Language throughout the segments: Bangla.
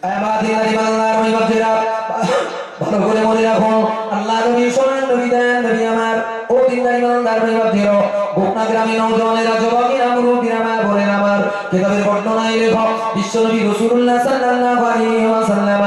আমার দিনারি বাংলার বিবাদীরা ভালো করে মনে রাখুন, আল্লাহ নবী শোনেন, নবী দেন, নবী আমার। ও দিনারি বাংলার বিবাদীরা, গোপনা গ্রামে নওজওয়ানেরা, যুবকেরা, মুরব্বীরা, মা বোনেরা আমার, কিতাবের বর্ণনায় লেখক বিশ্বনবী রাসূলুল্লাহ সাল্লাল্লাহু আলাইহি ওয়াসাল্লাম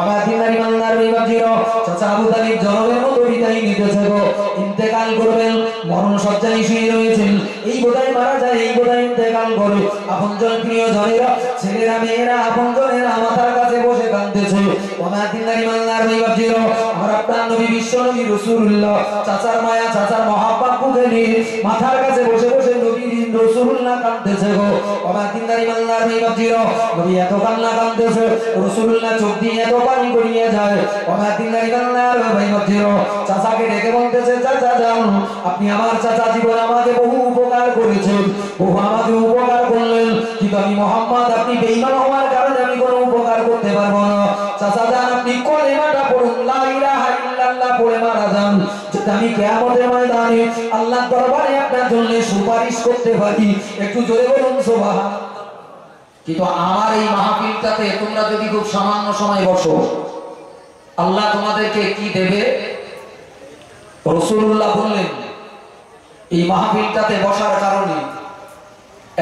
আমার দিনারি বাংলার বিবাদীরা চাচা আবু তালিব জনমের মতো বিদায় নিতেছে গো, ইন্তেকাল করবেন, মরণ শয্যায় শুয়ে রয়েছেন। এই বোধহয় মারা যায়, এই বোধহয় ইন্তেকাল করে। আপনজন প্রিয়জনেরা, ছেলেরা, মেয়েরা, আপনজনেরা মাথার কাছে বসে কাঁদতেছে। আমার দিনারি বাংলার বিবাদীরা, আমার আপনার নবী বিশ্বনবী রাসূলুল্লাহ চাচার মায়া, চাচার মহাব্বত বুকে নিয়ে মাথার কাছে বসে বসে নবী রাসূলুল্লাহ কাঁদতেছে গো। আমার দিনারি বাংলার বিবাদীরা, নবী এত কান্না কাঁদতেছে, রাসূলুল্লাহ চোখ দিয়ে এত পানি গড়িয়ে যায়। আমার দিনারি বাংলার বিবাদীরা চাচাকে ডেকে বলতেছে, চাচা যান, আপনি আমার চাচা, জীবন আমাকে বহু উপকার করেছেন, বহু আমাকে উপকার করলেন, কিন্তু আমি মুহাম্মদ, আপনি বেঈমান হওয়ার কারণে আমি কোনো উপকার করতে পারবো না। চাচা যান, আপনি কলেমাটা পড়ুন, লা ইলাহা ইল্লাল্লাহ পড়ে মারা যান, যাতে আমি কিয়ামতের ময়দানে আল্লাহর দরবারে আপনার জন্য সুপারিশ করতে পারি। একটু জোরে বলুন সুবহান। কিন্তু আমার এই মাহফিলটাতে তোমরা যদি খুব সামান্য সময় বসো, আল্লাহ তোমাদেরকে কি দেবে? রাসূলুল্লাহ বললেন, এই মাহফিলটাতে বসার কারণে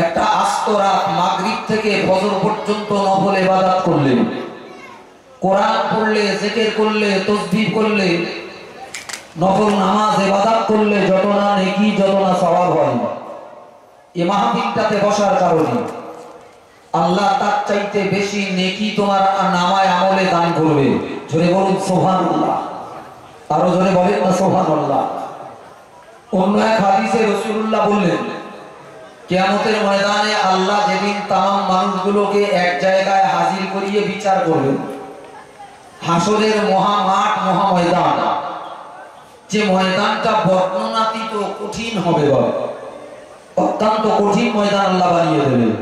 একটা আস্ত রাত মাগরিব থেকে ফজর পর্যন্ত নফল ইবাদত করলে, কোরআন পড়লে, জিকির করলে, তাসবিহ করলে, নফল নামাজ ইবাদত করলে যত না নেকি, যত না সওয়াব হয়, এই মাহফিলটাতে বসার কারণে আল্লাহ তার চাইতে বেশি নেকি তোমার নামায় আমলে দান করবে। জোরে বলুন সুবহানাল্লাহ। আরো জোরে বলেন না সুবহানাল্লাহ। অন্য এক হাদিসে রাসূলুল্লাহ বললেন, কিয়ামতের ময়দানে আল্লাহ যেদিন तमाम মানুষগুলোকে এক জায়গায় হাজির করিয়ে বিচার করবেন, হাসরের মহা মাঠ, মহা ময়দান, যে ময়দানটা বর্ণনাতীত কঠিন হবে, অত্যন্ত কঠিন ময়দান আল্লাহ বানিয়ে দেবেন।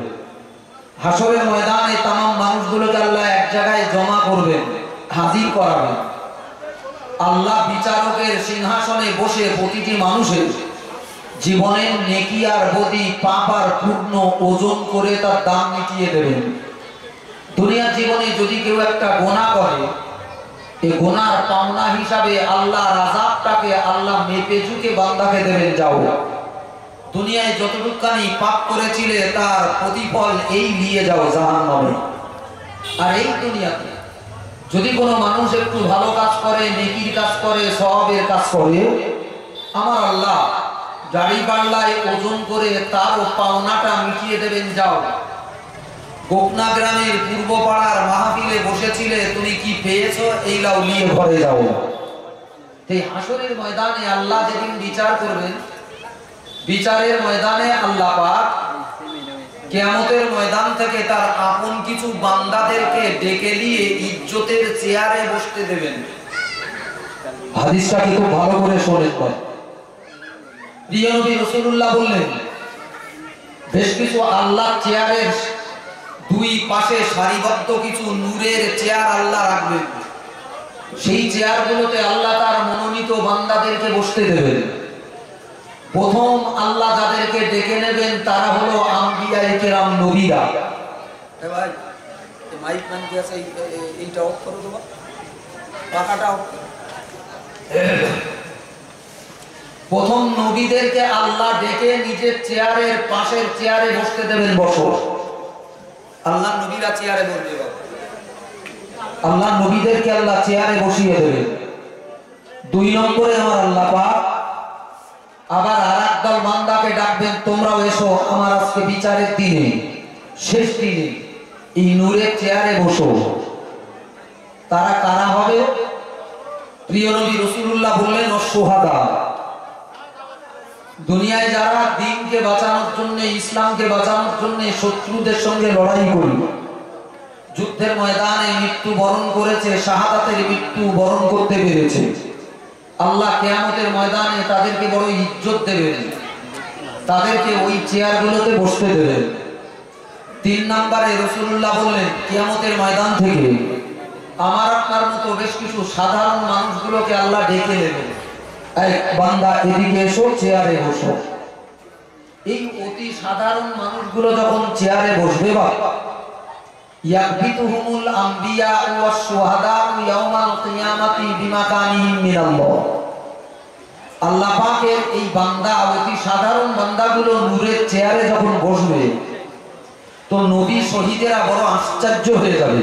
হাসরের ময়দানে तमाम মানুষগুলোকে আল্লাহ এক জায়গায় জমা করবেন, হাজির করাবেন। আল্লাহ বিচারকের সিংহাসনে বসে প্রতিটি মানুষের জীবনের নেকি আর বদি, পাপ আর পূর্ণ ওজন করে তার দাম মিটিয়ে দেবেন। দুনিয়ার জীবনে যদি কেউ একটা গুনাহ করে, এই গুনার পাওনা হিসাবে আল্লাহর আযাবটাকে আল্লাহ মেপে ঝুঁকে বান্দাকে দেবেন, যাও দুনিয়ায় যতটুকখানি পাপ করেছিলে তার প্রতিফল এই নিয়ে যাও জাহান্নামে। আর এই দুনিয়াতে যদি কোনো মানুষ একটু ভালো কাজ করে, নেকির কাজ করে, সওয়াবের কাজ করে, আমার আল্লাহ গাড়ি পাল্লায় ওজন করে তার পাওনাটা মিটিয়ে দেবেন, যাও গোপনা গ্রামের পূর্ব পাড়ার মাহফিলে বসেছিলে, তুমি কি পেয়েছো, এই লাও নিয়ে ঘরে যাও। এই হাসরের ময়দানে আল্লাহ যেদিন বিচার করবেন, বিচারের ময়দানে আল্লাহ পাক কিয়ামতের ময়দান থেকে তার আপন কিছু বান্দাদেরকে ডেকে নিয়ে ইজ্জতের চেয়ারে বসতে দেবেন। হাদিসটা খুব ভালো করে শুনেন। প্রিয় নবী রাসূলুল্লাহ বললেন, বেশ কিছু আল্লাহর চেয়ারের দুই পাশে সারিবদ্ধ কিছু নূরের চেয়ার আল্লাহ রাখবেন। সেই চেয়ারগুলোতে আল্লাহ তার মনোনীত বান্দাদেরকে বসতে দেবেন। প্রথম আল্লাহ যাদেরকে ডেকে নেবেন তারা হলো আম্বিয়ায়ে কেরাম, নবীরা। ভাই মাইক ম্যান কি আছে, এইটা অফ করো তো, পাখাটা অফ। প্রথম নবীদেরকে আল্লাহ ডেকে নিজের চেয়ারের পাশের চেয়ারে বসতে দেবেন, বসো। আল্লাহ নবীরা চেয়ারে বসবে, আল্লাহ নবীদেরকে আল্লাহ চেয়ারে বসিয়ে দেবেন। দুই নম্বরে আমার আল্লাহ পাক আবার আরেক দল বান্দাকে ডাকবেন, তোমরাও এসো আমার আজকে বিচারের দিনে, শেষ দিনে এই নূরের চেয়ারে বসো। তারা কারা হবে? প্রিয় নবী রাসূলুল্লাহ বললেন, অশুহাদা। দুনিয়ায় যারা দ্বীনকে বাঁচানোর জন্য, ইসলামকে বাঁচানোর জন্য শত্রুদের সঙ্গে লড়াই করি, যুদ্ধের ময়দানে মৃত্যু বরণ করেছে, শাহাদাতের মৃত্যু বরণ করতে পেরেছে, আল্লাহ কিয়ামতের ময়দানে তাদেরকে বড় ইজ্জত দেবেন, তাদেরকে ওই চেয়ারগুলোতে বসতে দেবেন। তিন নম্বরে রাসূলুল্লাহ বললেন, কিয়ামতের ময়দান থেকে আমার আপনার মতো বেশ কিছু সাধারণ মানুষগুলোকে আল্লাহ ডেকে নেবেন, এই বান্দা এদিকে এসো, চেয়ারে বসো। এই অতি সাধারণ মানুষগুলো যখন চেয়ারে বসবে, ইয়াকবিতুহুমুল আম্বিয়া ওয়াস শুহাদা ইয়াউমাল কিয়ামাতি বিমাকানিহিম মিনাল্লাহ। আল্লাহ পাকের এই বান্দা, অতি সাধারণ বান্দাগুলো নূরের চেয়ারে যখন বসবে, তো নবী শহীদেরা বড় আশ্চর্য হয়ে যাবে।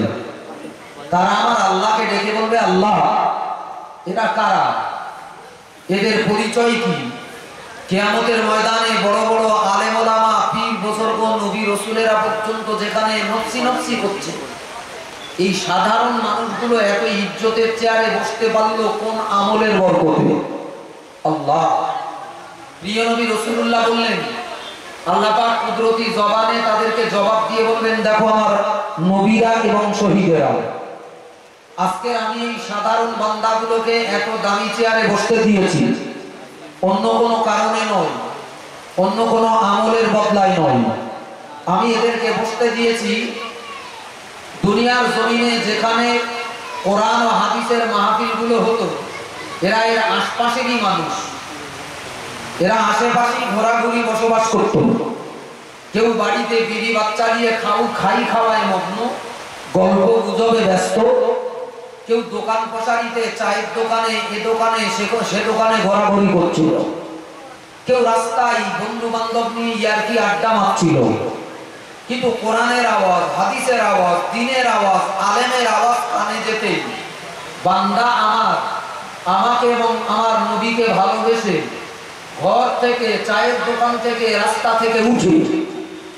তারা আমার আল্লাহকে ডেকে বলবে, আল্লাহ এরা কারা, এদের পরিচয় কি? কিয়ামতের ময়দানে বড় বড় আলেম ওলামা, পীর বুজুর্গ, নবী রাসূলেরা পর্যন্ত যেখানে নফসি নফসি করছে, এই সাধারণ মানুষগুলো এত ইজ্জতের চেয়ারে বসতে পারলো কোন আমলের বরকতে? আল্লাহ। প্রিয় নবী রাসূলুল্লাহ বললেন, আল্লাহ পাক কুদরতি জবানে তাদেরকে জবাব দিয়ে বলবেন, দেখো আমার নবীরা এবং শহীদেরা, আজকে আমি এই সাধারণ বান্দাগুলোকে এত দামি চেয়ারে বসতে দিয়েছি অন্য কোনো কারণে নয়, অন্য কোনো আমলের বদলায় নয়। আমি এদেরকে বসতে দিয়েছি দুনিয়ার জমিনে যেখানে কোরআন ও হাদিসের মাহফিলগুলো হতো, এরা এর আশপাশেরই মানুষ, এরা আশেপাশেই ঘোরাঘুরি বসবাস করত। কেউ বাড়িতে বিড়ি বাচ্চা দিয়ে খাই খাওয়ায় মগ্ন, গল্প গুজবে ব্যস্ত। কেউ দোকান পসারিতে, চায়ের দোকানে, এ দোকানে সে দোকানে ঘোরাঘুরি করছিল। কেউ রাস্তায় বন্ধু বান্ধব নিয়ে ইয়ার্কি আড্ডা মারছিল। কিন্তু কোরআনের আওয়াজ, হাদিসের আওয়াজ, দ্বীনের আওয়াজ, আলেমের আওয়াজ কানে যেতে বান্দা আমাকে এবং আমার নবীকে ভালোবেসে ঘর থেকে, চায়ের দোকান থেকে, রাস্তা থেকে উঠে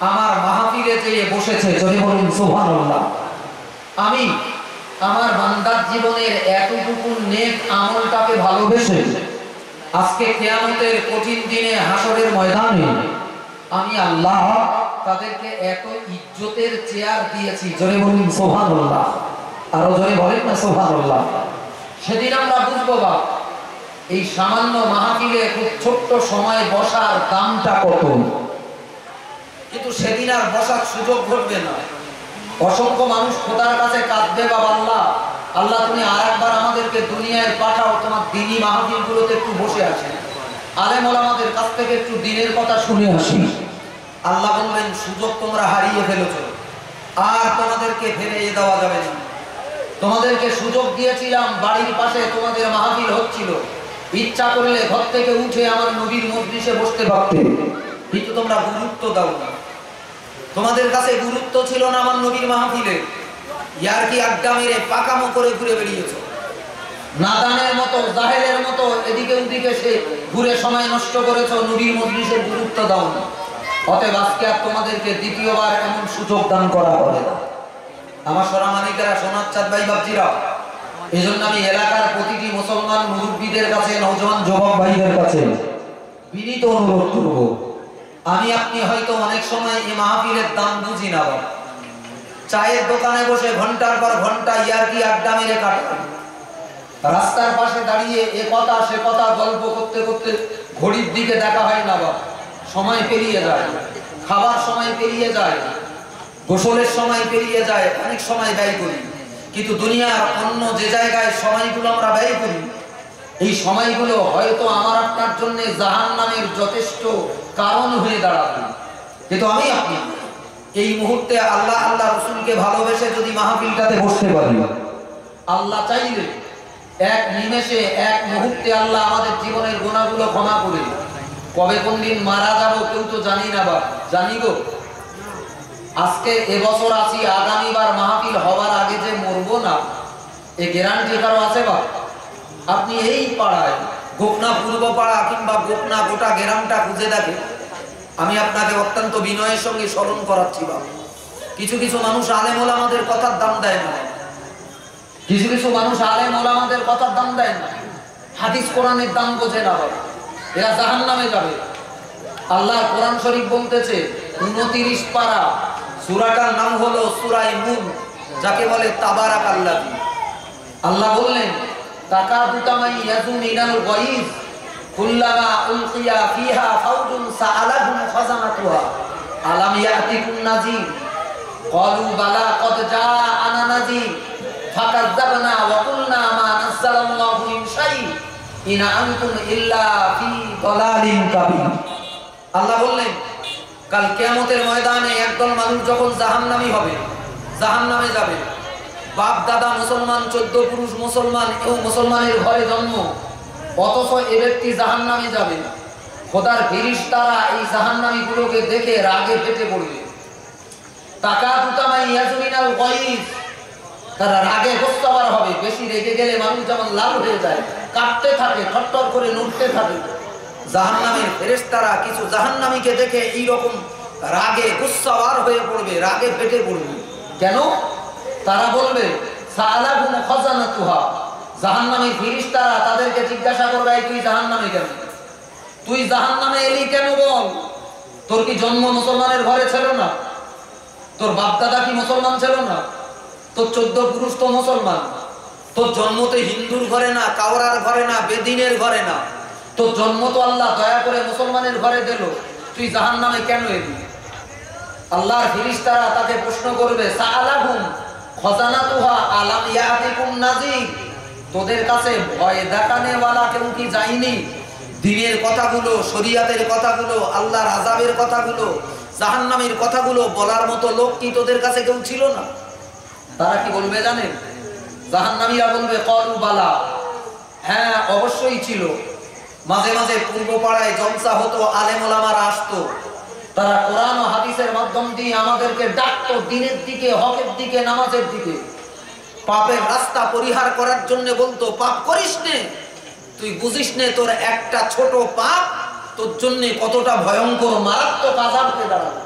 আমার মাহফিলে যেয়ে বসেছে। যদি বলুন সুবহানাল্লাহ। আমি আমার বান্দার জীবনের এতটুকু নেক আমলটাকে ভালোবেসে আজকে কিয়ামতের কঠিন দিনে, হাসরের ময়দানে আমি আল্লাহ তাদেরকে এত ইজ্জতের চেয়ার দিয়েছি। জোরে বলুন সুবহানাল্লাহ। আরো জোরে বলেন না সুবহানাল্লাহ। সেদিন আমরা বুঝবো বা এই সামান্য মাহফিলে খুব ছোট্ট সময় বসার দামটা কত। কিন্তু সেদিন আর বসার সুযোগ ঘটবে না। অসংখ্য মানুষ খোদার কাছে কাঁদবে, বাবা আল্লাহ তুমি আরেকবার আমাদেরকে দুনিয়ায় পাঠাও, তোমার দ্বীনি মাহফিলগুলোতে একটু বসে আসে, আলেম ওলামাদের কাছ থেকে একটু দ্বীনের কথা শুনে আসি। আল্লাহ বলবেন, সুযোগ তোমরা হারিয়ে ফেলেছো, আর তোমাদেরকে ফেলে দেওয়া যাবে না। তোমাদেরকে সুযোগ দিয়েছিলাম, বাড়ির পাশে তোমাদের মাহফিল হচ্ছিল, ইচ্ছা করলে ঘর থেকে উঠে আমার নবীর মজলিসে বসতে পারতে, কিন্তু তোমরা গুরুত্ব দাও না। তোমাদের কাছে গুরুত্ব ছিল না আমার নবীর মাহফিলে, ইয়ার্কি আড্ডা মেরে পাকামো করে ঘুরে বেরিয়েছো। নাদানের মতো, জাহেলের মতো এদিকে ওদিকে সে ঘুরে সময় নষ্ট করেছো, নবীর মজলিসের গুরুত্ব দাও না। অতএব আজকে আর তোমাদেরকে দ্বিতীয়বার এমন সুযোগ দান করা হবে না। আমার সোনামানিকেরা, সোনার চাঁদ ভাই বাপজিরা, এই জন্য আমি এলাকার প্রতিটি মুসলমান মুরব্বীদের কাছে, নওজোয়ান যুবক ভাইদের কাছে বিনীত অনুরোধ করব, আমি আপনি হয়তো অনেক সময় এই মাহফিলের দাম বুঝি না। চায়ের দোকানে বসে ঘন্টার পর ঘন্টা ইয়ার্কি আড্ডা মেরে কাটান, রাস্তার পাশে দাঁড়িয়ে এ কথা সে কথা গল্প করতে করতে ঘড়ির দিকে দেখা হয় না, সময় পেরিয়ে যায়, খাবার সময় পেরিয়ে যায়, গোসলের সময় পেরিয়ে যায়, অনেক সময় ব্যয় করি। কিন্তু দুনিয়ার অন্য যে জায়গায় সময়গুলো আমরা ব্যয় করি, এই সময়গুলো হয়তো আমার আপনার জন্য জাহান্নামের যথেষ্ট কারণ হয়ে দাঁড়াবে। কিন্তু আমি আপনি এই মুহূর্তে আল্লাহ রাসূলকে ভালোবেসে যদি মাহফিলটাতে বসতে পারি, আল্লাহ চাইলে এক নিমেষে, এক মুহূর্তে আল্লাহ আমাদের জীবনের গুনাহগুলো ক্ষমা করে। কবে কোন দিন মারা যাব কেউ তো জানি না, জানি গো আজকে এবছর আছি, আগামীবার মাহফিল হওয়ার আগে যে মরবো না, এ গ্যারান্টি কারো আছে? আপনি এই পাড়ায়, গোকনা পূর্ব পাড়া কিংবা গোকনা গোটা গ্রামটা খুঁজে দেখে, আমি আপনাকে অত্যন্ত বিনয়ের সঙ্গে স্মরণ করাচ্ছি। কিছু কিছু মানুষ আলেম ওলামাদের কথার দাম দেয় না, কিছু কিছু মানুষ আলেম ওলামাদের কথার দাম দেয় না, হাদিস কোরআনের দাম বোঝে না, এরা জাহান্নামে যাবে। আল্লাহ কোরআন শরীফ বলতেছে 29 পারা, সূরাটার নাম হলো সূরা মুলক, যাকে বলে তাবারাকাল্লাহ। আল্লাহ বললেন, তাকাদু তামাইয়াজু মিনাল গায়ব কুল্লামা উলকিয়া ফিহা ফাওজুন সাআলাহুম খাজানাতুহা আলাম ইয়াতিকুম নাযীর ক্বালু বালা ক্বাদ জাআনা নাযীর ফাকাযযাবনা ওয়া কুলনা মা নাযালাল্লাহু মিন শাই ইন আনতুম ইল্লা ফি দালালিন কাবীর। আল্লাহ বললেন, কাল কিয়ামতের ময়দানে একদল মানুষ যখন জাহান্নামী হবে, জাহান্নামে যাবে। বাপ দাদা মুসলমান, 14 পুরুষ মুসলমান, এবং মুসলমানের ঘরে জন্ম, অথচ এ ব্যক্তি জাহান্নামে যাবে। খোদার ফেরেশতারা এই জাহান্নামী গুলোকে দেখে রাগে ফেটে পড়বে। তারা রাগে গোস্তাবার হবে। বেশি রেগে গেলে মানুষ যেমন লাল হয়ে যায়, কাঁপতে থাকে, থরথর করে নড়তে থাকে। জাহান্নামীর ফেরেশতারা কিছু জাহান্নামীকে দেখে এইরকম রাগে গুস্সাওয়ার হয়ে পড়বে, রাগে ফেটে পড়বে। কেন? তারা বলবে সাআলাহুম খাজানাতুহা, জাহান্নামীর ফেরেশতারা তাদেরকে জিজ্ঞাসা করবে, তুই জাহান্নামে কেন? তুই জাহান্নামে এলি কেন বল? তোর কি জন্ম মুসলমানের ঘরে ছিল না? তোর বাপ দাদা কি মুসলমান ছিল না? তোর 14 পুরুষ তো মুসলমান। তোর জন্ম তো হিন্দুর ঘরে না, কাওরার ঘরে না, বেদিনের ঘরে না। তোর জন্ম তো আল্লাহ দয়া করে মুসলমানের ঘরে দিল। তুই জাহান্নামে কেন এলি? আল্লাহর ফেরেশতারা তাকে প্রশ্ন করবে সাআলাহুম খাজানাতুহা আলাম ইয়াতিকুম নাযীর, তোদের কাছে ভয় দেখানেওয়ালা কেউ কি যায়নি? দ্বীনের কথাগুলো, শরীয়তের কথাগুলো, আল্লাহর আযাবের কথাগুলো, জাহান্নামের কথাগুলো বলার মতো লোক কি তোদের কাছে কেউ ছিল না? তারা কি বলবে জানেন? জাহান্নামীরা বলবে ক্বালু বালা, হ্যাঁ অবশ্যই ছিল। মাঝে মাঝে পূর্ব পাড়ায় জলসা হতো, আলেম ওলামারা আসতো, তারা কোরআন ও হাদিসের মাধ্যম দিয়ে আমাদেরকে ডাকতো দ্বীনের দিকে, হকের দিকে, নামাজের দিকে। পাপের রাস্তা পরিহার করার জন্য বলতো পাপ করিস নে, তুই বুঝিস নে তোর একটা ছোট পাপ তোর জন্য কতটা ভয়ঙ্কর মারাত্মক আযাব হয়ে দাঁড়াবে।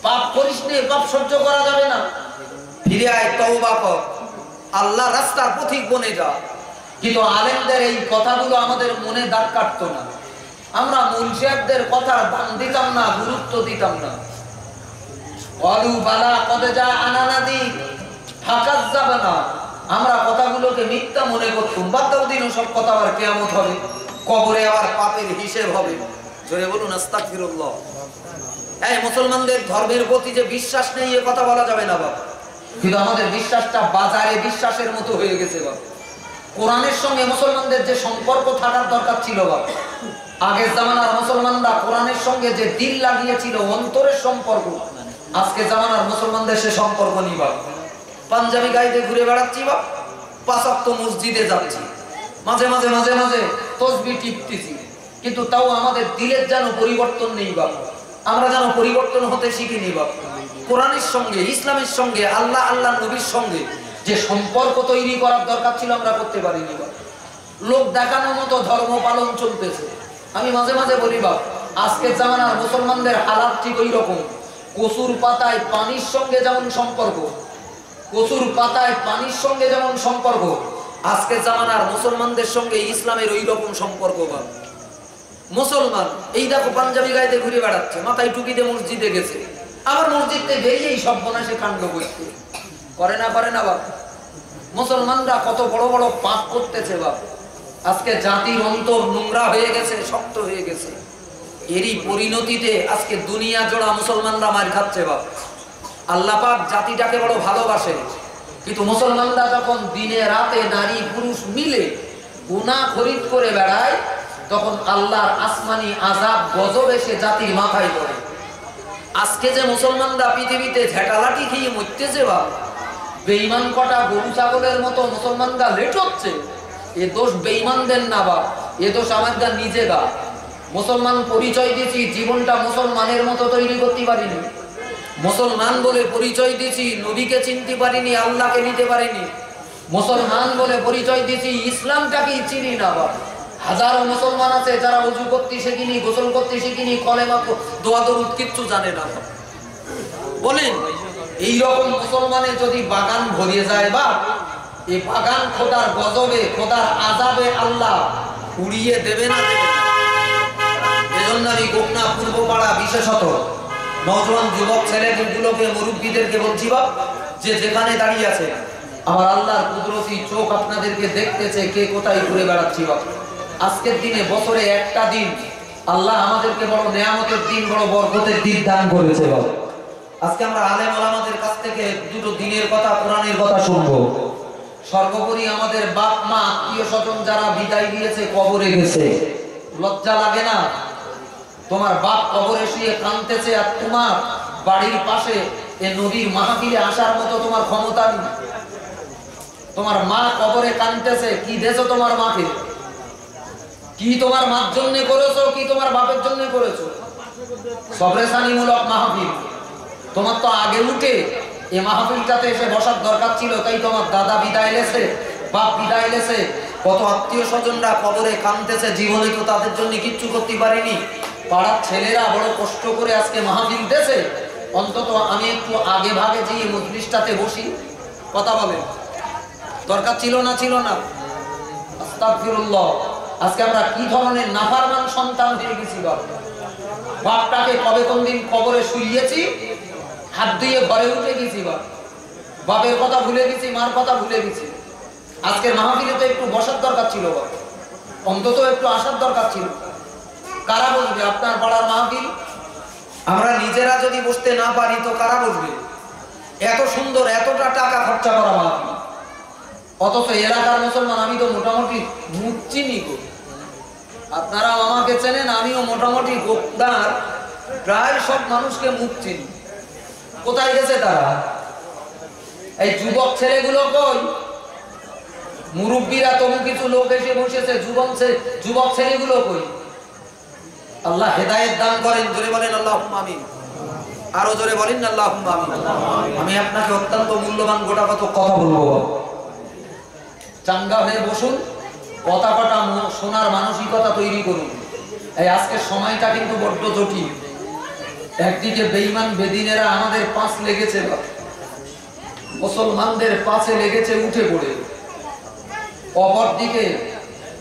পাপ করিস নে, পাপ সহ্য করা যাবে না, ফিরে আয়, তওবা কর, আল্লাহর রাস্তার পথিক বনে যা। কিন্তু আলেমদের এই কথাগুলো আমাদের মনে দাগ কাটতো না। আমরা মুনশিয়াতদের কথার দাম দিতাম না, গুরুত্ব দিতাম না। ক্বালু বালা কদ জাআনা নাযীর ফাকাজ্জাবনা, আমরা কথাগুলোকে মিথ্যা মনে করতাম। বাদ দাও দিন সব কথা, আবার কিয়ামত হবে, কবরে আবার পাপের হিসেব হবে। জোরে বলুন আস্তাগফিরুল্লাহ। এই মুসলমানদের ধর্মের প্রতি যে বিশ্বাস নেই এ কথা বলা যাবে না বাবা, কিন্তু আমাদের বিশ্বাসটা বাজারে বিশ্বাসের মতো হয়ে গেছে বাবা। কোরআনের সঙ্গে মুসলমানদের যে সম্পর্ক থাকার দরকার ছিল বাবা, আগের জামানার মুসলমানরা কোরআনের সঙ্গে যে দিল লাগিয়েছিল, অন্তরের সম্পর্ক, আজকে জামানার মুসলমানদের সে সম্পর্ক নেই বাবা। পাঞ্জাবি গাইতে ঘুরে বেড়াচ্ছি বা 5 ওয়াক্ত মসজিদে যাচ্ছি, মাঝে মাঝে মাঝে মাঝে তসবিহ টিপতেছি, কিন্তু তাও আমাদের দিলের যেন পরিবর্তন নেই বাবা। আমরা যেন পরিবর্তন হতে শিখিনি বাবা। কোরআনের সঙ্গে, ইসলামের সঙ্গে, আল্লাহ আল্লাহ নবীর সঙ্গে যে সম্পর্ক তৈরি করার দরকার ছিল আমরা করতে পারিনি বাবা। লোক দেখানোর মতো ধর্ম পালন চলতেছে। আমি মাঝে মাঝে বলি বাবা, আজকের জামানার মুসলমানদের হালাত ঠিক ওই রকম। কচুর পাতায় পানির সঙ্গে যেমন সম্পর্ক, কচুর পাতায় পানির সঙ্গে যেমন সম্পর্ক, আজকের জামানার মুসলমানদের সঙ্গে ইসলামের ওই রকম সম্পর্ক বাবা। মুসলমান এই দেখো পাঞ্জাবি গাইতে ঘুরে বেড়াচ্ছে, মাথায় টুপি দিয়ে মসজিদে গেছে, আবার মসজিদ থেকে বেরিয়েই সব বনাসে কাণ্ড করছে, করে না বাবা? মুসলমানরা কত বড় বড় পাপ করতেছে বাবা। আজকে জাতির অন্তর নোংরা হয়ে গেছে, শক্ত হয়ে গেছে। এরই পরিণতিতে আজকে দুনিয়া জোড়া মুসলমানরা মার খাচ্ছে বাবা। আল্লাহ পাক জাতিটাকে বড় ভালোবাসে, কিন্তু মুসলমানরা যখন দিনে রাতে নারী পুরুষ মিলে গুনাহ খরিদ করে বেড়ায়, তখন আল্লাহর আসমানি আযাব গজব এসে জাতির মাথায় পড়ে। আজকে যে মুসলমানরা পৃথিবীতে ঝেঁটালাটি খেয়ে মরতেছে বাবা, বেঈমান কটা গরু ছাগলের মতো মুসলমানরা লেট হচ্ছে, এ দোষ বেঈমানদের না বাপ, এ দোষ আমাদের নিজেরা। মুসলমান পরিচয় দিয়েছি, জীবনটা মুসলমানের মতো তৈরি করতে পারিনি। মুসলমান বলে পরিচয় দিয়েছি, নবীকে চিনতে পারিনি, আল্লাহকে নিতে পারিনি। মুসলমান বলে পরিচয় দিয়েছি, ইসলামটাকেই চিনি না বাপ। হাজারো মুসলমান আছে যারা ওযু করতে শিখিনি, গোসল করতে শিখিনি, কলেমা দোয়া দরুদ কিচ্ছু জানে না। বলেন এইরকম মুসলমানের যদি বাগান ভরিয়ে যায় বা এই বাগান খোদার গজবে, খোদার আযাবে আল্লাহ উড়িয়ে দেবে না দেবে না। এজন্য আমি গোপনা পূর্ব পাড়া বিশেষত নওজোয়ান যুবক ছেলেগুলোকে, মুরব্বীদেরকে বলছি বাপ, যে যেখানে দাঁড়িয়ে আছে আমার আল্লাহর কুদরতি চোখ আপনাদেরকে দেখতেছে কে কোথায় ঘুরে বেড়াচ্ছি বাপ। আজকের দিনে বছরে একটা দিন আল্লাহ আমাদেরকে বড় নেয়ামতের দিন, বড় বরকতের দিন দান করেছে বাবা। আজকে আমরা আলেম ওলামাদের কাছ থেকে দুটো দিনের কথা, কোরআনের কথা শুনবো। সর্বোপরি আমাদের বাপ মা, আত্মীয় স্বজন যারা বিদায় দিয়েছে, কবরে গেছে, লজ্জা লাগে না? তোমার বাপ কবরে শুয়ে কাঁদতেছে আর তোমার বাড়ির পাশে এ নবীর মাহফিলে আসার মতো তোমার ক্ষমতা নেই। তোমার মা কবরে কাঁদতেছে, কি দেছো তোমার মাকে? কি তোমার মার জন্য করেছো, কি তোমার বাপের জন্য করেছো? সবরেসানিমূলক মাহফিল। তোমার তো আগে উঠে এই মাহফিলটাতে এসে বসার দরকার ছিল, তাই তোমার দাদা বিদায় লেছে, বাপ বিদায় লেছে, কত আত্মীয় স্বজনরা কবরে কাঁদতেছে, জীবনে তো তাদের জন্য কিচ্ছু করতে পারিনি। পাড়ার ছেলেরা বড় কষ্ট করে আজকে মাহফিল দিয়েছে, অন্তত আমি একটু আগে ভাগে যেয়ে মজলিসটাতে বসি, কথা বলেন, দরকার ছিল না? ছিল না? আস্তাগফিরুল্লাহ। আজকে আমরা কি ধরনের নাফরমান সন্তান হয়ে গেছি। বাপটাকে কবে কোন দিন কবরে শুইয়েছি, হাত দিয়ে ঘরে উঠে গেছি, বাপের কথা ভুলে গেছি, মার কথা ভুলে গেছি। আজকের মাহফিলে তো একটু বসার দরকার ছিল, অন্তত একটু আসার দরকার ছিল। কারা বসবে আপনার পাড়ার মাহফিল? আমরা নিজেরা যদি বসতে না পারি তো কারা বসবে? এত সুন্দর, এতটা টাকা খরচা করা মাহফিল, অথচ এলাকার মুসলমান আমি তো মোটামুটি মুখ চিনি। আপনারা আমাকে চেনেন, আমিও মোটামুটি গোপদার প্রায় সব মানুষকে মুখ চিনি। কোথায় গেছে তারা? এই যুবক ছেলেগুলো কই? মুরব্বীরা তবু কিছু লোক এসে বসেছে, যুবক ছেলেগুলো কই? আল্লাহ হেদায়েত দান করেন, জোরে বলেন আল্লাহুম্মা আমিন। আরো জোরে বলেন আল্লাহুম্মা আমিন। আমি আপনাকে অত্যন্ত মূল্যবান গোটা কত কথা বলবো, চাঙ্গা হয়ে বসুন, কথা কটা শোনার মানসিকতা তৈরি করুন। এই আজকের সময়টা কিন্তু বড্ড জটিল। একদিকে বেঈমান বেদিনেরা আমাদের পাঁচ লেগেছে, মুসলমানদের পাশে লেগেছে উঠে পড়ে। অপরদিকে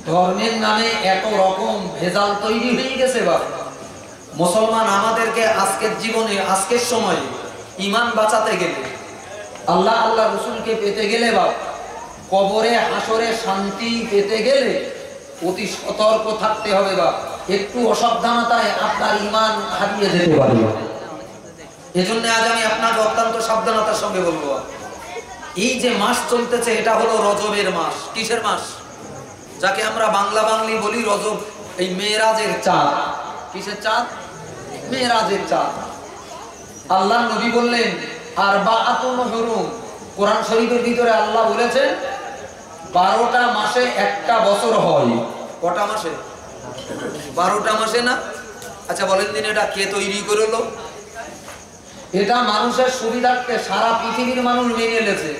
ধর্মের নামে এত রকম ভেজাল তৈরি হয়ে গেছে। মুসলমান আমাদেরকে আজকের জীবনে, আজকের সময়ে ঈমান বাঁচাতে গেলে, আল্লাহ রসুলকে পেতে গেলে, কবরে হাসরে শান্তি পেতে গেলে অতি সতর্ক থাকতে হবে। একটু অসাবধানতায় আপনার ঈমান হারিয়ে যেতে পারে। এজন্য আজ আমি আপনাকে অত্যন্ত সাবধানতার সঙ্গে বলবো, এই যে মাস চলতেছে এটা হলো রজবের মাস। কিসের মাস? যাকে আমরা বাংলা বাংলি বলি রজব, এই মেরাজের চাঁদ। কিসের চাঁদ? মেরাজের চাঁদ। আল্লাহ নবী বললেন আরবাআতুন হুরুম। কোরআন শরীফের ভিতরে আল্লাহ বলেছেন 12টা মাসে একটা বছর হয়। কটা মাসে? 12টা মাসে না? আচ্ছা বলেন দিন, এটা কে তৈরি করলো? এটা মানুষের সুবিধার্থে সারা পৃথিবীর মানুষ মেনে নিয়েছে,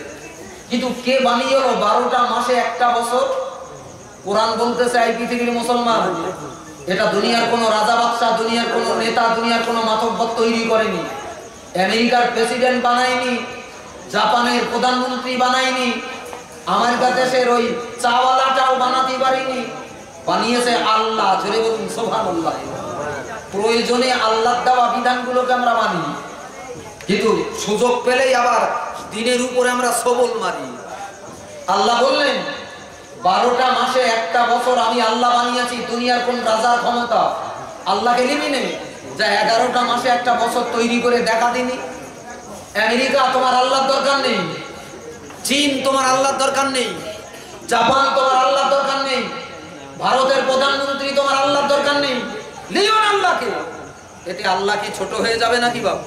কিন্তু কে বানিয়ে হলো 12টা মাসে একটা বছর? কোরআন বলতেছে এই পৃথিবীর মুসলমান। এটা দুনিয়ার কোনো রাজা বাদশা, দুনিয়ার কোনো নেতা, দুনিয়ার কোনো মাতব্বর তৈরি করেনি। আমেরিকার প্রেসিডেন্ট বানায়নি, জাপানের প্রধানমন্ত্রী বানায়নি, আমেরিকা দেশের ওই চাওয়ালাটাও বানাতে পারেনি, বানিয়েছে আল্লাহ। জোরে বলুন সুবহানাল্লাহ। প্রয়োজনে আল্লাহর দেওয়া বিধানগুলোকে আমরা মানি, কিন্তু সুযোগ পেলেই আবার দিনের উপরে আমরা সবল মারি। আল্লাহ বললেন 12টা মাসে একটা বছর আমি আল্লাহ বানিয়েছি। দুনিয়ার কোন রাজার ক্ষমতা আল্লাহকে নিবি নেই যা 11টা মাসে একটা বছর তৈরি করে দেখা দিনি। আমেরিকা তোমার আল্লাহর দরকার নেই, চীন তোমার আল্লাহর দরকার নেই, জাপান তোমার আল্লাহর দরকার নেই, ভারতের প্রধানমন্ত্রী তোমার আল্লাহর দরকার নেই। লিওন আল্লাহকে, এতে আল্লাহ কি ছোট হয়ে যাবে নাকি বাবা?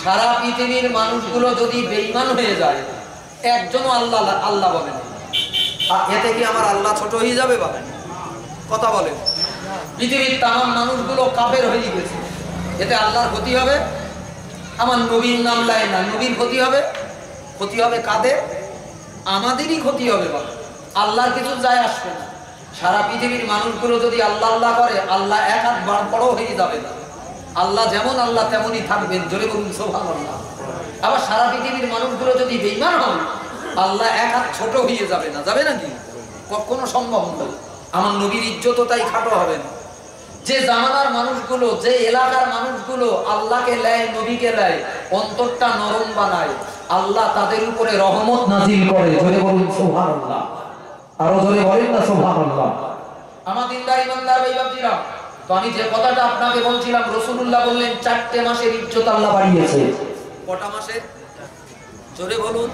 সারা পৃথিবীর মানুষগুলো যদি বেঈমান হয়ে যায়, একজনও আল্লাহ আল্লাহ বলে না, এতে কি আমার আল্লাহ ছোট হয়ে যাবে বাবা? কথা বলে। পৃথিবীর তামাম মানুষগুলো কাফের হয়ে গেছে, এতে আল্লাহর ক্ষতি হবে? আমার নবীর নাম লাই না, নবীর ক্ষতি হবে? ক্ষতি হবে কাদের? আমাদেরই ক্ষতি হবে বাবা। আল্লাহর কিছু যায় আসবে না। সারা পৃথিবীর মানুষগুলো যদি আল্লাহ আল্লাহ করে, আল্লাহ এক হাত বড় হয়ে যাবে না। আল্লাহ যেমন আল্লাহ তেমনই থাকবেন। জোরে বলুন সুবহানাল্লাহ। আবার সারা পৃথিবীর মানুষগুলো যদি বেঈমান হয়, আল্লাহ এক হাত ছোট হয়ে যাবে না। যাবে নাকি? কখনো সম্ভব নয়। আমার নবীর ইজ্জত তাই খাটো হবে না। যে জামানার মানুষগুলো, যে এলাকার মানুষগুলো আল্লাহকে লেয়, নবীকে লেয়, অন্তরটা নরম বানায়, আল্লাহ তাদের উপরে রহমত নাজিল করে। জোরে বলুন সুবহানাল্লাহ। আরো জোরে বলেন না সুবহানাল্লাহ। আমার দিনদার ইমানদার ভাই বাপজিরা, তো আমি যে কথাটা আপনাকে বলছিলাম, রাসূলুল্লাহ বললেন 4টে মাসের ইজ্জত আল্লাহ বাড়িয়েছে। কটা মাসের? জোরে বলুন।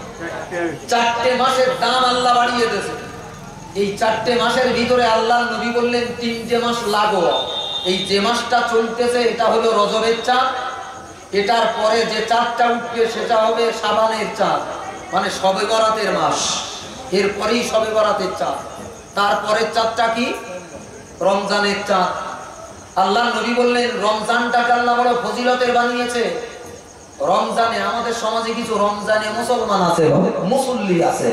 4টে মাসের দাম আল্লাহ বাড়িয়ে দিয়েছে। এই 4টে মাসের ভিতরে আল্লাহর নবী বললেন 3টে মাস লাগো। এই যে মাসটা চলতেছে এটা হলো রজবের চাঁদ, এটার পরে যে চাঁদটা উঠবে সেটা হবে শাবানের চাঁদ, মানে শবে বরাতের মাস। এরপরেই শবে বরাতের চাঁদ। তারপরের চাঁদটা কি? রমজানের চাঁদ। আল্লাহ নবী বললেন রমজানটাকে আল্লাহ বড় ফজিলতের বানিয়েছে। রমজানে আমাদের সমাজে কিছু রমজানে মুসলমান আছে, মুসল্লি আছে,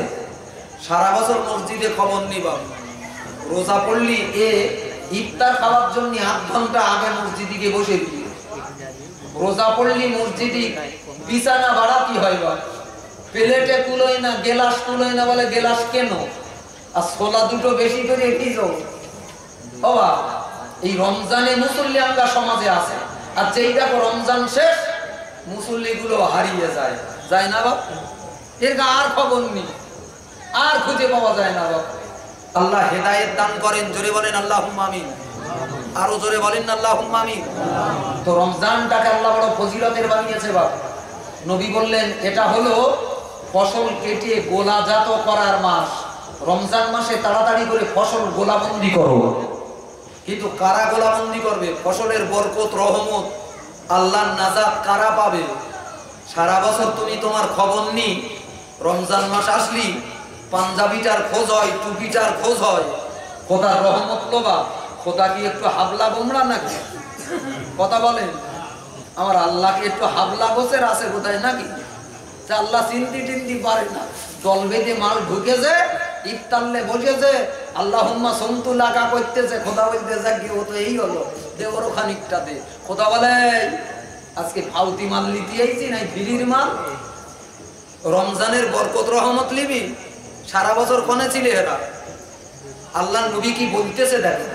সারা বছর মসজিদে খবর নিবা, রোজা পড়লি এ ইফতার খাওয়ার জন্য 8 ঘন্টা আগে মসজিদে গিয়ে বসে দিই। রোজা পড়লি মসজিদে বিছানা বাড়াতি হয়, বা প্লেটে তুলোই না, গেলাস তুলোই না, বলে গেলাস কেন, আর ছোলা দুটো বেশি করে এটিস। বাবা এই রমজানে মুসল্লি আমরা সমাজে আছে, আর যেই দেখো রমজান শেষ মুসল্লি গুলো হারিয়ে যায়, যায় না বাপ? এর আর খবর নেই, আর খুঁজে পাওয়া যায় না বাপ। আল্লাহ হেদায়েত দান করেন, জোরে বলেন আল্লাহুম্মা আমিন। আরো জোরে বলেন আল্লাহুম্মা আমিন। তো রমজানটাকে আল্লাহ বড় ফজিলতের বানিয়েছে বাপ। নবী বললেন এটা হলো ফসল কেটে গোলাজাত করার মাস। রমজান মাসে তাড়াতাড়ি করে ফসল গোলাবন্দি করো। কিন্তু কারা গোলাবন্দি করবে? ফসলের বরকত, রহমত, আল্লাহর নাজাত কারা পাবে? সারা বছর তুমি তোমার খবর নি, রমজান মাস আসলি পাঞ্জাবিটার খোঁজ হয়, টুপিটার খোঁজ হয়, খোদার রহমত লোবা। খোদা কি একটু হাবলা বোমরা নাকি? কথা বলেন, আমার আল্লাহকে একটু হাবলা বসের আছে কোথায় নাকি? যে আল্লাহ চিন্তি টিন্তি পারে না, জল বেঁধে মাল ঢুকেছে, ইফতারলে বসেছে, আল্লাহুম্মা সন্তু লাগা করতেছে, খোদা বলতেছে কি ও তো এই হলো, দে ওরও খানিকটা দে। খোদা বলে আজকে ফাউতি মাল নিতে আইছি নাই ফিরির মাল। রমজানের বরকত রহমত লিবি, সারা বছর কোনে ছিলে এরা? আল্লাহ নবী কি বলতেছে দেখেন।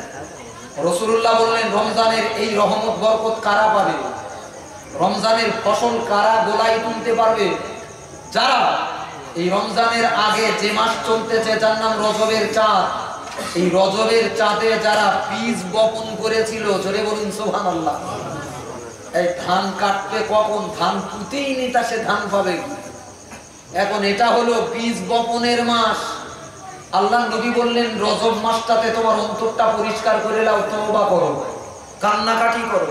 রাসূলুল্লাহ বললেন রমজানের এই রহমত বরকত কারা পাবে? রমজানের ফসল কারা গোলাই তুলতে পারবে? যারা এই রমজানের আগে যে মাস চলতেছে যার নাম রজবের চাঁদ, এই রজবের চাঁদে যারা বীজ বপন করেছিল, জোরে বলুন সুবহানাল্লাহ। এই ধান কাটবে কখন? ধান পুঁতেই নি, তা সে ধান পাবে কি? এখন এটা হলো বীজ বপনের মাস। আল্লাহ নবী বললেন রজব মাসটাতে তোমার অন্তরটা পরিষ্কার করে নাও, তওবা করো, কান্নাকাটি করো।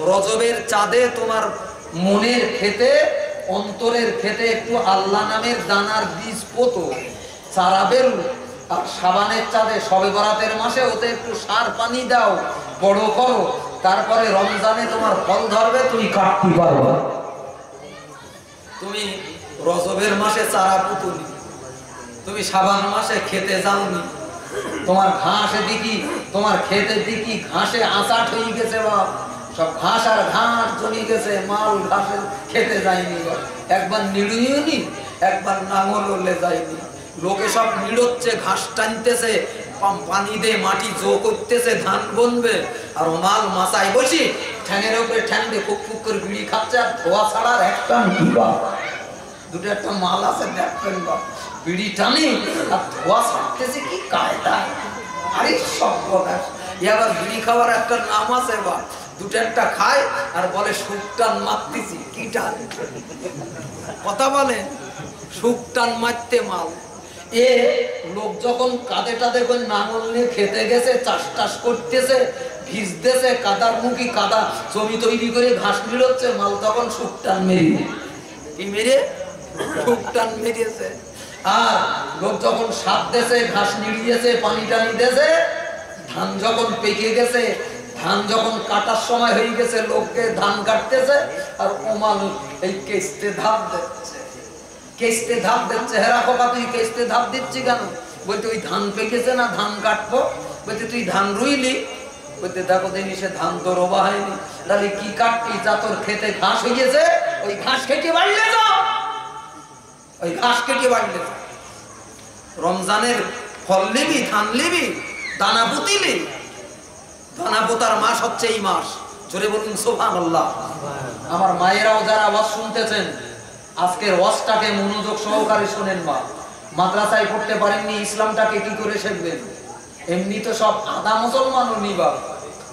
রজবের চাঁদে তোমার মনের খেতে, অন্তরের খেতে একটু আল্লাহ নামের দানার বীজ পোতো, চারা বেরু। আর শাবানের চাঁদে, শবে বরাতের মাসে ওতে একটু সার পানি দাও, বড় করো। তারপরে রমজানে তোমার ফল ধরবে, তুমি কাটতে পারবে। তুমি রজবের মাসে চারা পুতুনি, তুমি শাবান মাসে খেতে যাওনি, তোমার ঘাসে দেখি, তোমার খেতে দেখি ঘাসে আঁচাট হয়ে গেছে, বা সব ঘাস আর ঘাস জমি গেছে, মাল ঘাসে খেতে যায়নি, একবার নিড়ুইনি, একবার নাঙলে যায়নি। লোকে সব নিড়োচ্ছে, ঘাস টানতেছে, পানি দিয়ে মাটি জো করতেছে, ধান বনবে, আর মাল মাচায় বসি ঠ্যাঙের উপরে ঠ্যাং দিয়ে ফুক ফুক করে বিড়ি খাচ্ছে, আর ধোয়া ছাড়ার একটা দুটো একটা মাল আছে দেখবেন বা, বিড়ি টানি আর ধোয়া ছাড়তেছে কি কায়দা! আরে সব এবার বিড়ি খাওয়ার একটা নাম আছে বা, দুটো একটা খায় আর বলে সুখ টান মারতেছি, কি টান? কথা বলে সুখ টান মারতে মাল। এ লোক যখন কাঁধে টাদে করে নাঙল নিয়ে খেতে গেছে, চাষ টাস করতেছে, ভিজতেছে, কাদার মুখী কাদা জমি তৈরি করে ঘাস নিড়োচ্ছে, মাল তখন সুখ টান মেরিয়ে, কি মেরে সুখ টান মেরিয়েছে। আর লোক যখন সাপ দেছে, ঘাস নিড়িয়েছে, পানি টানি দিয়েছে, ধান যখন পেকে গেছে, ধান যখন কাটার সময় হয়ে গেছে, লোককে ধান কাটতেছে, আর ওমাল এই কেস্তে ধাপ দিচ্ছে, কেস্তে ধাপ দিচ্ছে। হেরা খোকা তুই কেস্তে ধাপ দিচ্ছি কেন? বলতে ওই ধান পেকেছে না, ধান কাটবো। বলতে তুই ধান রুইলি? বলতে দেখো দিনই সে ধান তো রোবা হয়নি, তাহলে কি কাটতি? যা তোর খেতে ঘাস হয়ে গেছে, ওই ঘাস কেটে বাড়িয়ে যাও, ওই ঘাস কেটে বাড়িয়ে যাও। রমজানের ফল নিবি, ধান নিবি, দানা পুতিলি। দানা পোতার মাস হচ্ছে এই মাস, জোরে বলুন সুবহানাল্লাহ। আমার মায়েরাও যারা ওয়াজ শুনতেছেন, আজকের ওয়াজটাকে মনোযোগ সহকারে শোনেন। মা মাদ্রাসায় পড়তে পারেননি, ইসলামটাকে কি করে শিখবেন? এমনি তো সব আধা মুসলমানও নিবা,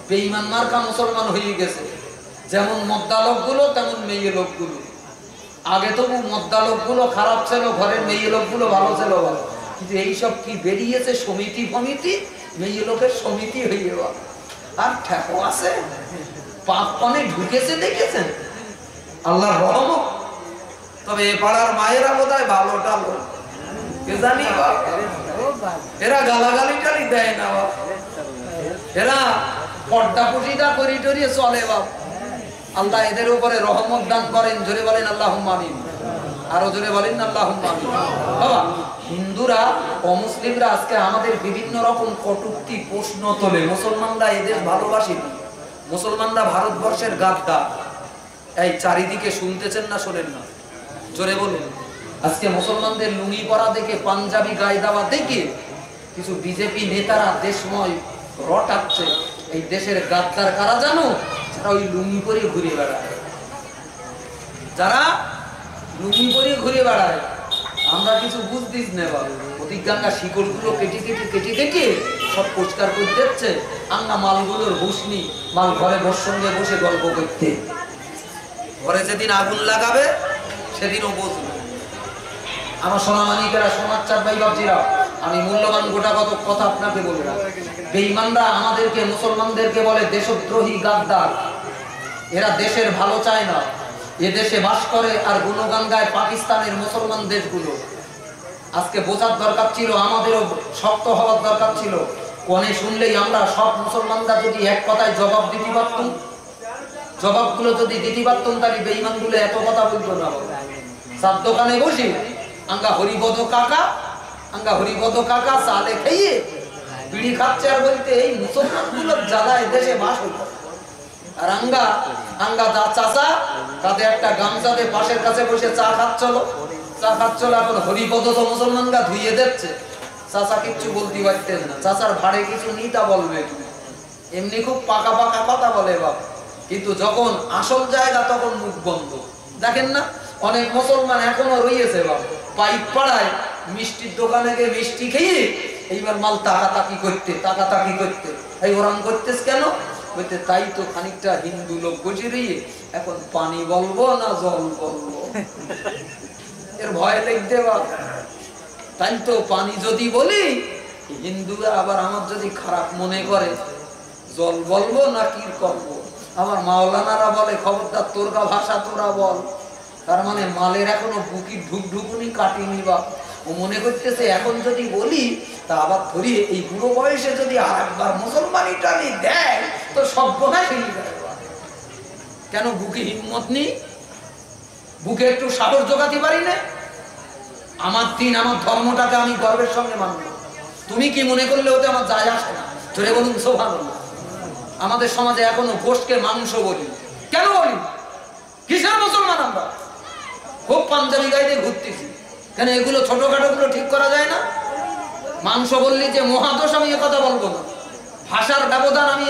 বেঈমান মার্কা মুসলমান হয়ে গেছে। যেমন মদ্দা লোকগুলো তেমন মেয়ে লোকগুলো। আগে তবু মদ্দা লোকগুলো খারাপ ছিল, ঘরের মেয়ে লোকগুলো ভালো ছিল, কিন্তু এইসব কি বেরিয়েছে সমিতি ফমিতি, মেয়ে লোকের সমিতি হয়ে যাওয়া। আর ঠেকো আছে, পাপ পানে ঢুকেছে দেখেছেন? আল্লাহর রহমত। তবে এ পাড়ার মায়েরা বোধহয় ভালো টালো, কে জানি এরা গালাগালি টালি দেয় না বাপ, এরা পর্দা পুটিটা করি টরিয়ে চলে বাপ। আল্লাহ এদের উপরে রহমত দান করেন, জোরে বলেন আল্লাহুম্মা আমিন, আরো জোরে বলেন আল্লাহুম্মা আমিন। বাবা, হিন্দুরা অমুসলিমরা আজকে আমাদের বিভিন্ন রকম কটূক্তি প্রশ্ন তোলে। মুসলমানরা এদের ভালোবাসে না, মুসলমানরা ভারতবর্ষের গাদ্দার। এই চারিদিকে শুনতেছেন না শোনেন না? জোরে বলুন। আজকে মুসলমানদের লুঙ্গি পরা দেখে, পাঞ্জাবি গায়ে দেওয়া দেখে কিছু বিজেপি নেতারা দেশময় রটাচ্ছে। এই দেশের গাদ্দার কারা জানো? যারা ওই লুঙ্গি পরে ঘুরে বেড়ায়, যারা লুঙ্গি পরে ঘুরে বেড়ায়। আমরা কিছু বুঝতিস না বাবু, অতিজ্ঞাঙ্গা শিকড়গুলো কেটে কেটে কেটে কেটে সব পরিষ্কার করে দিচ্ছে। আঙ্গা মালগুলোর হুসনি মাল ঘরে বস সঙ্গে বসে গল্প করতে, ঘরে যেদিন আগুন লাগাবে সেদিনও বসবে। আমার সোনামানিকেরা, সোনার চাঁদ ভাই বাবজিরা, আমি মূল্যবান গোটাগত কথা আপনাকে বলবো। বেঈমানরা আমাদেরকে, মুসলমানদেরকে বলে দেশদ্রোহী, গাদ্দার। এরা দেশের ভালো চায় না, এ দেশে বাস করে আর গুণগান গায় পাকিস্তানের মুসলমান দেশগুলো। আজকে বোঝার দরকার ছিল, আমাদেরও শক্ত হওয়ার দরকার ছিল। কোনে শুনলেই আমরা সব মুসলমানরা যদি এক কথায় জবাব দিতে পারতাম, জবাবগুলো যদি দিতে পারতাম, তাহলে বেঈমানগুলো এত কথা বলতো না। চার দোকানে বসে আঙ্গা হরিপদ কাকা, আঙ্গা হরিপদ কাকা চালে খেয়ে বিড়ি খাচ্ছে আর বলতে এই মুসলমানগুলোর জ্বালায় দেশে বাস হইত। আর আঙ্গা আঙ্গা দা চাচা তাতে একটা গামছাতে পাশের কাছে বসে চা খাচ্ছিল, চা খাচ্ছিল। এখন হরিপদ তো মুসলমানরা ধুইয়ে দিচ্ছে, চাচা কিচ্ছু বলতে পারতেন না। চাচার ভাড়ে কিছু নিতা বলবে, এমনি খুব পাকা পাকা কথা বলে বাপ, কিন্তু যখন আসল জায়গা তখন মুখ বন্ধ। দেখেন না, অনেক মুসলমান এখনো রয়েছে বাপ, পাইপ পাড়ায় মিষ্টির দোকানে গিয়ে মিষ্টি খেয়ে এইবার মাল তাকাতাকি করতে, তাকাতাকি করতে। এই ওরাম করতেছ কেন? বলতে তাই তো খানিকটা হিন্দু লোক বসে রয়ে এখন পানি বলবো না জল বলবো, এর ভয় লেগে বাপ। তাই তো পানি যদি বলি হিন্দুরা আবার আমার যদি খারাপ মনে করে, জল বলবো না কি করবো। আমার মাওলানারা বলে খবরদার তোরকা ভাষা তোরা বল। তার মানে মালের এখনো বুকি ঢুকঢুকুনি কাটিনি বা ও মনে করতেছে এখন যদি বলি তা আবার ধরি এই বুড়ো বয়সে যদি আরেকবার মুসলমানি টানি দেয় তো সব বোনা খেয়ে যাবে। কেন বুকে হিম্মত নেই? বুকে একটু সাহস জোগাতে পারি না? আমার দিন, আমার ধর্মটাকে আমি গর্বের সঙ্গে মানব। তুমি কি মনে করলে ওতে আমার যায় আসে না? ধরে বলুন সুবহানাল্লাহ। আমাদের সমাজে এখনো গোশকে মাংস বলি। কেন বলি? কিসের মুসলমান আমরা? খুব পাঞ্জাবি গাইতে ঘুরতেছি কেন? এগুলো ছোটখাটো গুলো ঠিক করা যায় না? মাংস বললি যে মহাদোষ, আমি এ কথা বলবো না। ভাষার ব্যবধান আমি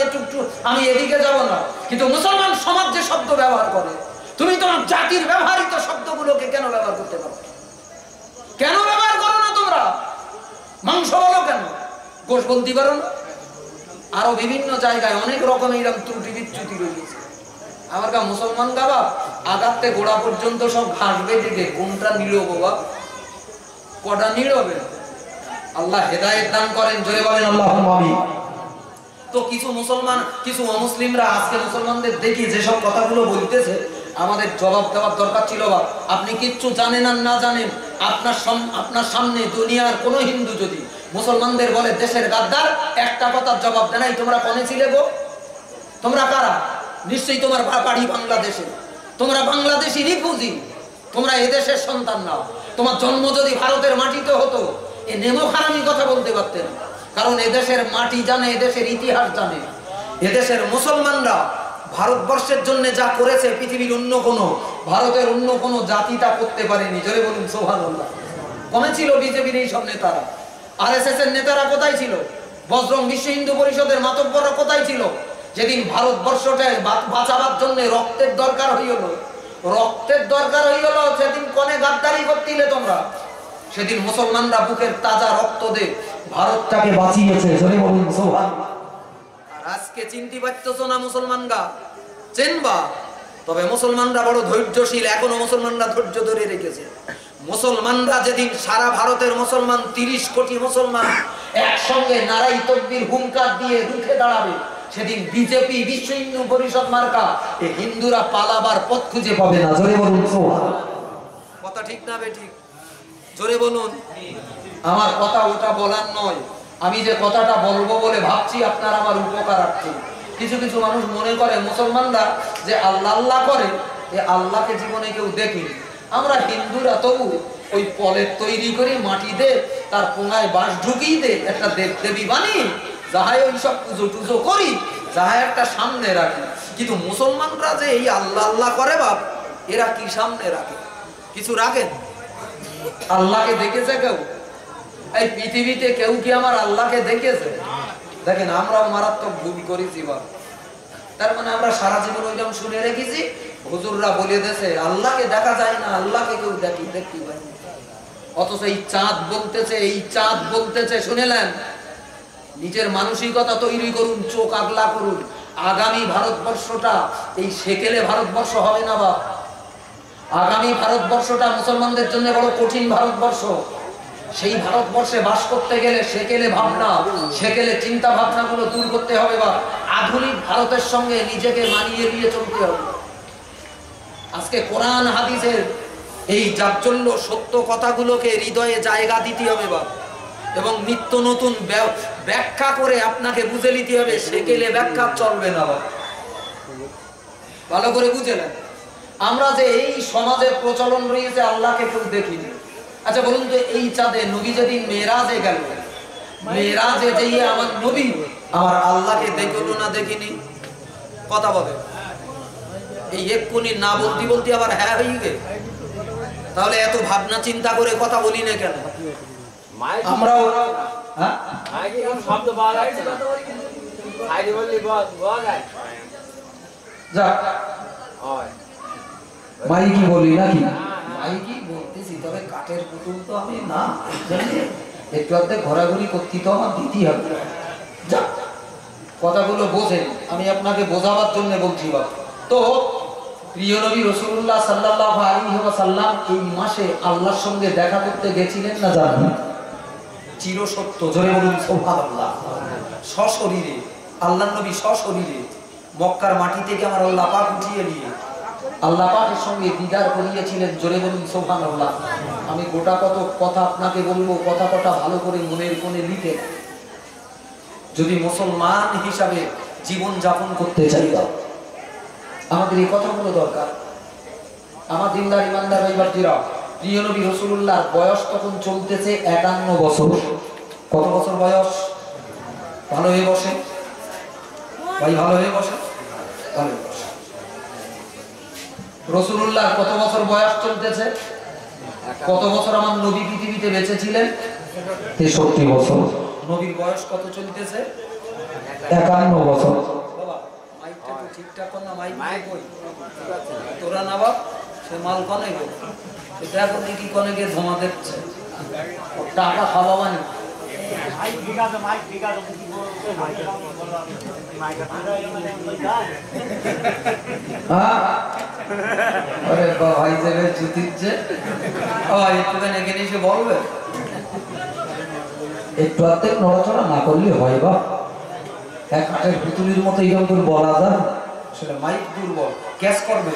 আমি এদিকে যাব না, কিন্তু মুসলমান সমাজ যে শব্দ ব্যবহার করে, তুমি তোমার জাতির ব্যবহৃত শব্দগুলোকে কেন ব্যবহার করতে পারো? কেন ব্যবহার করো না তোমরা? মাংস বলো কেন? গোশ বলতে পারো না? আরো বিভিন্ন জায়গায় অনেক রকম এইরকম ত্রুটি বিচ্যুতি রয়েছে। আমার কা মুসলমান গাবা আগাতে গোড়া পর্যন্ত সব ঘাস বেঁধে, কোনটা নিড়ো বাবা, কটা নিড়বে? আল্লাহ হেদায়েত দান করেন, জোরে বলেন আল্লাহুম্মা আমিন। তো কিছু মুসলমান, কিছু অমুসলিমরা আজকে মুসলমানদের দেখি যেসব কথাগুলো বলতেছে, আমাদের জবাব দেওয়ার দরকার ছিল। বা আপনি কিচ্ছু জানেন আর না জানেন, আপনার সামনে দুনিয়ার কোন হিন্দু যদি মুসলমানদের বলে দেশের গাদ্দার, একটা কথার জবাব দেন, তোমরা কোনে ছিলে গো? তোমরা কারা? নিশ্চয়ই তোমার বাড়ি বাংলাদেশে, তোমরা বাংলাদেশি রিফিউজি, তোমরা এদেশের সন্তান না। তোমার জন্ম যদি ভারতের মাটিতে হতো এ নেমো খারামি কথা বলতে পারতেন, কারণ এদেশের মাটি জানে, এদেশের ইতিহাস জানে। এদেশের মুসলমানরা ভারতবর্ষের জন্য যা করেছে পৃথিবীর অন্য কোনো, ভারতের অন্য কোনো জাতি তা করতে পারেনি। জোরে বলুন সুবহানাল্লাহ। কমে ছিল বিজেপির এই সব নেতারা? আরএসএস এর নেতারা কোথায় ছিল? বজরং বিশ্ব হিন্দু পরিষদের মাতব্বররা কোথায় ছিল? যেদিন ভারতবর্ষটা বাঁচাবার জন্য রক্তের দরকার হইল, রক্তের দরকার হইল, সেদিন কনে গাদ্দারি করছিলে তোমরা? সেদিন মুসলমানরা বুকের তাজা রক্ত দিয়ে ভারতটাকে বাঁচিয়েছে। জোরে বলুন সুবহানাল্লাহ। আর আজকে চিনতে পারতেছ না মুসলমানরা? চেনবা, তবে মুসলমানরা বড় ধৈর্যশীল, এখনো মুসলমানরা ধৈর্য ধরে রেখেছে। মুসলমানরা যেদিন সারা ভারতের মুসলমান 30 কোটি মুসলমান একসঙ্গে নারাই তাকবীর হুঙ্কার দিয়ে রুখে দাঁড়াবে, সেদিন বিজেপি বিশ্ব হিন্দু পরিষদ মার্কা এই হিন্দুরা পালাবার পথ খুঁজে পাবে না। জোরে বলুন কথা ঠিক না বেঠিক? জোরে বলুন। আমার কথা ওটা বলার নয়, আমি যে কথাটা বলবো বলে ভাবছি আপনার আমার উপকারার্থে। কিছু কিছু মানুষ মনে করে মুসলমানরা যে আল্লাহ আল্লাহ করে, এই আল্লাহকে জীবনে কেউ দেখেনি। আমরা হিন্দুরা তবু ওই পলের তৈরি করে মাটি দে, তার পোঙায় বাঁশ ঢুকিয়ে দে, একটা দেবদেবী বানিয়ে যাহাই ওই সব পুজো টুজো করি, যাহাই একটা সামনে রাখি। কিন্তু মুসলমানরা যে এই আল্লাহ আল্লাহ করে বাপ, এরা কি সামনে রাখে? কিছু রাখেন? আল্লাহকে দেখেছে কেউ? এই পৃথিবীতে কেউ কি আমার আল্লাহকে দেখেছে? দেখেন আমরাও মারাত্মক ভুল করেছি বাপ। তার মানে আমরা সারা জীবন ওইরকম শুনে রেখেছি, হুজুররা বলে দিয়েছে আল্লাহকে দেখা যায় না, আল্লাহকে কেউ দেখতে পায়। অথচ এই চাঁদ বলতেছে, এই চাঁদ বলতেছে, শুনেলেন? নিজের মানসিকতা তৈরি করুন, চোখ আগলা করুন। আগামী ভারতবর্ষটা এই সেকেলে ভারতবর্ষ হবে না বাপ। আগামী ভারতবর্ষটা মুসলমানদের জন্য বড় কঠিন ভারতবর্ষ। সেই ভারতবর্ষে বাস করতে গেলে সেকেলে ভাবনা, সেকেলে চিন্তা ভাবনাগুলো দূর করতে হবে বা আধুনিক ভারতের সঙ্গে নিজেকে মানিয়ে নিয়ে চলতে হবে। আজকে কোরআন হাদিসের এই জাজ্জল্য সত্য কথাগুলোকে হৃদয়ে জায়গা দিতে হবে বা, এবং নিত্য নতুন ব্যাখ্যা করে আপনাকে বুঝে নিতে হবে। সেকেলে ব্যাখ্যা চলবে না বা, ভালো করে বুঝে নেন। আমরা যে এই সমাজের প্রচলন রয়েছে আল্লাহকে কেউ দেখিনি। আচ্ছা বলুন তো, এই চাঁদে নবী যেদিন মেরাজে গেল, মেরাজে যেয়ে আমার নবী আমার আল্লাহকে দেখলো না দেখিনি? কথা বলে এই এক্ষুনি না বলতে বলতে আবার হ্যাঁ হয়ে গে। তাহলে এত ভাবনা চিন্তা করে কথা বলি না কেন? আমরাও মাইকি বলি নাকি? মাইকি বলতেছি, তবে কাঠের পুতুল তো আমি না, একটু আধটু ঘোরাঘুরি করতে তো আমার দিতেই হবে। যা কথাগুলো বোঝেন, আমি আপনাকে বোঝাবার জন্য বলছি বা। তো প্রিয় নবী রাসূলুল্লাহ সাল্লাল্লাহু আলাইহি ওয়াসাল্লাম এই মাসে আল্লাহর সঙ্গে দেখা করতে গেছিলেন না জানেন? চিরসত্য, জোরে বলুন সুবহানাল্লাহ। সশরীরে আল্লাহর নবী সশরীরে মক্কার মাটি থেকে আমার আল্লাহ পাক উঠিয়ে নিয়ে আল্লাহ পাকের সঙ্গে দিদার করিয়েছিলেন। জোরে বলুন সুবহানাল্লাহ। আমি গোটা কত কথা আপনাকে বলবো, কথা কটা ভালো করে মনের কোণে লিখে, যদি মুসলমান হিসাবে জীবন যাপন করতে চাই আমাদের এই কথাগুলো দরকার। আমার দিনদার ইমানদার ভাইবারজিরা, প্রিয় নবী রাসূলুল্লাহ বয়স তখন চলতেছে 51 বছর। কত বছর বয়স? ভালো হয়ে বসে ভাই, ভালো হয়ে বসে, ভালো হয়ে বসে। রাসূলুল্লাহ কত বছর বয়স চলতেছে? কত বছর আমার নবী পৃথিবীতে বেঁচে ছিলেন? 63 বছর। নবীর বয়স কত চলতেছে? 51 বছর। বাবা মাইকটা তো ঠিকঠাক কর না, মাইক কই তোরা না বাপ, সে মাল কনে গো, এটা এখন কি কনে গিয়ে ধোঁয়া দিচ্ছে, টাকা খাওয়া মানে ভাই যাবে জুতিচ্ছে একটুখানি এখানে এসে বলবে, একটু অর্ধেক নড়াচড়া না করলে হয় বা এক কাঠের পুতুলির মতো এইরকম করে বলা যায়। সেটা মাইক দুর্বল, ক্যাশ করবে,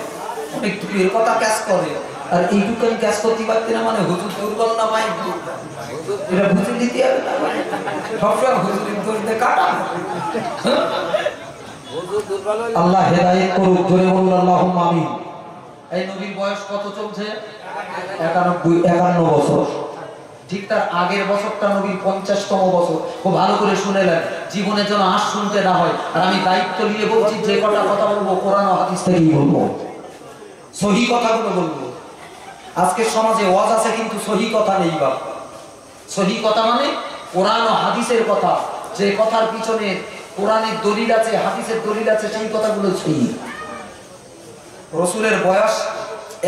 অনেক দূরের কথা ক্যাশ করে, আর এইটুকানি ক্যাশ করতে পারতে না মানে হুজুর দুর্বল না মাইক দুর্বল, এটা বুঝে দিতে হবে না। সবসময় হুজুরের দোষ দিয়ে কাটা। আল্লাহ হেদায়েত করুক, জোরে বলুন আল্লাহুম্মা আমিন। এই নবীর বয়স কত চলছে? 51 বছর। ঠিক তার আগের বছরটা নবীর 50তম বছর। খুব ভালো করে শুনে নেন, জীবনের জন্য আশ শুনতে না হয়। আর আমি দায়িত্ব নিয়ে বলছি, যে কটা কথা বলবো কোরআন ও হাদিস থেকেই বলবো, সহি কথাগুলো বলবো। আজকের সমাজে ওয়াজ আছে কিন্তু সহি কথা নেই বা। সহি কথা মানে কোরআন ও হাদিসের কথা, যে কথার পিছনে কোরআনের দলিল আছে, হাদিসের দলিল আছে, সেই কথাগুলো সহি। রাসূলের বয়স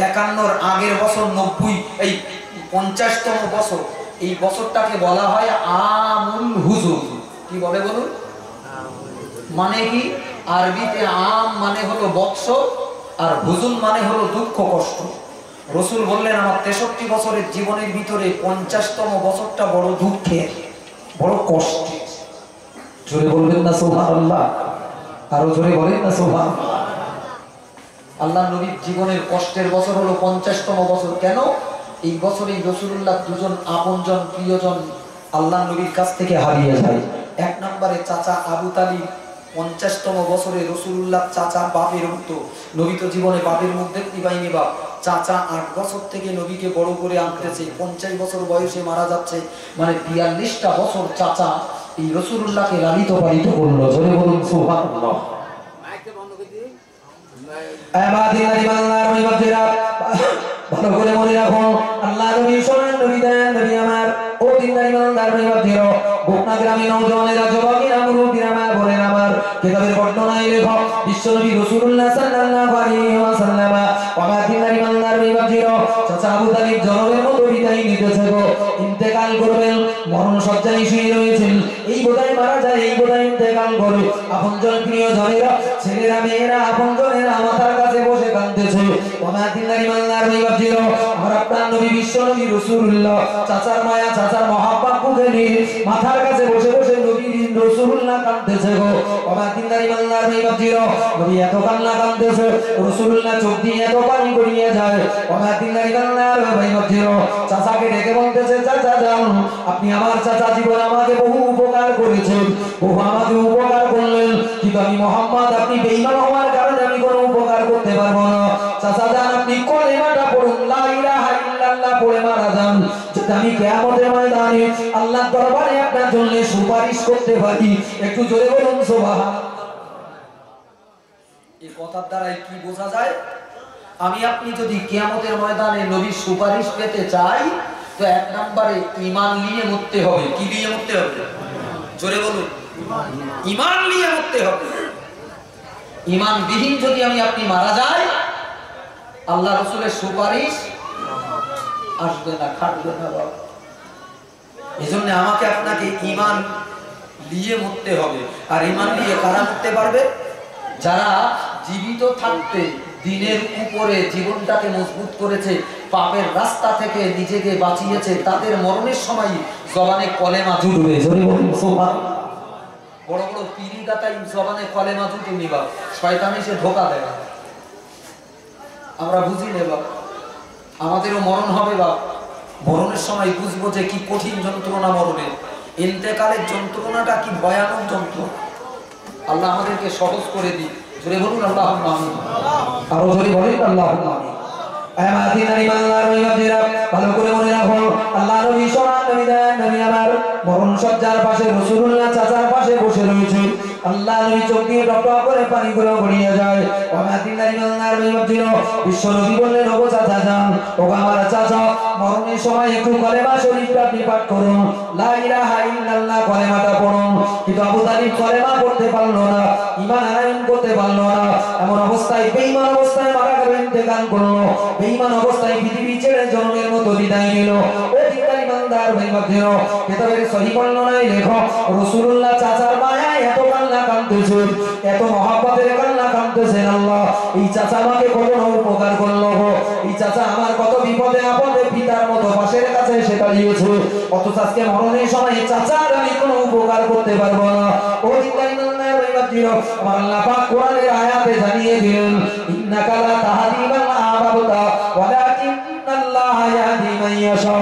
51, আগের বছর 90, এই 50তম বছর। এই বছরটাকে বলা হয় আমুল হুজুন। কি বলে বলুন? মানে কি? আরবিতে আম মানে হলো বৎসর, আর হুজুন মানে হলো দুঃখ কষ্ট। রাসূল বললেন, আমার 63 বছরের জীবনের ভিতরে 50তম বছরটা বড় দুঃখের, বড় কষ্টের। জোরে বলবেন না সুবহানাল্লাহ। আরো জোরে বলেন না সুবহানাল্লাহ। আল্লাহ নবীর জীবনের কষ্টের বছর হলো 50তম বছর। কেন? এই বছরেই রাসূলুল্লাহ দুজন আপনজন প্রিয়জন আল্লাহ নবীর কাছ থেকে হারিয়ে যায়। এক নম্বরে চাচা আবু তালিব 50তম বছরে রাসূলুল্লাহ চাচা বাপের মতো, নবী তো জীবনে বাপের মুখ দেখতে পাইনি। বাপ চাচা 8 বছর থেকে নবীকে বড় করে আনতেছে, 50 বছর বয়সে মারা যাচ্ছে, মানে 42টা বছর চাচা এই রাসূলুল্লাহকে লালিত পালিত করলো। জোরে বলুন সুবহানাল্লাহ। ভালো করে মনে রাখুন, আল্লাহ নবী শোনেন, নবী দেন, নবী আমার। ও দিনদারি মানদার নবীর গোপনা গ্রামে নওজওয়ানেরা, যুবকেরা, মুরব্বিরা, মা বোনেরা আমার, কিতাবের বর্ণনায় লেখক বিশ্বনবী রাসূলুল্লাহ সাল্লাল্লাহু আলাইহি ওয়াসাল্লাম ওয়া দিনদারি মানদার নবীর চাচা আবু তালিব জনমের মতো বিদায় নিতেছে গো, ইন্তেকাল করবেন, মরণ শয্যায় শুয়ে রয়েছেন। এই বোধহয় মারা যায়, এই বোধহয় ইন্তেকাল করবে। আপনজন প্রিয়জনেরা, ছেলেরা, মেয়েরা, আপনজনেরা মাথার কাছে বসে কাঁদতেছে। ওয়া দিনদারি মানদার নবীর আমার আপনার নবী বিশ্বনবী রাসূলুল্লাহ চাচার মায়া, চাচার মহব্বত বুঝে নিয়ে মাথার কাছে বসে বসে নবী রাসূলুল্লাহ কাঁদতেছে গো। ওয়া দিনদারি মানদার নবী এত কান্না কাঁদতেছে, রাসূলুল্লাহ চোখ দিয়ে এত পানি গড়িয়ে যায়। ওয়া দিনদারি মানদার চাচাকে ডেকে বলতেছে, চাচা যান, আপনি আমার চাচা, জীবন আমাকে বহু উপকার করেছেন, বহু আমাকে উপকার করলেন, কিন্তু আমি মুহাম্মদ, আপনি বেঈমান হওয়ার কারণে আমি কোনো উপকার করতে পারবো না। চাচা যান, আপনি কলেমাটা পড়ুন, লা ইলাহা ইল্লাল্লাহ পড়ে মারা যান, যাতে আমি কিয়ামতের ময়দানে আল্লাহর দরবারে আপনার জন্য সুপারিশ করতে পারি। একটু জোরে বলুন সুবহানাল্লাহ। এই কথার দ্বারা কি বোঝা যায়? আমি আপনি যদি কিয়ামতের ময়দানে নবীর সুপারিশ পেতে চাই, তো এক নম্বরে ঈমান নিয়ে মরতে হবে। কি নিয়ে মরতে হবে? জোরে বলুন, ঈমান নিয়ে মরতে হবে। ঈমানবিহীন যদি আমি আপনি মারা যাই, আল্লাহ রাসূলের সুপারিশ আসবে না, খাটবে না বাবা। এজন্য আমাকে আপনাকে ঈমান নিয়ে মরতে হবে। আর ঈমান নিয়ে কারা মরতে পারবে? যারা জীবিত থাকতে দিনের উপরে জীবনটাকে মজবুত করেছে, পাপের রাস্তা থেকে নিজেকে বাঁচিয়েছে, তাদের মরণের সময় জবানে কলেমা জুটবে। জোরে বলুন সুবহানাল্লাহ। বড় বড় পীরি দাতাই জবানে কলেমা জুটেনি বাবা, শয়তান এসে ধোঁকা দেয়। আমরা বুঝি নে বাবা, আমাদেরও মরণ হবে বাবা। মরণের সময় বুঝবো যে কি কঠিন যন্ত্রণা মরণের, ইন্তেকালের যন্ত্রণাটা কি ভয়ানক যন্ত্রণা। আল্লাহ আমাদেরকে সহজ করে দিই। জোরে বলুন আল্লাহুম্মা আমিন। আরো জোরে বলেন আল্লাহুম্মা আমিন। ভালো করে মনে রাখো, আল্লাহ নবী সোনার নবী দেন, নবী আমার মরণ সজ্জার পাশে রাসূলুল্লাহ চাচার পাশে বসে রয়েছে। আল্লাহ নবী চোখ দিয়ে টপ টপ করে পানি করে গড়িয়ে যায়। বিশ্ব নবী বললেন, ওগো চাচা যান, ওগো আমার চাচা, মরণের সময় একটু কলেমা শরীফটা আপনি পাঠ করুন, লা ইলাহা ইল্লাল্লাহ কলেমাটা পড়ুন। কিন্তু আবু তালিব কলেমা পড়তে পারলো না, ঈমান আনয়ন করতে পারলো না। এমন অবস্থায়, বেঈমান অবস্থায় মারা গেল, ইন্তেকাল করলো। বেঈমান অবস্থায় পৃথিবী ছেড়ে জন্মের মতো বিদায় নিল। ও দিনদারি বান্দার ভাইদের কিতাবের সহিহ বর্ণনায় লেখক রাসূলুল্লাহ চাচার মায়ায় এত কান্না কাঁদতেছে, এত মহব্বতের কান্না কাঁদতেছেন। আল্লাহ, এই চাচা আমাকে কত উপকার করলো, এই চাচা আমার কত বিপদে আপদে পিতার মতো পাশের কাছে এসে দাঁড়িয়েছে, অথচ আজকে মরণের সময় চাচার আমি কোনো উপকার করতে পারবো না। ও দিনদারি বান্দার ভাইদের আমার আল্লাহ পাক কোরআনের আয়াতে জানিয়ে দিলেন, ইন্নাকা লা তাহদি মান আহবাবতা ওয়ালাকিন্নাল্লাহ ইয়াহদি মান ইয়াশা।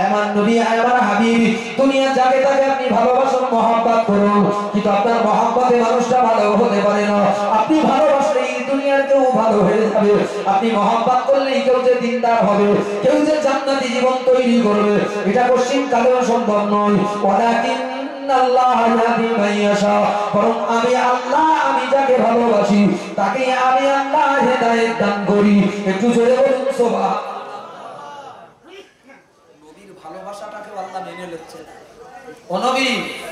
আমার নবী, আমার হাবিব, দুনিয়া যাকে তাকে আপনি ভালোবাসুন, মহব্বত করুন, কিন্তু আপনার মহব্বতে মানুষটা ভালো হতে পারে না। আপনি ভালোবাসলে এই দুনিয়ার কেউ ভালো হয়ে যাবে, আপনি মহব্বত করলে কেউ যে দিনদার হবে, কেউ যে জান্নাতি জীবন তৈরি করবে, এটা কোশ্চিন কালেও সম্ভব নয়। ওয়ালাকিন্নাল্লাহ ইয়াহদি মান ইয়াশা, বরং আমি আল্লাহ, আমি যাকে ভালোবাসি তাকে আমি আল্লাহ হেদায়েত দান করি। একটু জোরে বলুন সুবহানাল্লাহ। নবীর ভালোবাসাটাকে আল্লাহ মেনে নিচ্ছে। ও নবী,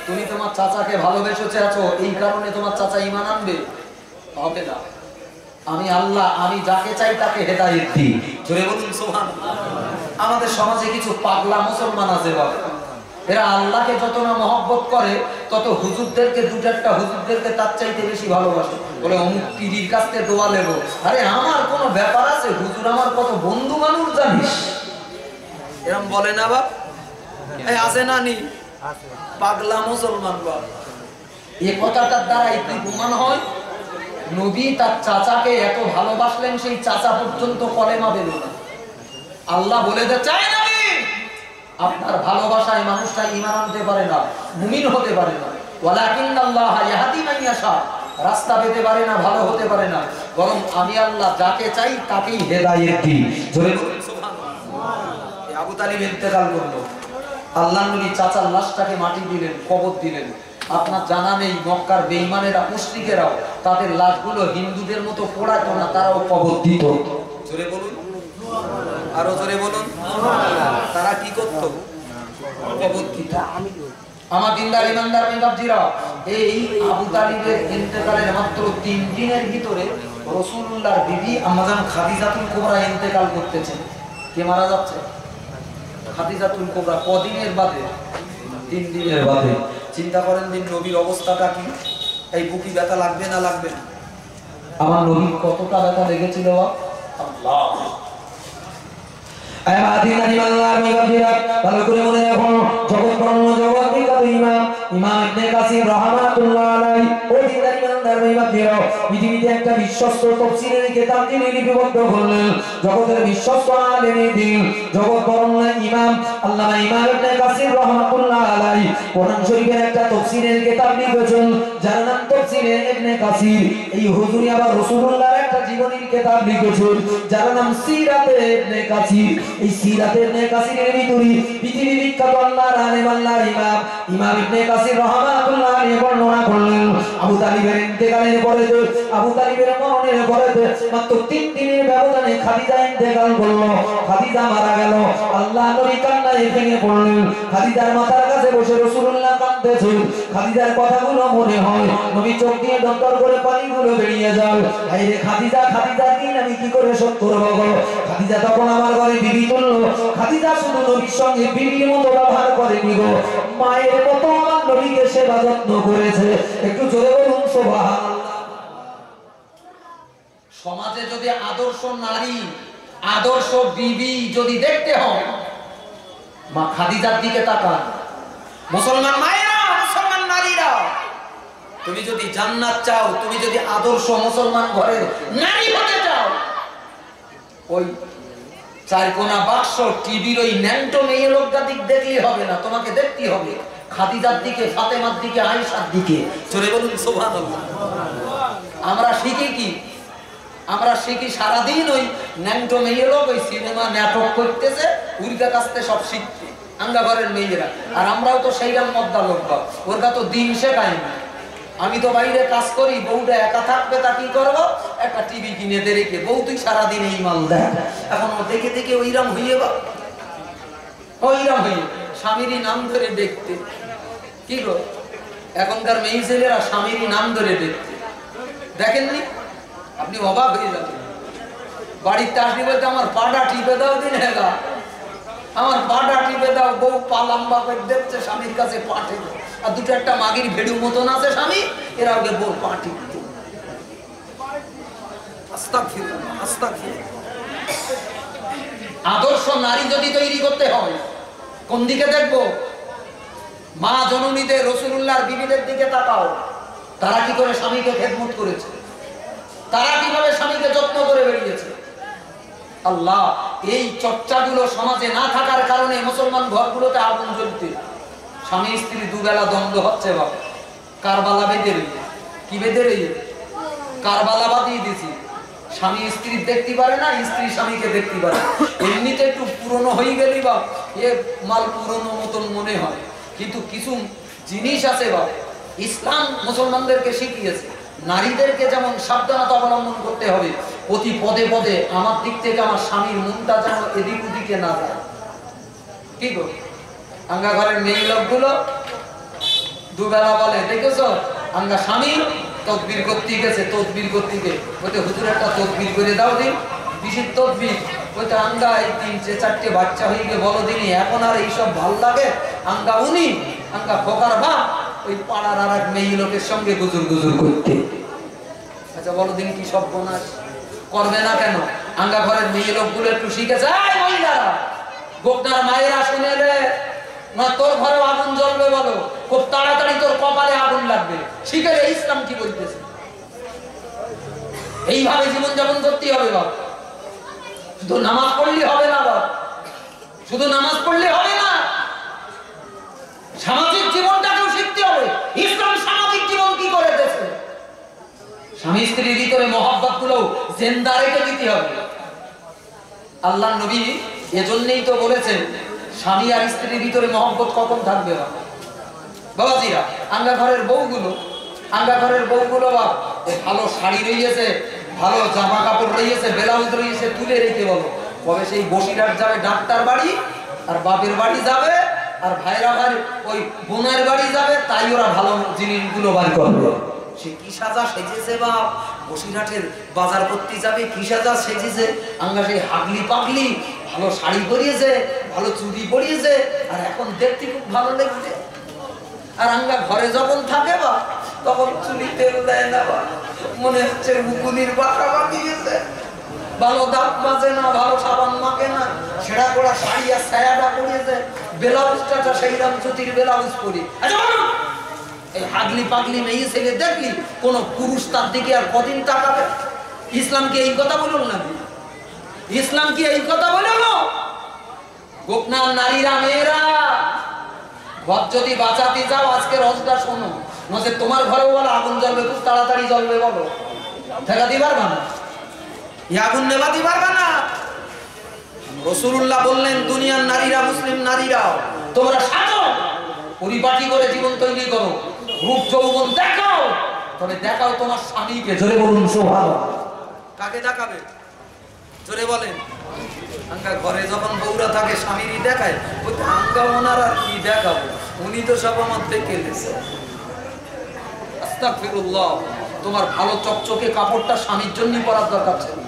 তুমি তোমার চাচাকে ভালোবেসেছো আছো, এই কারণে তোমার চাচা ঈমান আনবে? হবে না। আমি আল্লাহ, আমি যাকে চাই তাকে হেদায়েত দিই। জোরে বলুন সুবহানাল্লাহ। আমাদের সমাজে কিছু পাগলা মুসলমান আছে বাবা, এরা আল্লাহকে যত না মহব্বত করে, তত হুজুরদেরকে, দু চারটা হুজুরদেরকে তার চাইতে বেশি ভালোবাসে। বলে অমুক পীরির কাছ থেকে দোয়া নেবো। আরে আমার কোনো ব্যাপার আছে? হুজুর আমার কত বন্ধু মানুষ জানিস? এরকম বলে না বাপ? আছে না নি? পাগলা মুসলমান বাপ। এই কথাটার দ্বারা কি প্রমাণ হয়? নবী তার চাচাকে এত ভালোবাসলেন সেই চাচা পর্যন্ত কলেমা দিল না। আল্লাহ বলে দে চাই নবী আপনার ভালোবাসায় মানুষটা ঈমান আনতে পারে না, মুমিন হতে পারে না। ওয়ালাকিন্নাল্লাহ ইয়াহদি মান ইয়াশা, রাস্তা পেতে পারে না, ভালো হতে পারে না, বরং আমি আল্লাহ যাকে চাই তাকেই হেদায়েত দিই। জোরে বলুন সুবহানাল্লাহ। আবু তালিব ইন্তেকাল করলো, আল্লাহ নবী চাচার লাশটাকে মাটি দিলেন, কবর দিলেন। আপনার জানা নেই মক্কার বেঈমানেরা মুশরিকেরাও তাদের লাশগুলো হিন্দুদের মতো পোড়াতো না, তারাও কবর দিত। জোরে বলুন, আরো জোরে বলুন। তারা কি করত? কবর দিত। আমার দিনদার ইমানদার মেহবাবজিরা, এই আবু তালিবের ইন্তেকালের মাত্র 3 দিনের ভিতরে রাসূলুল্লাহর বিবি আম্মাজান খাদিজাতুল কুবরা ইন্তেকাল করতেছেন। কে মারা যাচ্ছে? খাদিজাতুল কুবরা। কদিনের বাদে? 3 দিনের বাদে। চিন্তা করেন দিন নবীর অবস্থাটা কি? এই বুকি ব্যথা লাগবে না লাগবে না? আমার নবীর কতটা ব্যথা লেগেছিল আল্লাহ। ভালো করে মনে রাখুন, জগৎ বর্ণ জগৎ বিখ্যাত ইমাম ইবনে কাসির রাহমাতুল্লাহ আলাইহি ওই দিনদার ইমানদার ভাইরা পৃথিবীতে একটা বিশ্বস্ত তাফসীরের কিতাব তিনি লিপিবদ্ধ করলেন। জগতের বিশ্বস্ত আলেম দ্বীন জগৎ বর্ণ ইমাম আল্লামা ইবনে কাসির রাহমাতুল্লাহ আলাইহি কোরআন শরীফের একটা তাফসীরের কিতাব লিখেছেন যার নাম তাফসীরে ইবনে কাসির। এই হুজুরি আবার রাসূলুল্লাহর একটা জীবনীর কিতাব লিখেছেন যার নাম সিরাতে ইবনে কাসির। এই সিরাতে ইবনে কাসিরের ভিতরে পৃথিবী বিখ্যাত আল্লাহর আলেম আল্লাহর ইমাম ইবনে কাসির রাহমাতুল্লাহ আলাইহি বর্ণনা করলেন আবু তালিবের ইন্তেকালের পরে, আবু তালিবের মরণের পরে মাত্র 3 দিনের ব্যবধানে খাদিজা ইন্তেকাল করলো। খাদিজা মারা গেল। আল্লাহ নবী কান্নায় ভেঙে পড়লেন। খাদিজার মাথার কাছে বসে রাসূলুল্লাহ কাঁদতেছেন। খাদিজার কথাগুলো মনে হয়, নবী চোখ দিয়ে দরদর করে পানিগুলো বেরিয়ে যায়। হায় রে খাদিজা, খাদিজার দিন আমি কি করে শোধ করব গো? খাদিজা তখন আমার ঘরে বিবি তুললো। খাদিজা শুধু নবীর সঙ্গে বিবির মতো ব্যবহার করেনি গো, মায়ের মতো আমার নবীকে সেবা যত্ন করেছে। একটু জোরে বলুন সুবহানাল্লাহ। সমাজে যদি আদর্শ নারী, আদর্শ বিবি যদি দেখতে হয়, মা খাদিজার দিকে তাকান। মুসলমান মায়েরা, মুসলমান নারীরা, তুমি যদি জান্নাত চাও, তুমি যদি আদর্শ মুসলমান ঘরের নারী হতে চাও, ওই 4 কোনা বাক্স টিভির ওই ন্যাংটো মেয়ে লোকটা দিক দেখলে হবে না, তোমাকে দেখতে হবে খাদিজার দিকে, ফাতেমার দিকে, আয়েশার দিকে। চলে বলুন সুবহানাল্লাহ। আমরা শিখি কি? আমরা শিখি সারাদিন ওই ন্যাংটো মেয়ে লোক ওই সিনেমা নাটক করতেছে, উর্গা কাছতে সব শিখতে আঙ্গা ঘরের মেয়েরা। আর আমরাও তো সেইরাম মদ্দা লোক, ওরটা তো দিন শেখায় না। আমি তো বাইরে কাজ করি, বউটা একা থাকবে, তা কি করবো? একটা টিভি কিনে দে রেখে, বউ তুই সারাদিন এই মাল দেখ। এখন ও দেখে দেখে ওইরাম হইয়ে বা ওইরাম হইয়ে স্বামীরই নাম ধরে দেখতে। কি গো এখনকার মেয়ে ছেলেরা স্বামীরই নাম ধরে দেখতে, দেখেননি? আপনি অবাক হয়ে যাবেন। বাড়িতে আসবি বলতে আমার পাটা টিপে দাও দিন, হেগা আমার পাটা টিপে দাও। বউ পা লম্বা করে দেখছে, স্বামীর কাছে পা টিপে। আর দুটো একটা মাগির ভেড়ু মতন আছে স্বামী, এরা ওকে বউ পা টিপতে। আস্তাগফিরুল্লাহ, আস্তাগফিরুল্লাহ। আদর্শ নারী যদি তৈরি করতে হয়, কোন দিকে দেখবো? মা জননীদের, রাসূলুল্লাহর বিবিদের দিকে তাকাও। তারা কি করে স্বামীকে খেদমত করেছে, তারা কিভাবে স্বামীকে যত্ন করে বেরিয়েছে। আল্লাহ, এই চর্চাগুলো সমাজে না থাকার কারণে মুসলমান ঘরগুলোতে আগুন জ্বলতে, স্বামী স্ত্রী দুবেলা দ্বন্দ্ব হচ্ছে। বাবা কারবালা বেঁধে রইয়ে, কি বেঁধে রইয়ে? কারবালা বাদিয়ে দিয়েছি। স্বামী স্ত্রী দেখতে পারে না, স্ত্রী স্বামীকে দেখতে পারে। এমনিতে একটু পুরনো হয়ে গেলি বা এ মাল পুরনো মতন মনে হয়, কিন্তু কিছু জিনিস আছে বা ইসলাম মুসলমানদেরকে শিখিয়েছে। নারীদেরকে যেমন সাবধানতা অবলম্বন করতে হবে, প্রতি পদে পদে আমার দিক থেকে আমার স্বামীর মনটা যেন এদিক ওদিকে না যায়। কি গো আঙ্গা ঘরের মেয়ে লোকগুলো দুবেলা বলে, দেখেছ আঙ্গা স্বামী তদবির করতে গেছে, তদবির করতে গিয়ে বলতে হুজুর একটা তদবির করে দাও দিন। কিসের তদবির? বলতে আঙ্গা এই 3-4টে বাচ্চা হয়ে গিয়ে বলো দিনই, এখন আর এইসব ভাল লাগে। আঙ্গা উনি আঙ্গা খোকার বাপ ওই পাড়ার আর এক মেয়ে লোকের সঙ্গে গুজুর গুজুর করতে। আচ্ছা বলো দিন কি সব বোনাস করবে না কেন? আঙ্গা ঘরের মেয়ে লোকগুলো একটু শিখেছে। মহিলারা, গোপনার মায়েরা শুনে এলে না, তোর ঘরে আগুন জ্বলবে বলো, খুব তাড়াতাড়ি তোর কপালে আগুন লাগবে। শিখে ইসলাম কি বলতেছে। এইভাবে জীবনযাপন করতে হবে বাবা। শুধু নামাজ পড়লে হবে না বাবা, শুধু নামাজ পড়লে হবে না, সামাজিক জীবনটাকেও শিখতে হবে। ইসলাম সামাজিক জীবন কি করে দিয়েছে? স্বামী স্ত্রীর ভিতরে মহব্বত গুলো জিন্দা রেখে দিতে হবে। আল্লাহ নবী এজন্যই তো বলেছেন স্বামী আর স্ত্রীর ভিতরে মহব্বত কখন থাকবে বাবাজিরা? আঙ্গা ঘরের বউগুলো বা ভালো শাড়ি রয়েছে, ভালো জামা কাপড় রয়েছে, ব্লাউজ রয়েছে, তুলে রেখে বলো কবে সেই বসিরহাট যাবে ডাক্তার বাড়ি, আর বাপের বাড়ি যাবে, আর ভাইরা ভাই ওই বোনের বাড়ি যাবে, তাই ওরা ভালো জিনিসগুলো বার করবে। সে কি সাজা সেজেছে বাপ, বসিরহাটের বাজার করতে যাবে, কি সাজা সেজেছে, আঙ্গা সেই হাগলি পাগলি ভালো শাড়ি পরিয়েছে, ভালো চুড়ি পরিয়েছে, আর এখন দেখতে খুব ভালো লাগছে। আর আঙ্গা ঘরে যখন থাকে বা তখন চুলি তেল দেয় না বা, মনে হচ্ছে মুকুলির বাঁকা বাঁকিয়েছে, ভালো দাঁত মাজে না, ভালো সাবান মাখে না, ছেঁড়া করা শাড়ি আর ছায়াটা পরিয়েছে, ব্লাউজটা সেই রাম চুতির ব্লাউজ পরি। এই হাগলি পাগলি মেয়ে ছেলে দেখলি কোন পুরুষ তার দিকে আর কদিন তাকাবে? ইসলাম কি এই কথা বলল না? ইসলাম কি এই কথা বলল? গোপনার নারীরা, মেয়েরা ঘর যদি বাঁচাতে যাও আজকে রসটা শোনো, নচেত তোমার ঘরেও বলো আগুন জ্বলবে, খুব তাড়াতাড়ি জ্বলবে, বলো ঠেকাতে পারবা না, আগুন নেভাতে পারবা না। রাসূলুল্লাহ বললেন দুনিয়ার নারীরা, মুসলিম নারীরা, তোমরা সাজো, পরিপাটি করে জীবন তৈরি করো, রূপ যৌবন দেখাও, তবে দেখাও তোমার স্বামীকে। জোরে বলুন সুবহানাল্লাহ। কাকে দেখাবে? জোরে বলেন। আঙ্গা ঘরে যখন বউরা থাকে স্বামীরই দেখায়, ওই আঙ্গা ওনার আর কি দেখাবো, উনি তো সব আমার দেখে গেছে। আস্তাগফিরুল্লাহ। তোমার ভালো চকচকে কাপড়টা স্বামীর জন্য পরার দরকার ছিল,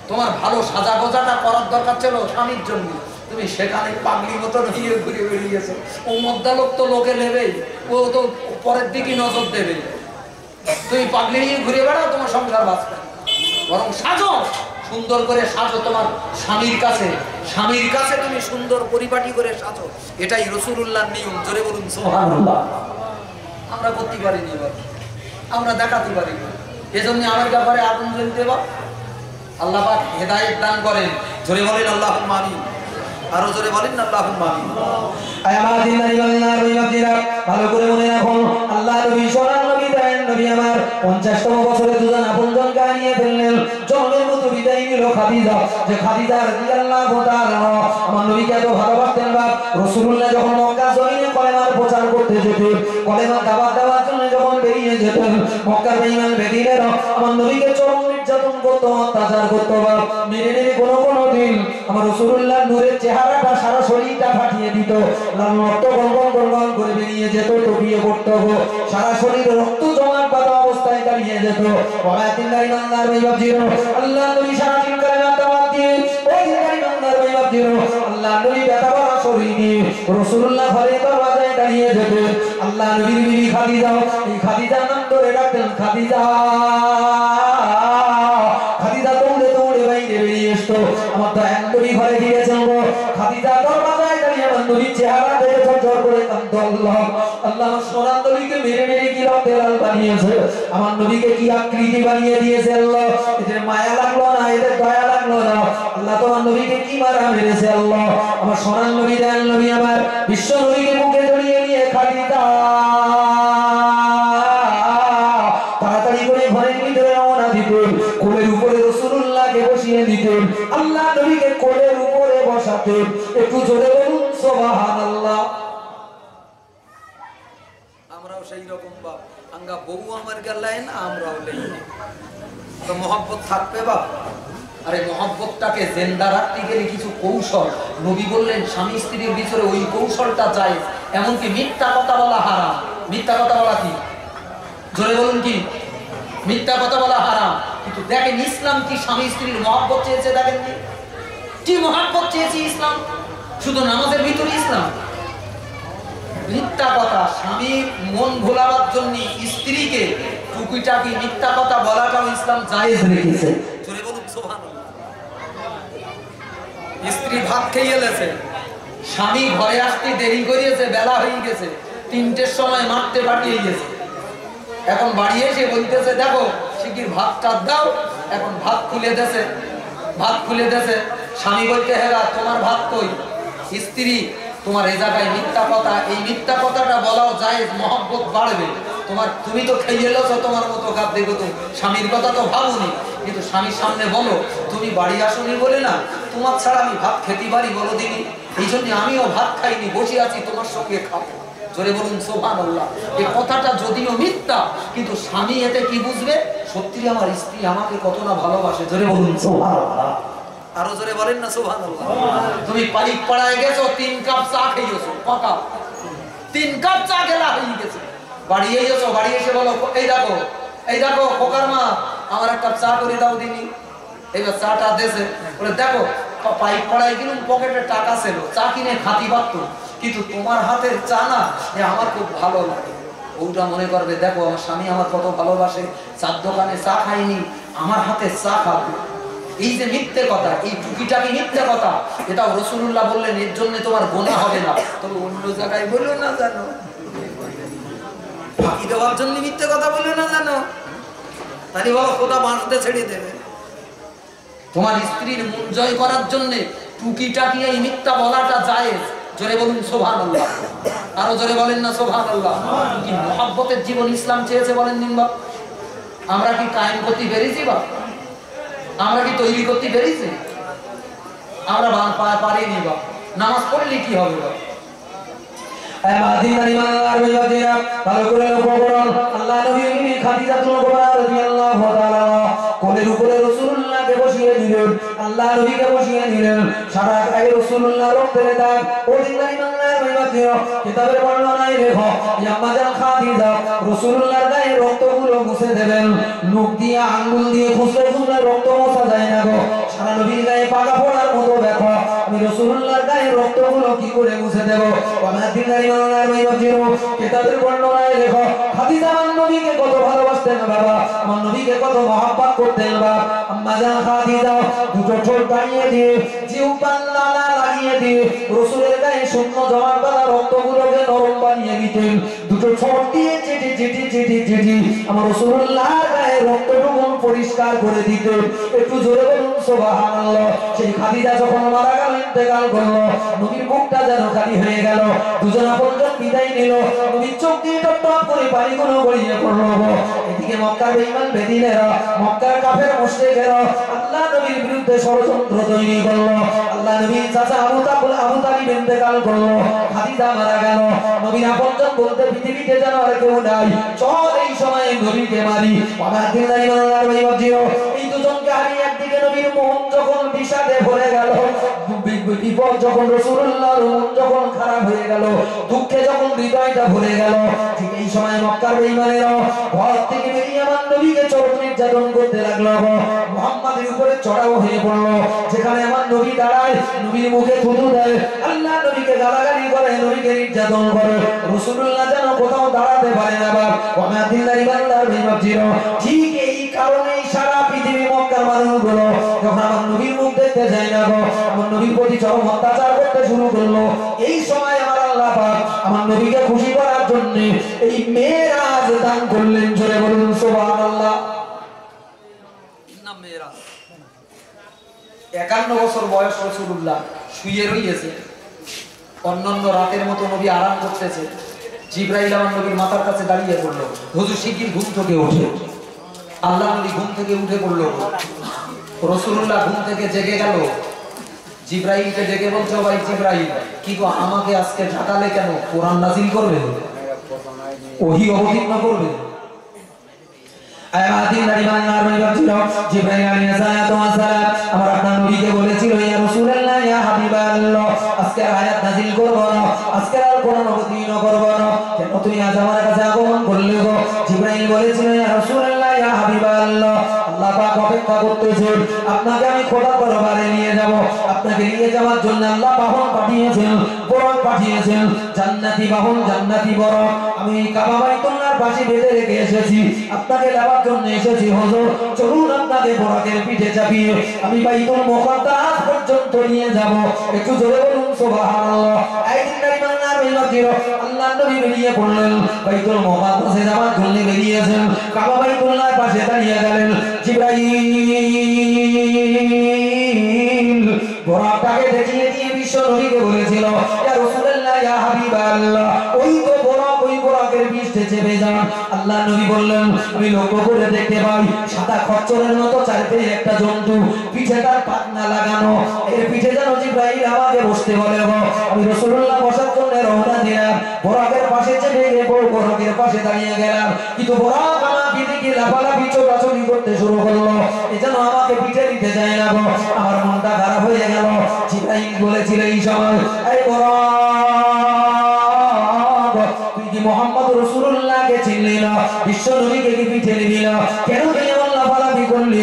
তোমার ভালো সাজা গোজাটা করার দরকার ছিল স্বামীর জন্য। তুমি সেখানে পাগলি মতন হয়ে ঘুরে বেরিয়েছো। ও মদ্দা লোক তো লোকে নেবেই, ও তো পরের দিকে নজর দেবে। তুমি পাগলি নিয়ে ঘুরে বেড়াও, তোমার সংসার বাঁচবে। বরং সাজো, সুন্দর করে সাজো তোমার স্বামীর কাছে, স্বামীর কাছে তুমি সুন্দর পরিপাটি করে সাজো। এটাই রাসূলুল্লাহর নিয়ম। জোরে বলুন সুবহানাল্লাহ। আমরা করতে পারিনি, আমরা দেখাতে পারি, এজন্য আমার ব্যাপারে আগুন জ্বলতে বা আল্লাহ পাক হেদায়েত দান করেন। জোরে বলেন আল্লাহুম্মা আমিন। আরো জোরে বলেন আল্লাহুম্মা আমিন। আয় আমার দিনারি বান্দার বিনতিরা ভালো করে মনে রাখুন, আল্লাহ নবী সোনার নবী দয়ার নবী আমার 50তম বছরে দুজন আপনজনকে নিয়ে ফেললেন। জন্মের মতো বিদায় নিল খাদিজা। যে খাদিজা রাদিয়াল্লাহু তাআলা আমার নবীকে এত ভালোবাসতেন বাপ। রাসূলুল্লাহ যখন মক্কা জমিনে কলেমার প্রচার করতে যেতেন, কলেমার দাওয়াত দেওয়ার জন্য যখন বেরিয়ে যেতেন, মক্কার বেঈমান বেদীনেরা আমার নবীকে চরম নির্যাতন করত, অত্যাচার করত বাপ। মেরে মেরে কোনো দিন আমার রাসূলুল্লাহ নূরের চেহারাটা সারা শরীরটা ফাটিয়ে দিত, লাল রক্ত গলগল করে বেরিয়ে যেত, টপিয়ে পড়তো, সারা শরীরে রক্ত জমাট বাঁধা অবস্থায় দাঁড়িয়ে যেত। ওয়াতিনদারি বান্দার বিবাজির আল্লাহ নবী সারা দিন কালেমা দাওয়াত দিয়ে, ওই দিনদারি বান্দার বিবাজির আল্লাহ নবী ব্যথা ভরা শরীর নিয়ে রাসূলুল্লাহ ঘরের দরজায় দাঁড়িয়ে যেত। আল্লাহ নবীর বিবি খাদিজা, এই খাদিজার নাম ধরে রাখতেন খাদিজা। খাদিজা দৌড়ে দৌড়ে বাইরে বেরিয়ে আসতো। আমার তো এক নবী ঘরে গিয়েছেন গো, খাদিজা দরজায় দাঁড়িয়ে আমার নবীর চেহারা দেখে ঝরঝর করে কাঁদতো। আল্লাহ আল্লাহ আমার সোনার নবীকে মেরে মেরে কি রক্তে লাল বানিয়েছে, আমার নবীকে কি আকৃতি বানিয়ে দিয়েছে। আল্লাহ এদের মায়া লাগলো না, এদের দয়া লাগলো না। আল্লাহ তোমার নবীকে কি মারা মেরেছে। আল্লাহ আমার সোনার নবী দয়াল নবী আমার বিশ্ব নবীকে মুখে জড়িয়ে নিয়ে খাদিজা তাড়াতাড়ি করে ঘরের ভিতরে রওনা দিতেন। কোলের উপরে রাসূলুল্লাহকে বসিয়ে দিতেন, আল্লাহ নবীকে কোলের উপরে বসাতেন। একটু জোরে বলুন সুবহানাল্লাহ। আমরাও সেই রকম বাপ, আঙ্গা বউ আমার গেলায় না, আমরাও লেই তো মহব্বত থাকবে বাপ। আরে মহব্বতটাকে জিন্দা রাখতে গেলে কিছু কৌশল নবী বললেন, স্বামী স্ত্রীর ভিতরে ওই কৌশলটা চাই। এমনকি মিথ্যা কথা বলা হারাম। মিথ্যা কথা বলা কি? জোরে বলুন কি? মিথ্যা কথা বলা হারাম। কিন্তু দেখেন ইসলাম কি স্বামী স্ত্রীর মহব্বত চেয়েছে, দেখেন কি মহব্বত চেয়েছে ইসলাম। শুধু নামাজের ভিতরে ইসলাম মিথ্যা কথা, স্বামীর মন ভোলাবার জন্য স্ত্রীকে টুকিটাকি মিথ্যা কথা বলাটাও ইসলাম জায়েজ রেখেছে। জোরে বলুন সুবহানাল্লাহ। স্ত্রী ভাত খেয়ে এলেছে, স্বামী ঘরে আসতে দেরি করিয়েছে, বেলা হয়ে গেছে, 3টের সময় মারতে পাঠিয়ে গেছে। এখন বাড়ি এসে বলতেছে, দেখো শিগগির ভাত টাত দাও, এখন ভাত খুলে দেছে স্বামী বলতে হেরা তোমার ভাত কই, স্ত্রী তোমার এই জায়গায় মিথ্যা কথা, এই মিথ্যা কথাটা বলাও যায়, মহব্বত বাড়বে তোমার, তুমি তো খেয়ে এলোছো তোমার মতো কাপ দেখো, তো স্বামীর কথা তো ভাবুনি, কিন্তু স্বামীর সামনে বলো তুমি বাড়ি আসনি বলে না তোমার ছাড়া আমি ভাত খেতে পারি বলো দিনি, এই জন্য আমিও ভাত খাইনি, বসে আছি তোমার সঙ্গে খাবো। জোরে বলুন সুবহানাল্লাহ। এই কথাটা যদিও মিথ্যা, কিন্তু স্বামী এতে কি বুঝবে, সত্যি আমার স্ত্রী আমাকে কত না ভালোবাসে। জোরে বলুন সুবহানাল্লাহ। আরো জোরে বলেন না সুবহানাল্লাহ। তুমি পাইক পাড়ায় গেছো, 3 কাপ চা খেয়েছো, পাকা 3 কাপ চা খেলা হয়ে গেছে, বাড়ি এসেছো, বাড়ি এসে বলো এই দেখো খোকার মা আমার এক কাপ চা করে দাও দিনি। এবার চাটা দেশে বলে দেখো পাইক পাড়ায় গেলুম, পকেটে টাকা ছিল, চা কিনে খাতি পারতো, কিন্তু তোমার হাতের চা না আমার খুব ভালো লাগে। ওটা মনে করবে দেখো আমার স্বামী আমার কত ভালোবাসে, চার দোকানে চা খাইনি, আমার হাতে চা খাবে। এই যে মিথ্যে কথা, এই টুকিটাকি মিথ্যে কথা, এটাও রাসূলুল্লাহ বললেন এর জন্য তোমার গুনাহ হবে না। তবে অন্য জায়গায় বলো না জানো, ফাঁকি দেওয়ার জন্য মিথ্যে কথা বলো না জানো, তাহলে বাবা খোদা বাঁচতে ছেড়ে দেবে। তোমার স্ত্রীর মন জয় করার জন্য টুকিটাকি এই মিথ্যা বলাটা জায়েজ। জোরে বলুন সুবহানাল্লাহ। আরো জোরে বলেন না সুবহানাল্লাহ। কি মহব্বতের জীবন ইসলাম চেয়েছে বলেন দিন বাপ। আমরা কি কায়েম করতে পেরেছি বাপ? আমরা কি তৈরি করতে পেরেছি? আমরা পারিনি বাপ। নামাজ পড়লে কি হবে বাপ? ভালো করে লক্ষ্য করুন, আল্লাহ নবী খাদিজাতুল কুবরা রাদিয়াল্লাহু তাআলা কোলের উপরে রাসূলুল্লাহকে বসিয়ে দিলেন, আল্লাহ নবীকে বসিয়ে দিলেন, সারা গায়ে রাসূলুল্লাহ রক্তের দাগ। ওদিনকার ইমানদার ভাইরা কিতাবের বর্ণনায় লেখো আম্মা জান খাদিজা রাসূলুল্লাহর গায়ে রক্তগুলো মুছে দেবেন, নখ দিয়ে আঙ্গুল দিয়ে খুঁজতে খুঁজতে রক্ত মোছা যায় না গো। সারা নবীর গায়ে পাকা পড়ার মতো দেখো আমি রাসূলুল্লাহর গায়ে রক্তগুলো কি করে মুছে দেব। ওদিনকার ইমানদার ভাইরা কিতাবের বর্ণনায় লেখো খাদিজা আমার নবীকে কত ভালোবাসতেন বাবা, আমার নবীকে কত মহব্বত করতেন বাবা। আম্মা জান খাদিজা দুটো ঠোঁট দাঁড়িয়ে দিয়ে জিহ্বার লালা লাগিয়ে দিয়ে রাসূলের গায়ে শূন্য জমাট বাঁধা রক্তগুলোকে নরম বানিয়ে দিতেন, দুটো ঠোঁট দিয়ে চেটে আমার রাসূলুল্লাহর গায়ে রক্তটুকু পরিষ্কার করে দিতেন। একটু জোরে বলুন সুবহানাল্লাহ। সেই খাদিজা যখন মারা গেল, ইন্তেকাল করলো, নবীর মুখটা যেন খালি হয়ে গেল, দুজন আপনজন বিদায় নিল, নবীর চোখ দিয়ে টপটপ করে পানিগুলো গড়িয়ে পড়লো। এদিকে মক্কার বেঈমান বেদিনেরা, মক্কার কাফের মুশরিকেরা আল্লাহ নবীর বিরুদ্ধে ষড়যন্ত্র তৈরি করলো। আল্লাহ নবীর চাচা আবু তালিব ইন্তেকাল করলো, খাদিজা মারা গেল, নবীর আপনজন বলতে পৃথিবীতে যেন আর কেউ নাই, চল এই সময়ে নবীকে মারি। এই দুজনকে হারিয়ে একদিকে নবীর মন যখন বিষাদে ভরে গেল, বিপদ যখন রাসূলুল্লাহর মন যখন খারাপ হয়ে গেল, দুঃখে যখন হৃদয়টা ভরে গেল, ঠিক এই সময় মক্কার বেঈমানেরা ঘর থেকে বেরিয়ে আমার নবীকে চরম নির্যাতন করতে লাগলো, মুহাম্মাদের উপরে চড়াও হয়ে পড়লো। যেখানে আমার নবী দাঁড়ায়, নবীর মুখে থুতু দেয়, আল্লাহ নবীকে গালাগালি করে, নবীকে নির্যাতন করে, রাসূলুল্লাহ যেন কোথাও দাঁড়াতে পারে না বাপ। ঠিক এই কারণেই সারা পৃথিবী মক্কার মানুষগুলো যখন আমার নবীর মুখ দেখতে যায় না গো, আমার নবীর প্রতি চরম অত্যাচার করতে শুরু করলো। এই সময় আমার আল্লাহ পাক আমার নবীকে খুশি করার জন্য এই মেরাজ দান করলেন। জোরে বলুন সুবহানাল্লাহ। 51 বছর বয়স রাসূলুল্লাহ শুয়ে রয়েছে, অন্যান্য রাতের মতো নবী আরাম করতেছে। জিবরাইল আমার নবীর মাথার কাছে দাঁড়িয়ে পড়লো, হুজুর শিগগির ঘুম থেকে ওঠে। আল্লাহ নবী ঘুম থেকে উঠে পড়লো, রাসূলুল্লাহ ঘুম থেকে জেগে গেল, জিবরাইলকে ডেকে বলছে ভাই জিবরাইল কি গো আমাকে আজকে ঢাকালে কেন? কোরআন নাযিল করবে, ওহী অবতীর্ণ করবে। জিবরাইল আলাইহিস সালাম আমার আপনার নবীকে বলেছিল ইয়া রাসূলুল্লাহ ইয়া হাবিবাল্লাহ আজকে আয়াত নাযিল করব না, আজকে আর কোরআন অবতীর্ণ করব না, কেন তুমি আজ আমার কাছে আগমন করলে গো? জিবরাইল বলেছিল ইয়া রাসূলুল্লাহ ইয়া হাবিবাল্লাহ আল্লাহ পাক অপেক্ষা করতেছেন, আপনাকে আমি খোদার দরবারে নিয়ে যাব, আপনাকে নিয়ে যাওয়ার জন্য আল্লাহ বাহন পাঠিয়েছেন, বরক পাঠিয়েছেন, জান্নাতি বাহন, জান্নাতি বরক। আমি কাবা বাইতুল্লাহর পাশে বেঁধে রেখে এসেছি, আপনাকে নেওয়ার জন্য এসেছি হুজুর, চলুন আপনাকে বরকের পিঠে চাপিয়ে আমি বাইতুল মুকাদ্দাস পর্যন্ত নিয়ে যাব। একটু জোরে বলুন সুবহানাল্লাহ। একদিন দাঁড়িয়ে ওই মসজিদ আল্লাহর নবী বেরিয়ে পড়লেন, বাইতুল মুকাদ্দাসে যাওয়ার জন্য বেরিয়েছেন। কাবা বাইতুল্লাহর পাশে দাঁড়িয়ে গেলেন। জিবরাইল বোরাকটাকে দেখিয়ে দিয়ে বিশ্ব নবীকে বলেছিল, ইয়া রাসূলুল্লাহ, ইয়া হাবিবাল্লাহ, ওই তো বোরাক, ওই বোরাকের পৃষ্ঠে চেপে যান। আল্লাহ নবী বললেন, আমি লক্ষ্য করে দেখতে পাই সাদা খচ্চরের মতো চারপাশে একটা জন্তু, পিঠে তার পাখনা লাগানো। এর পিঠে যেন জিবরাইল আমাকে বসতে বলে। আমি রাসূলুল্লাহ বসার জন্য রওনা দিলাম। বোরাকের পাশে চেপে গিয়ে বোরাকের পাশে দাঁড়িয়ে গেলাম, কিন্তু বোরাক আমার পিঠে লাফালাফি ছোটাছুটি করতে শুরু করলো। এ যেন আমাকে পিঠে দিতে চায় না। আমার মনটা খারাপ হয়ে গেল। জিবরাইল বলেছিল এই সময়, এই বোরাক, তুই কি মুহাম্মদ রাসূলুল্লাহকে চিনলি না? বিশ্ব নবীকে কি পিঠে নিবি না? কেন তুই এমন লাফালাফি করলি?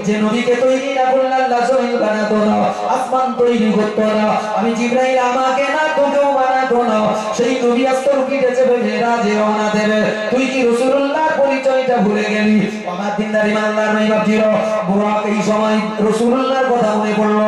যে নবীকে তৈরি না করলে আল্লাহ জমিন বানাতো না, আসমান তৈরি করতো না। আমি জিবরাইল আমাকে না তোকেও বানাতো না। সেই নবী আস্তর পিঠেছে মেরাজে রওনা দেবে, তুই কি রাসূলুল্লাহর পরিচয়টা ভুলে গেলি? আমার দিনদারি আল্লাহর নবী ভাবছিল। বোরাক এই সময় রাসূলুল্লাহর কথা মনে পড়লো,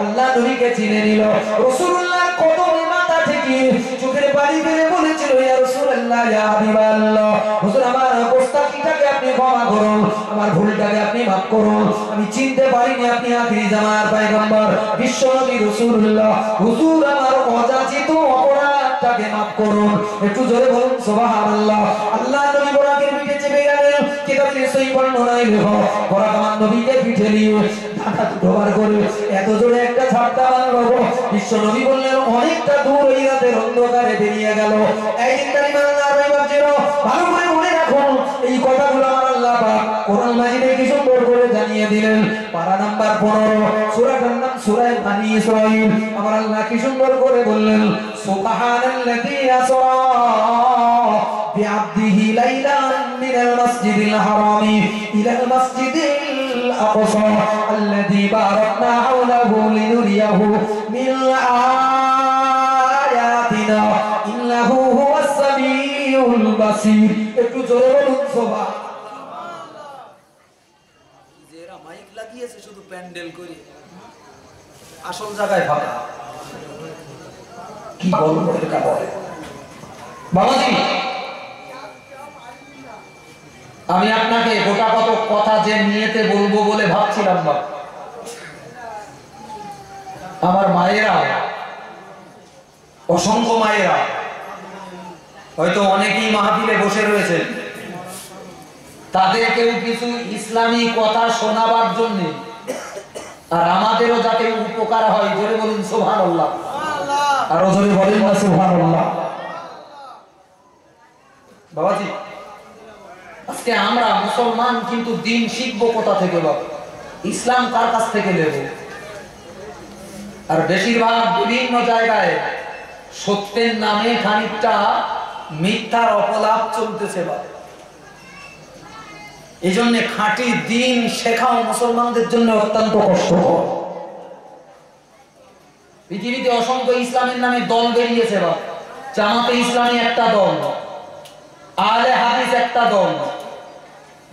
আল্লাহ নবীকে চিনে নিল। রাসূলুল্লাহর কদমে মাথা ঠেকিয়ে চোখের পানি ফেলে বলেছিল, ইয়া রাসূলুল্লাহ, ইয়া হাবিবাল্লাহ, হুজুর আমার গোস্তাকিটাকে আপনি ক্ষমা করুন, আমার ভুলটাকে আপনি মাফ করুন। আমি চিনতে পারিনি আপনি আখিরি জামানার পয়গম্বর বিশ্বনবী রাসূলুল্লাহ। হুজুর আমার অযাচিত অপরাধটাকে মাফ করুন। একটু জোরে বলুন সুবহানাল্লাহ। আল্লাহ নবী বোরাকের পিঠে চেপে গেলেন। কিতাবে সহিহ বর্ণনায় লেখা, বোরাক আমার নবীকে পিঠে নিয়ে ঢাকা দুবার করে এত জোরে একটা ঝাপটা মারলো, বিশ্ব নবী বললেন অনেকটা দূর এই রাতের অন্ধকারে বেরিয়ে গেল। একদিন দাঁড়িয়ে আল্লাহর নবী ভাবছিল, ভালো করে মনে রাখুন এই কথাগুলো আমার আল্লাহ পাক কোরআন মাজিদে কি সুন্দর করে জানিয়ে দিলেন। পারা নাম্বার 15, সূরাটার নাম সূরা বনী ইসরাঈল। আমার আল্লাহ কি সুন্দর করে বললেন, সুবহানাল্লাযী আসরা বিআবদিহি লাইলান মিনাল মাসজিদিল হারামি ইলাল মাসজিদিল আকসা আল্লাযী বারাকনা হাওলাহু লিনুরিয়াহু মিন আয়াতিনা ইন্নাহু হুয়াস সামিউল বাসীর। একটু জোরে বলুন সুবহানাল্লাহ। যেরা মাইক লাগিয়েছে শুধু প্যান্ডেল করে, আসল জায়গায় ফাঁকা। কি বলবো এটা বলে বাবাজি। আমি আপনাকে গোটা কত কথা যে নিয়েতে বলবো বলে ভাবছিলাম না। আমার মায়েরা, অসংখ্য মায়েরা হয়তো অনেকেই মাহফিলে বসে রয়েছে, তাদেরকেও কিছু ইসলামী কথা শোনাবার জন্য, আর আমাদেরও যাতে উপকার হয়, জোরে বলুন সুবহানাল্লাহ। আরো জোরে বলেন না সুবহানাল্লাহ। বাবাজি, আজকে আমরা মুসলমান কিন্তু দিন শিখবো কোথা থেকে? বাবা, ইসলাম কার কাছ থেকে নেব? আর বেশিরভাগ বিভিন্ন জায়গায় সত্যের নামে খানিকটা মিথ্যার অপলাপ চলতেছে। বাবা, এই জন্য খাঁটি দিন শেখাও মুসলমানদের জন্য অত্যন্ত কষ্টকর। পৃথিবীতে অসংখ্য ইসলামের নামে দল বেরিয়েছে। বাবা, জামাতে ইসলামী একটা দল, আহলে হাদিস একটা দল,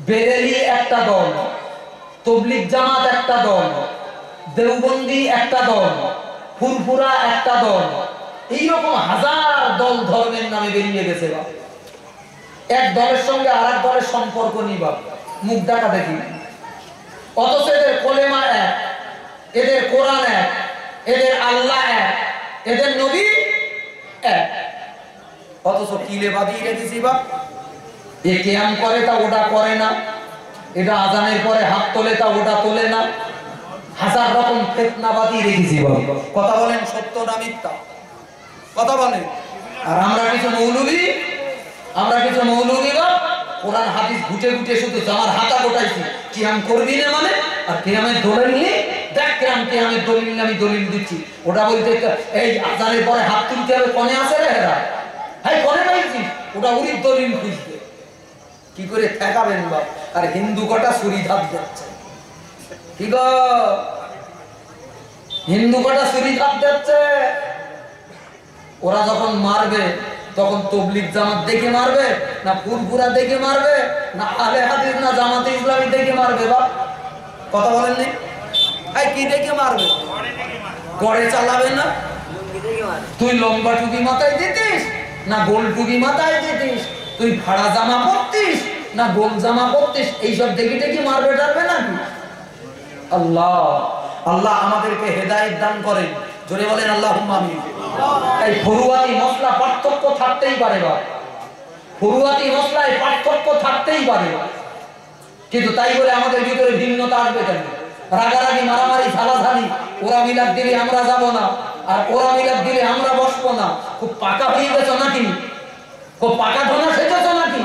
বেরেলি একটা দল, তাবলীগ জামাত একটা দল, দেওবন্দি একটা দল, ফুরফুরা একটা দল, এইরকম হাজার দল ধর্মের নামে বেরিয়ে গেছে। বাবা, এক দলের সঙ্গে আরেক দলের সম্পর্ক নেই। বাবা, মুখ দেখা দেখি, অথচ এদের কলেমা এক, এদের কোরআন এক, এদের আল্লাহ এক, এদের নবী এক, অথচ কিলে বাঁধিয়ে রেখেছি। বাপ, এ কিয়াম করে তা ওটা করে না, এটা আজানের পরে হাত তোলে তা ওটা তোলে না, হাজার রকম ফিতনা বাঁধিয়ে রেখেছি। কথা বলেন সত্য না মিথ্যা? কথা বলেন। আর আমরা কিছু মৌলবী কোরআন হাদিস ঘুটে ঘুটে শুধু আমার হাতা গোটাইছি, কিয়াম করবি না মানে, আর কিয়ামের দলিল নিয়ে দেখ কিয়ামের দলিল আমি দলিল দিচ্ছি। ওটা বলতে এই আজানের পরে হাত তুলতে হবে, কনে আছে রে এরা, হ্যাঁ কনে পাইছিস, ওটা উরির দলিল খুঁজবে। কি করে ঠেকাবেন বাপ? আর হিন্দু কটা ছুরি ধাপ যাচ্ছে, কি গো হিন্দু কটা ছুরি ধাপ যাচ্ছে। ওরা যখন মারবে তখন তাবলীগ জামাত দেখে মারবে না ফুরফুরা দেখে মারবে না আহলে হাদিস না জামাতে ইসলামী দেখে মারবে? বাপ, কথা বলেন নি? কি দেখে মারবে? গড়ে চালাবে না, তুই লম্বা টুপি মাথায় দিতিস না গোল টুপি মাথায় দিতিস, তুই ভাড়া জামা পরতিস না গোল জামা পরতিস, এইসব দেখি দেখি মারবে টারবে নাকি? আল্লাহ আল্লাহ আমাদেরকে হেদায়েত দান করেন, জোরে বলেন আল্লাহুম্মা আমিন। এই ফরুয়াতি মশলা পার্থক্য থাকতেই পারে বা ফরুয়াতি মশলায় পার্থক্য থাকতেই পারে, কিন্তু তাই বলে আমাদের ভিতরে ভিন্নতা আসবে কেন? রাগারাগি মারামারি ঝালাঝালি, ওরা মিলাদ দিলে আমরা যাব না আর ওরা মিলাদ দিলে আমরা বসবো না। খুব পাকা হয়ে গেছো নাকি? খুব পাকা ধোনা সেজেছ নাকি?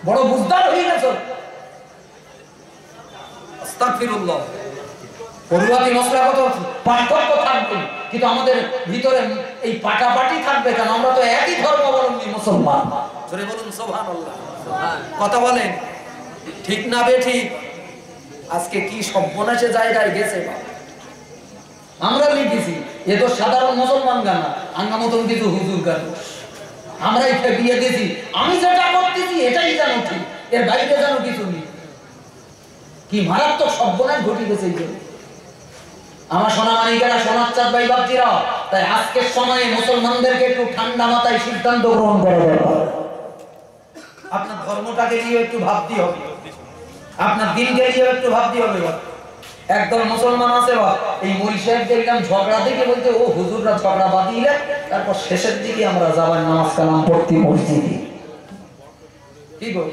বড় বুঝদার হয়ে গেছো? আস্তাগফিরুল্লাহ। ফরুয়াতি মশলা কত পার্থক্য থাকবে, কিন্তু আমাদের ভিতরে এই পাটাপাটি থাকবে কেন? আমরা তো একই ধর্মাবলম্বী মুসলমান। জোরে বলুন সুবহানাল্লাহ। কথা বলেন ঠিক না বেঠিক? আজকে কি সর্বনাশে জায়গায় গেছে। আমরা লিখেছি এ তো সাধারণ মুসলমান গান না, আঙ্গা মতন কিছু হুজুর গান আমরাই বিয়ে দিয়েছি। আমি যেটা করতেছি এটাই জানো ঠিক, এর বাইরে জানো কিছু নেই। কি মারাত্মক সর্বনাশ ঘটে গেছে। আমার সোনামানিকেরা, সোনার চাঁদ ভাই বাপজিরা, তাই আজকের সময়ে মুসলমানদেরকে একটু ঠান্ডা মাথায় সিদ্ধান্ত গ্রহণ করা দরকার। আপনার ধর্মটাকে নিয়ে একটু ভাবতে হবে, আপনার দিনকে নিয়ে একটু ভাবতে হবে। একদল মুসলমান আছে বা এই মৌলভী সাহেব দেখলাম ঝগড়া দেখে বলতে ও হুজুররা ঝগড়া বাঁধিলে তারপর শেষের দিকে আমরা যাবার নামাজ কালাম পড়তে মসজিদে। কি গো,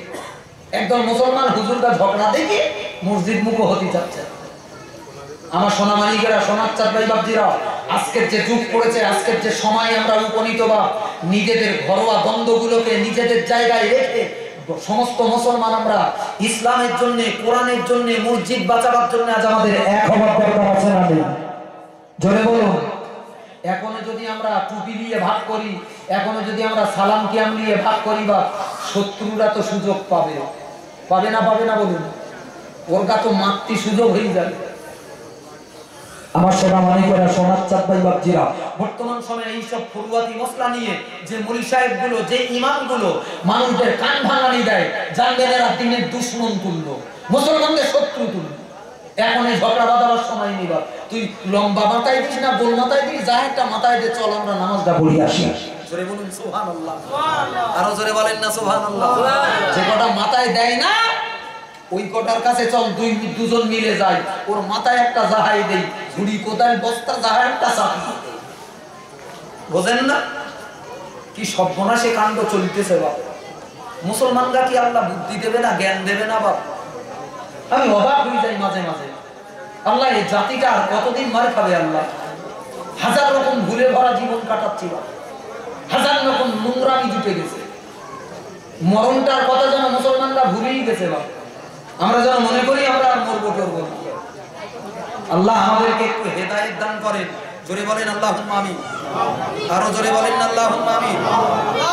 একদল মুসলমান হুজুররা ঝগড়া দেখে মসজিদ মুখ হতে যাচ্ছে। আমার সোনামানিকেরা, সোনার চাঁদ ভাই বাপজিরা, আজকের যে যুগ পড়েছে, আজকের যে সময় আমরা উপনীত বা নিজেদের ঘরোয়া দ্বন্দ্বগুলোকে নিজেদের জায়গায় রেখে সমস্ত মুসলমান আমরা ইসলামের জন্য, কোরআনের জন্য, মসজিদ বাঁচাবার জন্য আজ আমাদের এক হওয়ার দরকার আছে না নেই? জোরে বলুন। এখনো যদি আমরা টুপি দিয়ে ভাগ করি, এখনো যদি আমরা সালাম কিয়াম দিয়ে ভাগ করি, বা শত্রুরা তো সুযোগ পাবে, পাবে না? পাবে না বলুন? ওর গা তো মাতৃ সুযোগ হয়ে যাবে। আমার সোনামানিকেরা, সোনার চাঁদ ভাই বাপজিরা, বর্তমান সময়ে এইসব ফরুয়াতি মশলা নিয়ে যে মৌলভী সাহেবগুলো, যে ইমামগুলো মানুষদের কান ভাঙানি দেয়, জানবেন এরা দিনের দুশ্মন তুললো, মুসলমানদের শত্রু তুললো। এখন এই ঝগড়া বাঁধাবার সময় নেই। তুই লম্বা মাথায় দিস না গোল মাথায় দিস, যা একটা মাথায় দে, চল আমরা নামাজটা পড়ি আসি। জোরে বলুন সুবহানাল্লাহ। আরো জোরে বলেন না সুবহানাল্লাহ। যে কটা মাথায় দেয় না ওই কটার কাছে চল দুজন মিলে যাই, ওর মাথায় একটা জাহাই দেই, ঝুড়ি কোদাল বস্তা জাহাই একটা চাপি। বোঝেন না কি সর্বনাশে কাণ্ড চলতেছে বাপ? মুসলমানরা কি আল্লাহ বুদ্ধি দেবে না, জ্ঞান দেবে না বাপ? আমি অবাক হয়ে যাই মাঝে মাঝে, আল্লাহ এই জাতিটা আর কতদিন মার খাবে? আল্লাহ হাজার রকম ভুলে ভরা জীবন কাটাচ্ছি বাপ, হাজার রকম নোংরামি জুটে গেছে। মরণটার কথা যেন মুসলমানরা ভুলেই গেছে বাপ। আমরা যেন মনে করি আমরা আর মরবো টরবো না। আল্লাহ আমাদেরকে একটু হেদায়েত দান করেন, জোরে বলেন আল্লাহুম্মা আমিন। আরো জোরে বলেন আল্লাহুম্মা আমিন।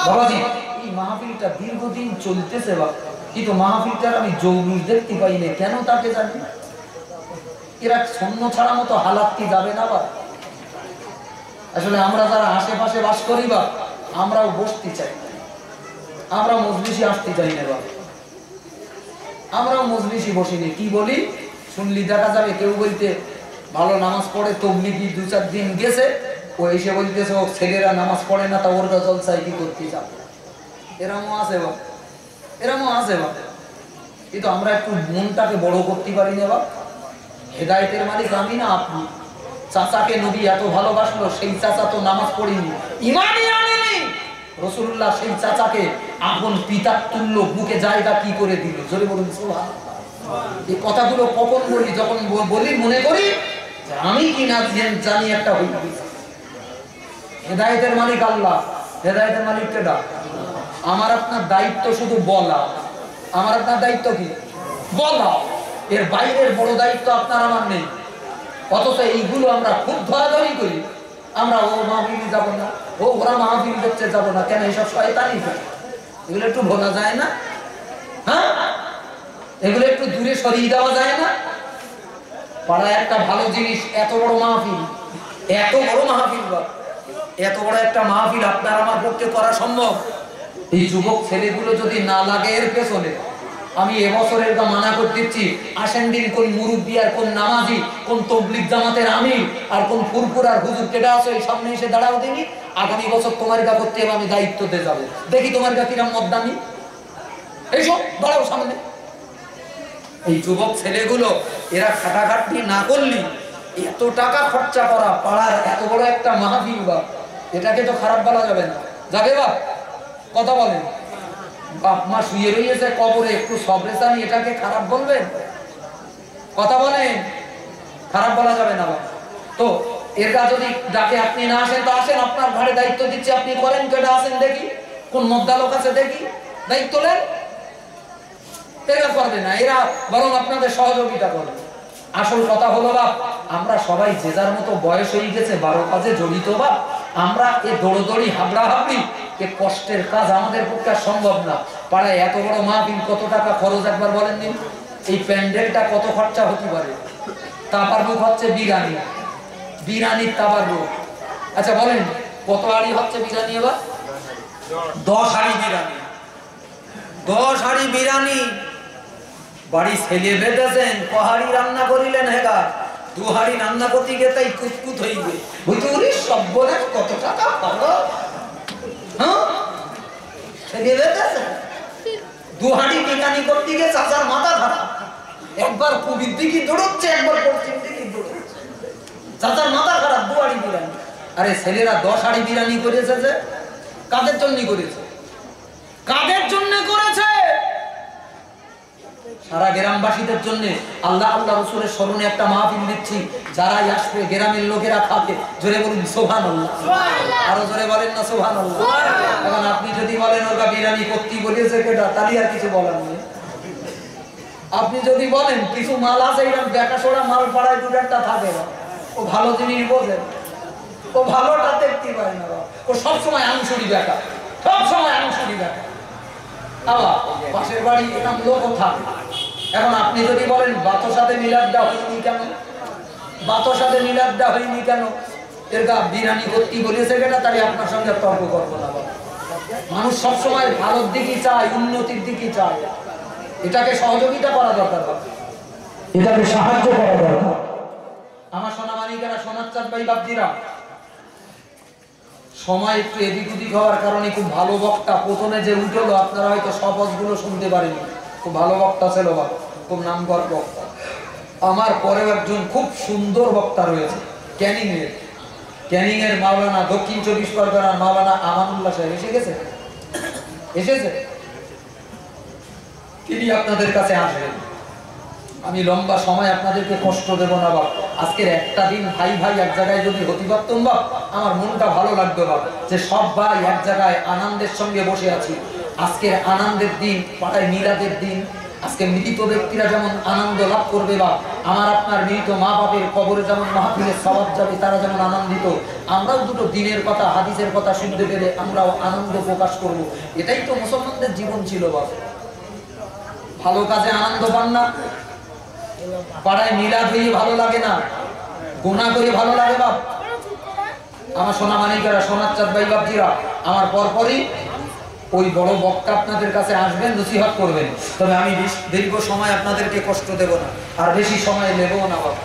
বাবাজি, এই মাহফিলটা দীর্ঘদিন চলতেছে বাপ, কিন্তু মাহফিলটার আমি জৌলুস দেখতে পাই না, কেন তাকে জানি না। এরা শূন্য ছাড়া মতো হালাত কি যাবে না বাপ? আসলে আমরা যারা আশেপাশে বাস করি বাপ, আমরাও বসতে চাই, আমরা মজলিসে আসতে চাই না বাপ। আমরাও মজলিসে বসিনি, কি বলি শুনলি দেখা যাবে কেউ বলতে ভালো নামাজ পড়ে, তবলিগি 2-4 দিন গেছে, ও এসে বলতেছে ও ছেলেরা নামাজ পড়ে না, তা ওর জলসায় কি করতে যাবে। এরমও আছে বাপ, এরমও আছে বাপ। কিন্তু আমরা একটু মনটাকে বড় করতে পারি না বাপ। হেদায়েতের মালিক আমি না আপনি। চাচাকে নবী এত ভালোবাসলো, সেই চাচা তো নামাজ পড়েনি, ইমানই আনেনি। রাসূলুল্লাহ সেই চাচাকে আপন পিতার তুল্য বুকে জায়গা কি করে দিল? জোরে বলুন সুবহানাল্লাহ। এই কথাগুলো কখন বলি? যখন বলি মনে করি আমি কি না জানি একটা হয়ে গেছে। হেদায়েতের মালিক আল্লাহ, হেদায়েতের মালিক কেডা? আমার আপনার দায়িত্ব শুধু বলা। আমার আপনার দায়িত্ব কি? বলা। এর বাইরের বড় দায়িত্ব আপনার আমার নেই। অথচ এইগুলো আমরা খুব ধরাধরি করি। আমরা ও মাহফিলে যাব না, ও ওরা মাহফিল দেখতে যাব না, কেন? এইসব শয়তানি। এগুলো একটু বলা যায় না? হ্যাঁ, এগুলো একটু দূরে সরিয়ে দেওয়া যায় না? পাড়ায় একটা ভালো জিনিস, এত বড় মাহফিল, এত বড় মাহফিল, এত বড় একটা মাহফিল আপনার আমার পক্ষে করা সম্ভব? এই যুবক ছেলেগুলো যদি না লাগে এর পেছনে, আমি এবছরের গা মানা করে দিচ্ছি, আসেন দিন কোন মুরব্বী আর কোন নামাজি, কোন তবলিগ জামাতের আমির আর কোন ফুরফুরার হুজুর কেটা আছে এই সামনে এসে দাঁড়াও দিনি, আগামী বছর তোমার গা করতে হবে, আমি দায়িত্ব দিয়ে যাবো, দেখি তোমার গা কিরাম মদ্দামি, এইসব দাঁড়াও সামনে। এই যুবক ছেলেগুলো এরা খাটাখাটি না করলি, এত টাকা খরচা করা, পাড়ার এত বড় একটা মাহফিল বা, এটাকে তো খারাপ বলা যাবে না, যাবে বাপ? কথা বলেন, বাপ মা শুয়ে রয়েছে কবরে, একটু সবরেসানি, এটাকে খারাপ বলবেন? কথা বলেন, খারাপ বলা যাবে না বাপ। তো এরা যদি ডাকে আপনি না আসেন তো আসেন, আপনার ঘরে দায়িত্ব দিচ্ছি, আপনি করেন, কেটা আসেন দেখি, কোন মদ্দা লোক আছে দেখি, দায়িত্ব নেন। এরা করবে না, এরা বরং আপনাদের সহযোগিতা করবে। আসল কথা হলো বাপ, আমরা সবাই যে যার মতো বয়স হয়ে গেছে, 12 কাজে জড়িত বাপ, আমরা এ দৌড়দৌড়ি হাবড়াহাবড়ি এ কষ্টের কাজ আমাদের পক্ষে সম্ভব না। পাড়ায় এত বড় মাহফিল, কত টাকা খরচ একবার বলেন দিন, এই প্যান্ডেলটা কত খরচা হতে পারে? তাবাররুক হচ্ছে বিরানি, বিরানির তাবাররুক। আচ্ছা বলেন কত হাড়ি হচ্ছে বিরানি? এবার 10 হাড়ি বিরানি, 10 হাড়ি বিরানি। বাড়ি ছেলে বেঁধেছেন, কহাড়ি রান্না করিলেন, হেগা 2 হাড়ি রান্না করতে গিয়ে তাই কুচকুত হইবে, বুঝলি সব্বনাশ, কত টাকা পাবো? হ্যাঁ, ছেলে বেঁধেছেন 2 হাড়ি বিরানি করতে গিয়ে চাচার মাথা খারাপ, একবার পূবের দিকে দৌড়চ্ছে, একবার পশ্চিম দিকে দৌড়চ্ছে, চাচার মাথা খারাপ, 2 হাড়ি বিরানি। আরে ছেলেরা 10 হাড়ি বিরানি করেছে, যে কাদের জন্য করেছে? কাদের জন্য করেছে? সারা গ্রামবাসীদের জন্য। আল্লাহ আল্লাহ রাসূলের স্মরণে একটা মাহফিল দিচ্ছি, যারাই আসবে গ্রামের লোকেরা খাবে, জোরে বলুন সুবহানাল্লাহ, আরো জোরে বলেন না সুবহানাল্লাহ। এখন আপনি যদি বলেন ওরা বিরানি করতে বলেছে কেটা, তাহলে আর কিছু বলার নেই। আপনি যদি বলেন কিছু মাল আছে এরকম বেকাসোড়া মাল পাড়ায় 2-4টা থাকে না, ও ভালো জিনিস বোঝে, ও ভালোটা দেখতে পায় না, ও সবসময় আংশুরি বেকা, সবসময় আংশুরি বেকা। আবার পাশের বাড়ি এরকম লোকও থাকে। এখন আপনি যদি বলেন বাতসাতে মিলাদটা হয়নি কেন, বাতসাতে মিলাদটা হয়নি কেন, এর গা বিরানি করতে বলেছে কেটা, তাহলে আপনার সঙ্গে তর্ক করবো না। মানুষ সবসময় ভালোর দিকে চায়, উন্নতির দিকে চায়, এটাকে সহযোগিতা করা দরকার, এটাকে সাহায্য করা দরকার। আমার সোনামানিকেরা, সোনার চাঁদ ভাই বাপজিরা, সময় একটু এদিক ওদিক হওয়ার কারণে খুব ভালো বক্তা প্রথমে যে উঠলো, আপনারা হয়তো শপথগুলো শুনতে পারেনি, খুব ভালো বক্তা ছিল বা, খুব নামকর বক্তা। আমার পরেও একজন খুব সুন্দর বক্তা রয়েছে, ক্যানিং এর মাওলানা, দক্ষিণ 24 পরগনার মাওলানা আমানুল্লাহ সাহেব এসে গেছে, এসেছে, তিনি আপনাদের কাছে আসবেন। আমি লম্বা সময় আপনাদেরকে কষ্ট দেব না বাপ, আজকের একটা দিন ভাই ভাই এক জায়গায় যদি হতে পারতাম বাপ, আমার মনটা ভালো লাগতো বাপ, যে সব ভাই এক জায়গায় আনন্দের সঙ্গে বসে আছি। আজকের আনন্দের দিন, পাড়ায় মিলাদের দিন, আজকে মৃত ব্যক্তিরা যেমন আনন্দ লাভ করবে বা আমার আপনার মৃত মা বাপের কবরে যেমন মাহফিলের সওয়াব যাবে, তারা যেমন আনন্দিত, আমরাও দুটো দিনের কথা, হাদিসের কথা শুনতে পেরে আমরাও আনন্দ প্রকাশ করব। এটাই তো মুসলমানদের জীবন ছিল বাপ। ভালো কাজে আনন্দ পান না, পাড়ায় মিলাদ হয়ে ভালো লাগে না, গুনাহ করে ভালো লাগে বাপ। আমার সোনা মানিকেরা, সোনার চাঁদ ভাই বাপজিরা, আমার পরপরই ওই বড় বক্তা আপনাদের কাছে আসবেন, নসিহত করবেন। তবে আমি দীর্ঘ সময় আপনাদেরকে কষ্ট দেব না, আর বেশি সময় নেবও না বাপ।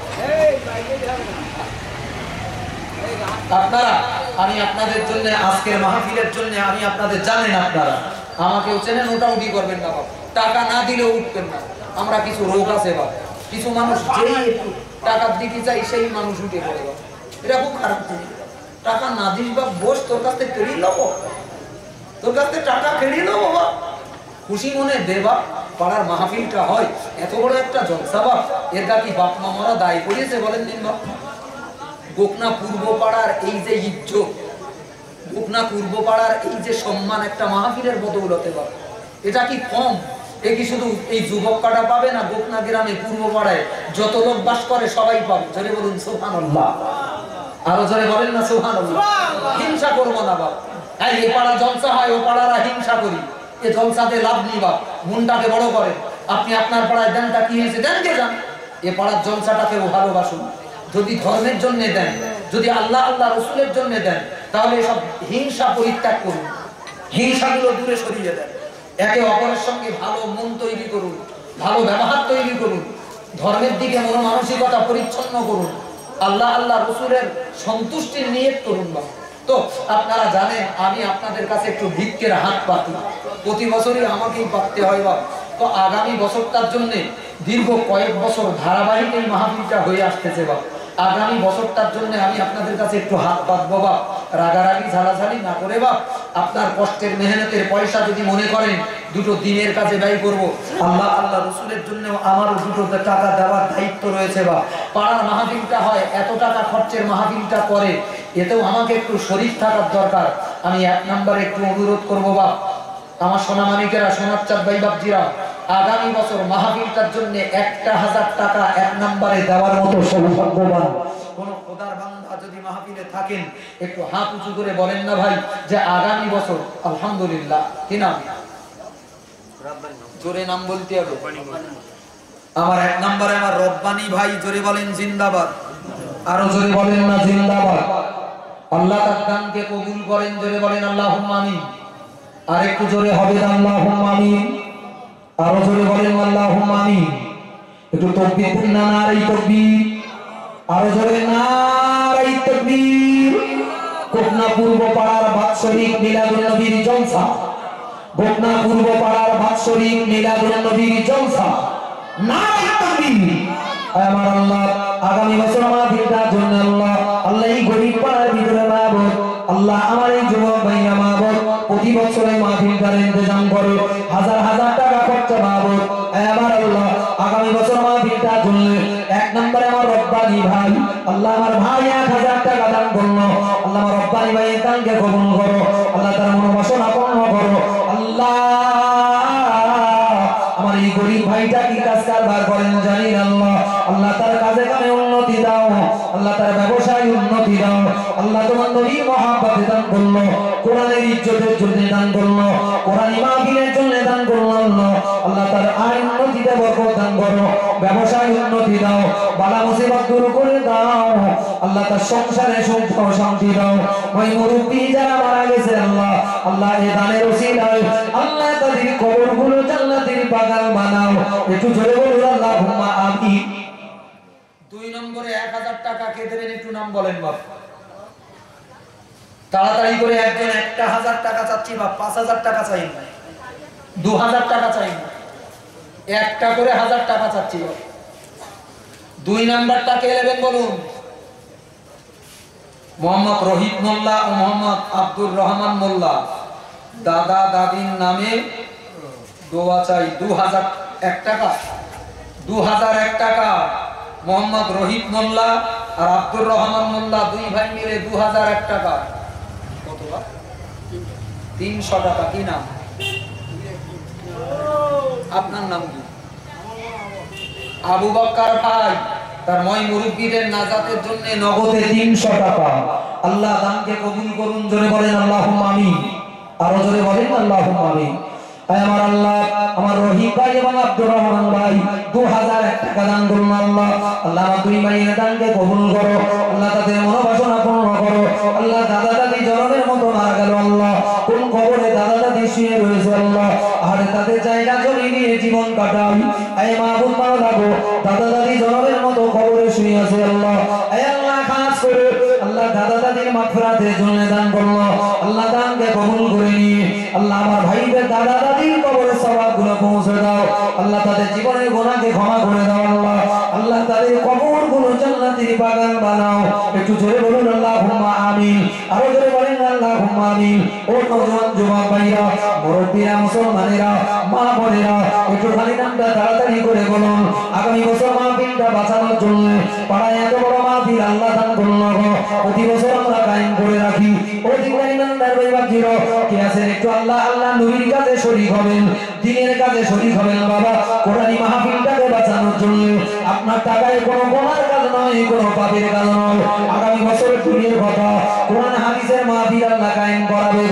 আপনারা, আমি আপনাদের জন্য আজকের মাহফিলের জন্য, আমি আপনাদের জানেন, আপনারা আমাকেও চেনেন, ওটা উঠি করবেন না বাপ, টাকা না দিলেও উঠবেন না। আমরা কিছু রোগ আছে বাপ, কিছু মানুষ যেই একটু টাকার দিকে চাই সেই মানুষ উঠে পড়ে বাপ, এটা খুব খারাপ জিনিস। টাকা না দিস বাপ, বস, তোর কাছ থেকে কেড়ে নেবো, তোর কাছ থেকে টাকা কেড়ে নেবো বাপ, খুশি মনে দে বাপ। পাড়ার মাহফিলটা হয়, এত বড় একটা জলসা বাপ, এর কি বাপ মামারা দায় করিয়েছে বলেন দিন বাপ? গোকনা পূর্ব পাড়ার এই যে ইজ্জত, গোকনা পূর্ব পাড়ার এই যে সম্মান একটা মাহফিলের বদৌলতে বাপ, এটা কি কম? এ কি শুধু এই যুবক কাটা পাবে না? গোকনা গ্রামে পূর্ব পাড়ায় যত লোক বাস করে সবাই পাবে। জোরে বলুন সুবহানাল্লাহ, আরো জোরে বলেন না সুবহানাল্লাহ। হিংসা করবো না বাপ, এই পাড়া জলসা হয়, ও পাড়ারা হিংসা করি, এ জলসাতে লাভ নেই বাপ। মনটাকে বড় করে, আপনি আপনার পাড়ায় দেনটা কি হয়েছে দেন, কে যান, এ পাড়ার জলসাটাকে ও ভালোবাসুন। যদি ধর্মের জন্য দেন, যদি আল্লাহ আল্লাহ রসুলের জন্য দেন, তাহলে এসব হিংসা পরিত্যাগ করুন, হিংসাগুলো দূরে সরিয়ে দেন। একে অপরের সঙ্গে ভালো মন তৈরি করুন, ভালো ব্যবহার তৈরি করুন, ধর্মের দিকে মনোমানসিকতা পরিচ্ছন্ন করুন, আল্লাহ আল্লাহ রসুলের সন্তুষ্টির নিয়ত করুন। বা তো আপনারা জানেন আমি আপনাদের কাছে একটু ভিক্ষের হাত পাতি, প্রতি বছরই আমাকেই পাততে হয়। বা তো আগামী বছরটার জন্য দীর্ঘ কয়েক বছর ধারাবাহিক এই মাহফিলটা হয়ে আসতেছে। বা আগামী বছরটার জন্য আমি আপনাদের কাছে একটু হাত পাতবো। বা রাগারাগি ঝালাঝালি না করে বা আপনার কষ্টের মেহনতের পয়সা যদি মনে করেন দুটো দিনের কাছে ব্যয় করব, আল্লাহ আল্লাহ রসুলের জন্য আমারও দুটো টাকা দেওয়ার দায়িত্ব রয়েছে। বা পাড়ার মাহফিলটা হয়, এত টাকা খরচের মাহফিলটা করে, এতেও আমাকে একটু শরীর থাকার দরকার। আমি এক নম্বরে একটু অনুরোধ করবো বা আমার সোনামানিকেরা, সোনার চাঁদ ভাই বাপজিরা, আগামী বছর মাহফিলটার জন্য 1000 টাকা এক নম্বরে দেওয়ার মতো সৌভাগ্যবান কোন খোদার বান্দা যদি মাহফিলে থাকেন একটু হাত উঁচু করে বলেন না ভাই যে আগামী বছর আলহামদুলিল্লাহ। কি নাম? জোরে নাম বলতে হবে। আমার এক নম্বরে আমার রব্বানি ভাই, জোরে বলেন জিন্দাবাদ। আরো জোরে বলেন না জিন্দাবাদ। আল্লাহ তার দানকে কবুল করেন, জোরে বলেন আল্লাহুম্মা আমিন। আর একটু জোরে হবে আল্লাহুম্মা আমিন। আরো জোরে বলেন আল্লাহুম্মা আমিন। একটু তাকবীর দেন না, নারে তাকবীর। আরো জোরে নারে তাকবীর। কোটনা পূর্ব পাড়ার বাৎসরিক মিলাদুন নবীর জলসা, কোটনা পূর্ব পাড়ার বাৎসরিক মিলাদুন নবীর জলসা, নারে তাকবীর। আমার আল্লাহ আগামী বছর মাহফিলটার জন্য আল্লাহ আল্লাহ এই গরিব পাড়ার ভিতরে মাহবুব আল্লাহ আমার এই যুবক ভাইয়া মাহবুব প্রতি বছর এই মাহফিলটার ইন্তজাম করে হাজার হাজার টাকা খরচা মাহবুব। আমার আল্লাহ আগামী বছর মাহফিলটার জন্য এক নম্বরে আমার রব্বানি ভাই আল্লাহ আমার ভাই 1000 টাকা দান করলো। আল্লাহ আমার রব্বানি ভাইয়ের দানকে কবুল করো, আল্লাহ তার মনোবাসনা পূর্ণ করো। আল্লাহ আমার এই গরিব ভাইটা কি কাজ কারবার করেন জানি আল্লাহ, আল্লাহ তার কাজে কামে উন্নতি দাও, আল্লাহ তার ব্যবসায় উন্নতি দাও। আল্লাহ তোমার নবীর মহব্বতে দান করলো, কোরআনের ইজ্জতের জন্য দান করলো, কোরআনী মাহফিলের জন্য দান করলো। আল্লাহ তার আয় উন্নতিতে বরকত দান করো, ব্যবসায় উন্নতি দাও, বালা মুসিবত দূর করে দাও। আল্লাহ তার সংসারে সুখ ও শান্তি দাও। ওই মুরব্বি যারা মারা গেছে আল্লাহ আল্লাহ এই দানের ওসিলায় আল্লাহ তাদের কবরগুলো জান্নাতের বাগান বানাও। একটু জোরে বলুন আল্লাহুম্মা আমিন। 2 নম্বরে 1000 টাকা কে দেবেন একটু নাম বলেন বাপ। তাড়াতাড়ি করে একজন 1000 টাকা চাচ্ছি বা 5000 টাকা চাই না, 2000 টাকা চাই না, একটা করে 1000 টাকা চাচ্ছি। 2 নাম্বারটা কে নেবেন বলুন? মোহাম্মদ রহিত মোল্লা ও মোহাম্মদ আব্দুর রহমান মোল্লা, দাদা দাদির নামে দোয়া চাই। 2001 টাকা, 2001 টাকা। মোহাম্মদ রহিত মোল্লা আর আব্দুর রহমান মোল্লা 2 ভাই মিলে 2001 টাকা। কত? 300 টাকা। কি নাম আপনার? নাম কি? আবু বকর ভাই। তার মই মুরব্বিদের নাজাতের জন্য নগদে 300 টাকা। আল্লাহ দানকে কবুল করুন, জোরে বলেন আল্লাহুম্মা আমিন। আরো জোরে বলেন আল্লাহুম্মা আমিন। আমার আল্লাহ আমার রহিম ভাই এবং আব্দুর রহমান ভাই 2001 টাকা দান করুন। আল্লাহ আল্লাহ আমার 2 ভাইয়ের দানকে কবুল করো, আল্লাহ তাদের মনোবাসনা পূর্ণ করো। আল্লাহ দাদা দাদি জনমের মতো মারা গেল আল্লাহ, কোন কবরে দাদা দাদি শুয়ে রয়েছে আল্লাহ, আর তাদের জায়গা জমি নিয়ে জীবন কাটাই। আয় মাহবুব মাওলা গো, দাদা দাদি জনমের মতো কবরে শুয়ে আছে আল্লাহ। আয় আল্লাহ খাস করে আল্লাহ দাদা দাদির মাগফিরাতের জন্য দান করলো, আল্লাহ দানকে কবুল করে নিয়ে আল্লাহ আমার ভাইদের দাদা দাদির কবরের সওয়াবগুলো পৌঁছে দাও। আল্লাহ তাদের জীবনের গুনাহকে ক্ষমা করে দাও আল্লাহ, আল্লাহ তাদের কবরগুলো জান্নাতের বাগান বানাও। একটু জোরে বলুন আল্লাহুম্মা আমিন। আরো জোরে বলেন আল্লাহুম্মা আমিন। ও নওজোয়ান যুবক ভাইরা, মুরব্বিরা, মুসলমানেরা, মা বোনেরা, একটু খালি নামটা তাড়াতাড়ি করে বলুন। আগামী বছর মাহফিলটা বাঁচানোর জন্য পাড়ায় এত বড় মাহফিল আল্লাহ দান করুন। প্রতি বছর আমরা কায়েম করে রাখি। অধিকারী ইমানদার ভাই বাপজিরা কে আছেন একটু আল্লাহ আল্লাহ নবীর কাছে শরীক হবেন, দ্বীনের কাছে শরীক হবেন বাবা। কোরআনী মাহফিলটাকে বাঁচানোর জন্য আপনার টাকায় কোনো গুনার কাজ নয়, কোনো পাপের কাজ নয়। আগামী বছর দিনের কথা কোরআন হাদিসের মাহফিল আল্লাহ কায়েম করাবে।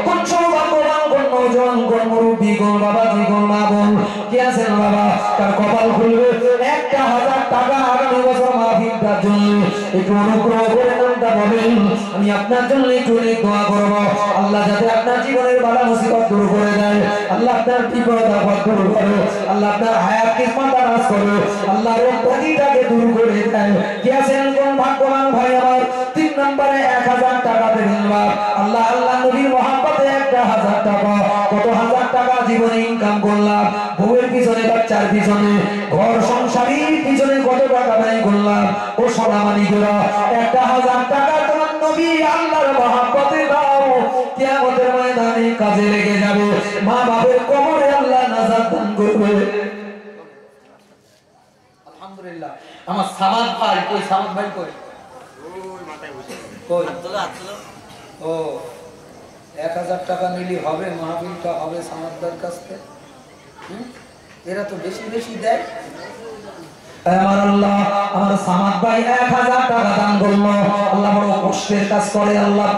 কোন সৌভাগ্যবান, কোন নওজোয়ান, কোন মুরব্বি, কোন বাবাজি, কোন মা বোন কে আছেন বাবা তার কপাল খুলবে 1000 টাকা আগামী বছর মাহফিলটার জন্য একটু অনুগ্রহ করে নামটা বলেন, আমি আপনার জন্য একটু দোয়া করব। আল্লাহ যাতে আপনার জীবনের বালা মুসিবত দূর করে দেয়, আল্লাহ আপনার বিপদ আপদ দূর করে, আল্লাহ আপনার হায়াত কিসমত দারাজ করে, আল্লাহ রোগ ব্যাধিটাকে দূর করে দেয়। কি আছেন কোন ভাগ্যবান ভাই আমার 3 নম্বরে 1000 টাকা দেবেন। আল্লাহ আল্লাহ নবীর মহব্বতে 1000 টাকা, কত হাজার টাকা জীবনে ইনকাম করলাম, বউয়ের পিছনে বাচ্চার পিছনে ঘর সংসারের পিছনে কত টাকা ব্যয় করলাম। ও সোনামানিকেরা 1000 টাকা তোমার নবী আল্লাহর মহব্বতে দাও, কিয়ামতের ময়দানে কাজে লেগে যাবে, মা বাবার কবরে আল্লাহ নাজাত দান করবে। আলহামদুলিল্লাহ। আমার সামাদ ভাই কই? সামাদ ভাই কই? ওই মাথায় বসে কই? ও 1000 টাকা নিলি হবে, মাহফিলটা হবে সামাদদার কাছ থেকে। এরা তো বেশি বেশি দেয়। আমার আল্লাহ আমার সামাদ ভাই 1000 টাকা দান করলো। আল্লাহ বড় কষ্টের কাজ করে। আল্লাহ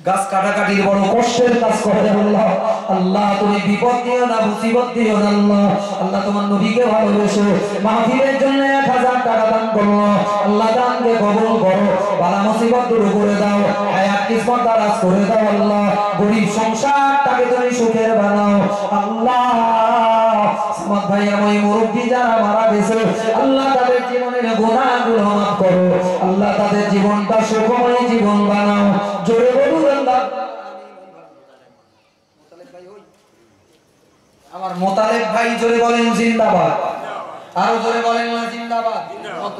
গাছ কাটাকাটির বড় কষ্টের কাজ করে। আল্লাহ আল্লাহ তুমি বিপদ দিও না, মুসিবত দিও না। আল্লাহ আল্লাহ তোমার নবীকে ভালোবেসো, মাহফিলের জন্য 1000 টাকা দান করলো। আল্লাহ দানকে কবুল করো, বালা মুসিবত দূর করে দাও, হায়াত কিসমত দারাজ করে দাও। আল্লাহ গরিব সংসারটাকে তুমি সুখের বানাও। আল্লাহ সামাদ ভাইয়ের ওই মুরব্বি যারা মারা গেছে, আল্লাহ তাদের জীবনের গুনাহগুলো মাফ করো। আল্লাহ তাদের জীবনটা সুখময় জীবন বানাও। জোরে বলুন আল্লাহ। আমার মোতালেব ভাই জোরে বলেন জিন্দাবাদ। আরো জোরে বলেন না জিন্দাবাদ। কত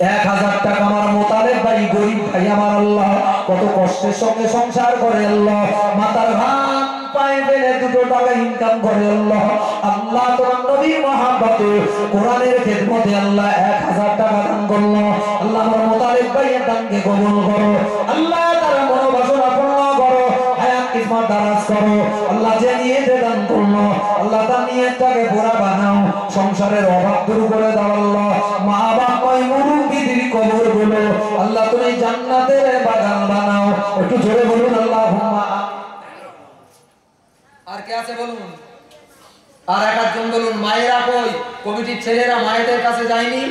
1000 টাকা আমার মোতালেব ভাই, গরিব ভাই আমার আল্লাহ কত কষ্টের সঙ্গে সংসার করে। আল্লাহ মাতার ঘাম পায়ে ফেলে 2 টাকা ইনকাম করে। আল্লাহ আল্লাহ তোমার নবীর মহব্বতে কোরআনের খেদমতে আল্লাহ 1000 টাকা দান করলো। আল্লাহ আমার মোতালেব ভাইয়ের দানকে কবুল করো। আল্লাহ তার মনোবাসনা পূর্ণ করো, হায়াত কিসমত দারাজ করো। আল্লাহ যে নিয়তে দান করলো, আল্লাহ তার নিয়তটাকে পুরা বানাও, সংসারের অভাব দূর করে দাও। আল্লাহ মা বাবা মুরব্বিদের কবর গুলো আল্লাহ তুমি জান্নাতের বাগান বানাও। একটু জোরে বলুন আল্লাহুম্মা। আর কে আছে বলুন? আর একজন বলুন মায়েরা কই? কমিটির ছেলেরা মায়েদের কাছে যায়নি?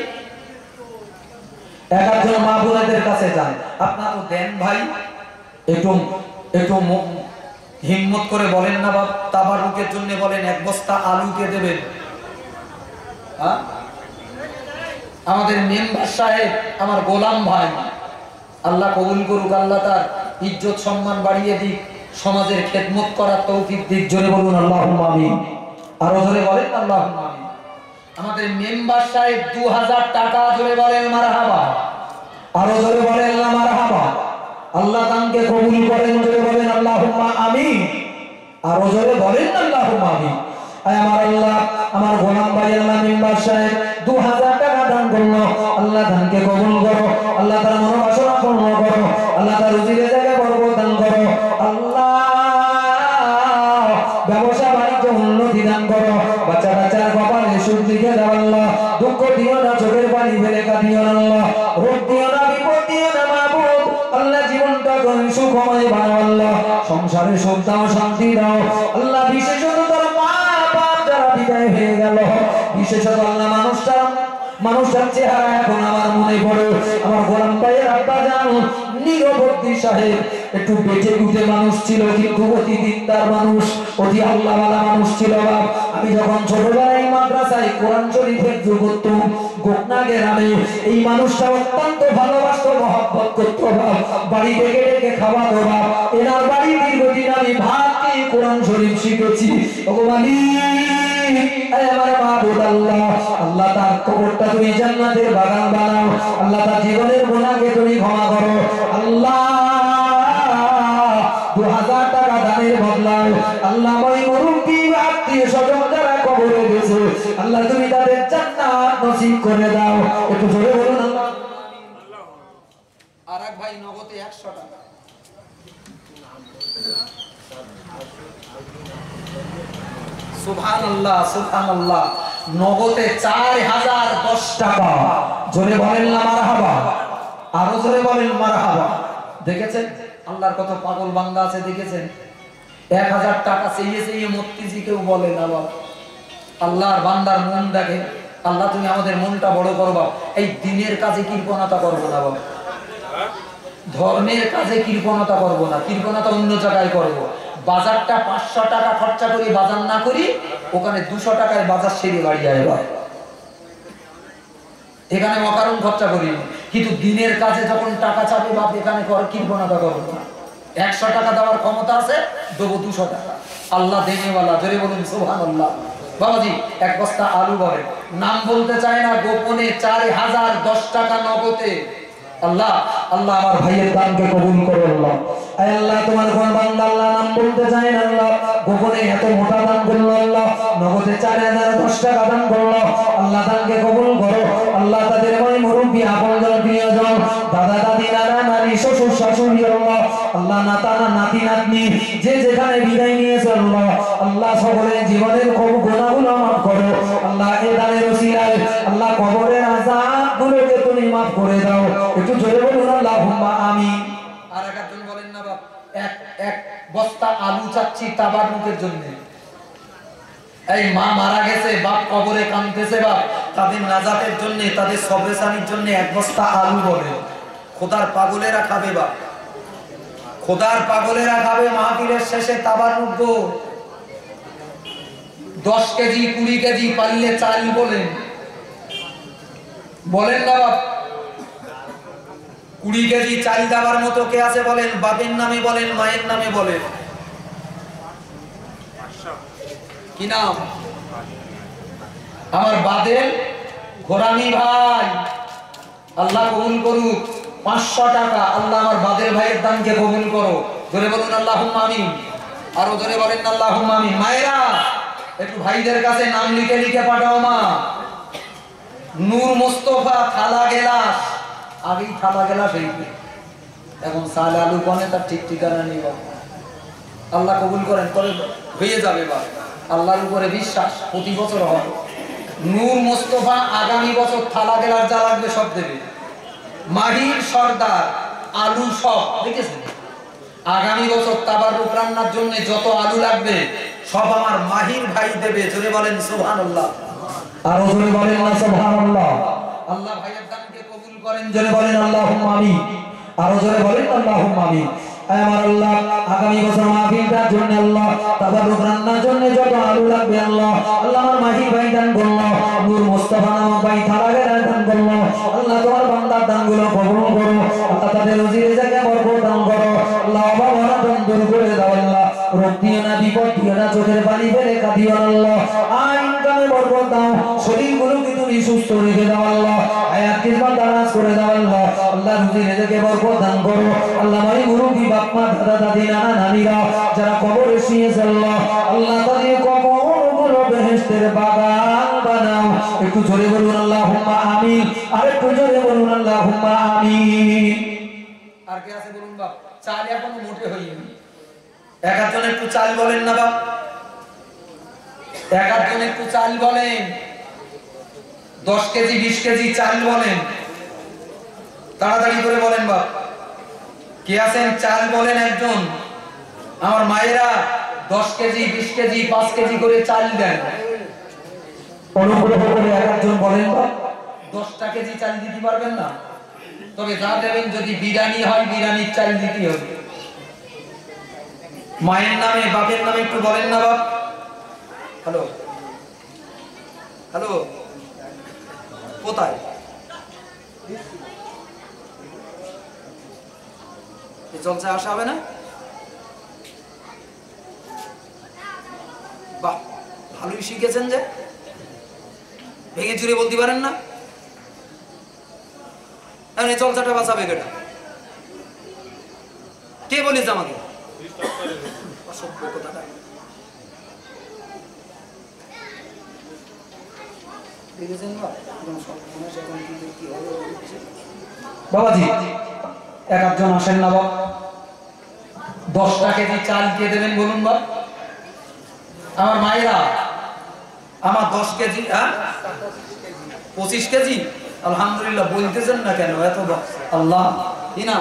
একজন মা বোনদের কাছে যান। আপনারা তো দেন ভাই, একটু একটু হিম্মত করে বলেন না বাবা, তাবারুকের জন্য বলেন 1 বস্তা আলুকে দেবেন। হ্যাঁ আমাদের মেম্বার সাহেব আমার গোলাম ভাই, আল্লাহ কবুল করুক, আল্লাহ তার ইজ্জত সম্মান বাড়িয়ে দিক, সমাজের খেদমত করার তৌফিক দিক। জোরে বলুন আল্লাহুম্মা আমিন। আরো জোরে বলেন আল্লাহুম্মা আমিন। আমাদের মেম্বার সাহেব 2000 টাকা, জোরে বলেন মারহাবা। আরো জোরে বলেন মারহাবা। আল্লাহ তাকে কবুল করেন, জোরে বলেন আল্লাহুম্মা আমিন। আরো জোরে বলেন আল্লাহুম্মা আমিন। আমার আল্লাহ আমার গোলাম ভাই আল্লাহ মেম্বার সাহেব 2000 টাকা দান করলো। আল্লাহ দানকে কবুল করো, আল্লাহ তার মনোবাসনা পূর্ণ করো, আল্লাহ তার রুজির জায়গায় বরকত দান করো। আল্লাহ ব্যবসা বাণিজ্য উন্নতি দান করো, বাচ্চা বাচ্চার কপালে সুখ লিখে দাও। আল্লাহ দুঃখ দিও না, চোখের পানি ফেলে কাঁদিও না। আল্লাহ রোগ দিও না, বিপদ দিও না মাবুদ। আল্লাহ জীবনটা তুমি সুখময় বানাও। আল্লাহ সংসারে সুখ দাও, শান্তি দাও। আল্লাহ বিশেষত তার মা বাপ যারা বিদায় হয়ে গেল, বিশেষত আল্লাহ মানুষটার চেহারা এখন আমার মনে পড়ে। আমার গোলাম ভাইয়ের আব্বা জান নিরবর্তী সাহেব একটু বেঁচে উঠে মানুষ ছিল, কিন্তু অতি দিনদার মানুষ, অতি আল্লাহওয়ালা মানুষ ছিল। বাপ আমি যখন ছোটবেলায় মাদ্রাসায় কোরআন শরীফের করতাম গোকনা গ্রামে, এই মানুষটা অত্যন্ত ভালোবাসতো, মহব্বত করতো। বাপ বাড়ি ডেকে ডেকে খাওয়াতো। বাপ এনার বাড়ি দীর্ঘদিন আমি ভাত খেয়ে কোরআন শরীফ শিখেছি। আল্লাহ তার কবরটা তুমি জান্নাতের বাগান বানাও। আল্লাহ তার জীবনের গুনাহকে তুমি ক্ষমা করো। আল্লাহ 2000 টাকা দানের বদলায় আল্লাহ ওই মুরব্বি আত্মীয় স্বজন যারা কবরে গেছে, আল্লাহ তুমি তাদের জান্নাত নসিব করে দাও। একটু জোরে বলুন আল্লাহ। আর এক ভাই নগদে 100 টাকা। সুবহানাল্লাহ সুবহানাল্লাহ। নগদে 4010 টাকা। জোরে বলেন না মারহাবা। আরো জোরে বলেন মারহাবা। দেখেছেন আল্লাহর কত পাগল বান্দা আছে, দেখেছেন 1000 টাকা চেয়ে চেয়ে মত্তিজি কেউ বলে না। বাবা আল্লাহর বান্দার মন দেখে। আল্লাহ তুমি আমাদের মনটা বড় করো বাবা, এই দিনের কাজে কৃপণতা করবো না বাবা, ধর্মের কাজে কৃপণতা করবো না, কৃপণতা অন্য জায়গায় করবো। বাজারটা 500 টাকা খরচা করি বাজার না করি, ওখানে 200 টাকায় বাজার সেরে বাড়ি যায় বাবা, এখানে অকারণ খরচা করি। কিন্তু দিনের কাজে যখন টাকা চাবে বাপ, এখানে কৃপণতা করবো না। 100 টাকা দেওয়ার ক্ষমতা আছে, দেবো 200 টাকা। আল্লাহ দেনেওয়ালা, জোরে বলুন সুবহানাল্লাহ। বাবাজি এক বস্তা আলু বলে, নাম বলতে চায় না, গোপনে 4010 টাকা নগদে। আল্লাহ আল্লাহ আমার ভাইয়ের দানকে কবুল করো আল্লাহ। আয় আল্লাহ তোমার কোন বান্দা আল্লাহ নাম বলতে চায় না আল্লাহ, গোপনে এত মোটা দান করলো আল্লাহ, নগদে 4010 টাকা দান করলো আল্লাহ, দানকে কবুল করো আল্লাহ। তাদের ওই মুরব্বী আপনজন প্রিয়জন, দাদা দাদি নানা নানি শ্বশুর শাশুড়ি আল্লাহ, আল্লাহ নাতা নাতি নাতনি যে যেখানে বিদায় নিয়েছে আল্লাহ, আল্লাহ সকলের জীবনের গুনাহগুলো মাফ করো আল্লাহ। এই দানের ওসিলায় আল্লাহ কবরের আযাবগুলোকে তুমি মাফ করে দাও। একটু জোরে বলুন আল্লাহুম্মা আমিন। আর একজন বলেন না বাপ, এক বস্তা আলু চাচ্ছি তাবারুকের জন্য। এই মা মারা গেছে, বাপ কবরে কাঁদতেছে, বাপ তাদের নাজাতের জন্য, তাদের সবরেসানির জন্য 1 বস্তা আলু বলে। খোদার পাগলেরা খাবে বাপ, খোদার পাগলেরা খাবে মাহফিলের শেষে তাবারুক। 10 কেজি 20 কেজি পারলে চাল বলেন, বলেন না বাপ। 20 কেজি চাল দেওয়ার মতো কে আছে বলেন? বাপের নামে বলেন, মায়ের নামে বলেন, কি নাম? আমার বাদেল ঘোরানি ভাই, আল্লাহ কবুল করুক। 500 টাকা আল্লাহ আমার বাদেল ভাইয়ের দানকে কবুল করো। জোরে বলুন আল্লাহুম্মা আমিন। আরো জোরে বলেন আল্লাহুম্মা আমিন। মায়েরা একটু ভাইদের কাছে নাম লিখে লিখে পাঠাও। মা নূর মোস্তফা থালা গেলাস, আগেই থালা গেলাস, এখন সাল আলু বনে তার ঠিক ঠিকানা নেই। আল্লাহ কবুল করেন, তবে হয়ে যাবে বা আল্লাহর উপরে বিশ্বাস, প্রতি বছর হবে। নূর মোস্তফা আগামী বছর থালা গেলাস যা লাগবে সব দেবে। মাহির সর্দার আলু সব দেখেছেন, আগামী বছর তাবারুক রান্নার জন্য যত আলু লাগবে সব আমার মাহির ভাই দেবে। জোরে বলেন সুবহানাল্লাহ। আরো জোরে বলেন না সুবহানাল্লাহ। আল্লাহ ভাইয়ের দানকে কবুল করেন, জোরে বলেন আল্লাহুম্মা আমিন। আরো জোরে বলেন আল্লাহুম্মা আমিন। আমার আল্লাহ আগামী বছর মাহফিলটার জন্য আল্লাহ তাবারুক রান্নার জন্য যত আলু লাগবে আল্লাহ, আল্লাহ আমার মাহির ভাই দান করলো, নূর মুস্তাফা নামক ভাই থালাকে দান করলো আল্লাহ। তোমার বান্দার দানগুলো কবুল করো আল্লাহ, তাদের রুজি রিজকে বরকত দান করো আল্লাহ। অভাব দূর করে দাও আল্লাহ, রোগ দিও না, বিপদ দিও না, চোখের পানি ফেলে কাঁদিও আল্লাহ। ইনকামে বরকত দাও, শরীরগুলোকে তুমি সুস্থ রেখে দাও আল্লাহ, হায়াত কিসমত দারাজ করে দাও আল্লাহ। আল্লাহ রুজি রিজকে বরকত দান করো আল্লাহ। আমার মুরব্বি বাপ মা দাদা দাদি নানা নানিরা যারা কবরে শুয়েছে আল্লাহ, আল্লাহ তাদের কবরগুলো বেহেশতের বাগান বানাও। একটু জোরে বলুন আল্লাহুম্মা আমিন। আর একটু জোরে বলুন আল্লাহুম্মা আমিন। আর কে আছে বলুন বাপ? চাল এখনো মোটে হয়নি। একজন একটু চাল বলেন না বাপ, একজন একটু চাল বলেন। 10 কেজি 20 কেজি চাল বলেন, তাড়াতাড়ি করে বলেন বাপ। কে আছেন চাল বলেন একজন? আমার মায়েরা 10 কেজি 20 কেজি 5 কেজি করে চাল দেন, অনুগ্রহ করে একজন বলেন বাপ। 10টা কেজি চাল দিতে পারবেন না, তবে যা দেবেন যদি বিরিয়ানি হয় বিরিয়ানির চাল দিতে হবে। মায়ের নামে বাপের নামে একটু বলেন না বাপ। হ্যালো হ্যালো, কোথায়? জলসা আসা হবে না? বাহ, ভালোই শিখেছেন যে, ভেঙে চুরে বলতে পারেন না। এই জলসাটা বাঁচাবে কেটা? কে বলিস আমাকে? অসভ্য কথাটা। বাবাজি একজন আসেন না বাবা, 10টা কেজি চাল কে দেবেন বলুন বাবা? আমার মায়েরা, আমার 10 কেজি 25 কেজি আলহামদুলিল্লাহ বলতেছেন না কেন এত? আল্লাহ কি না?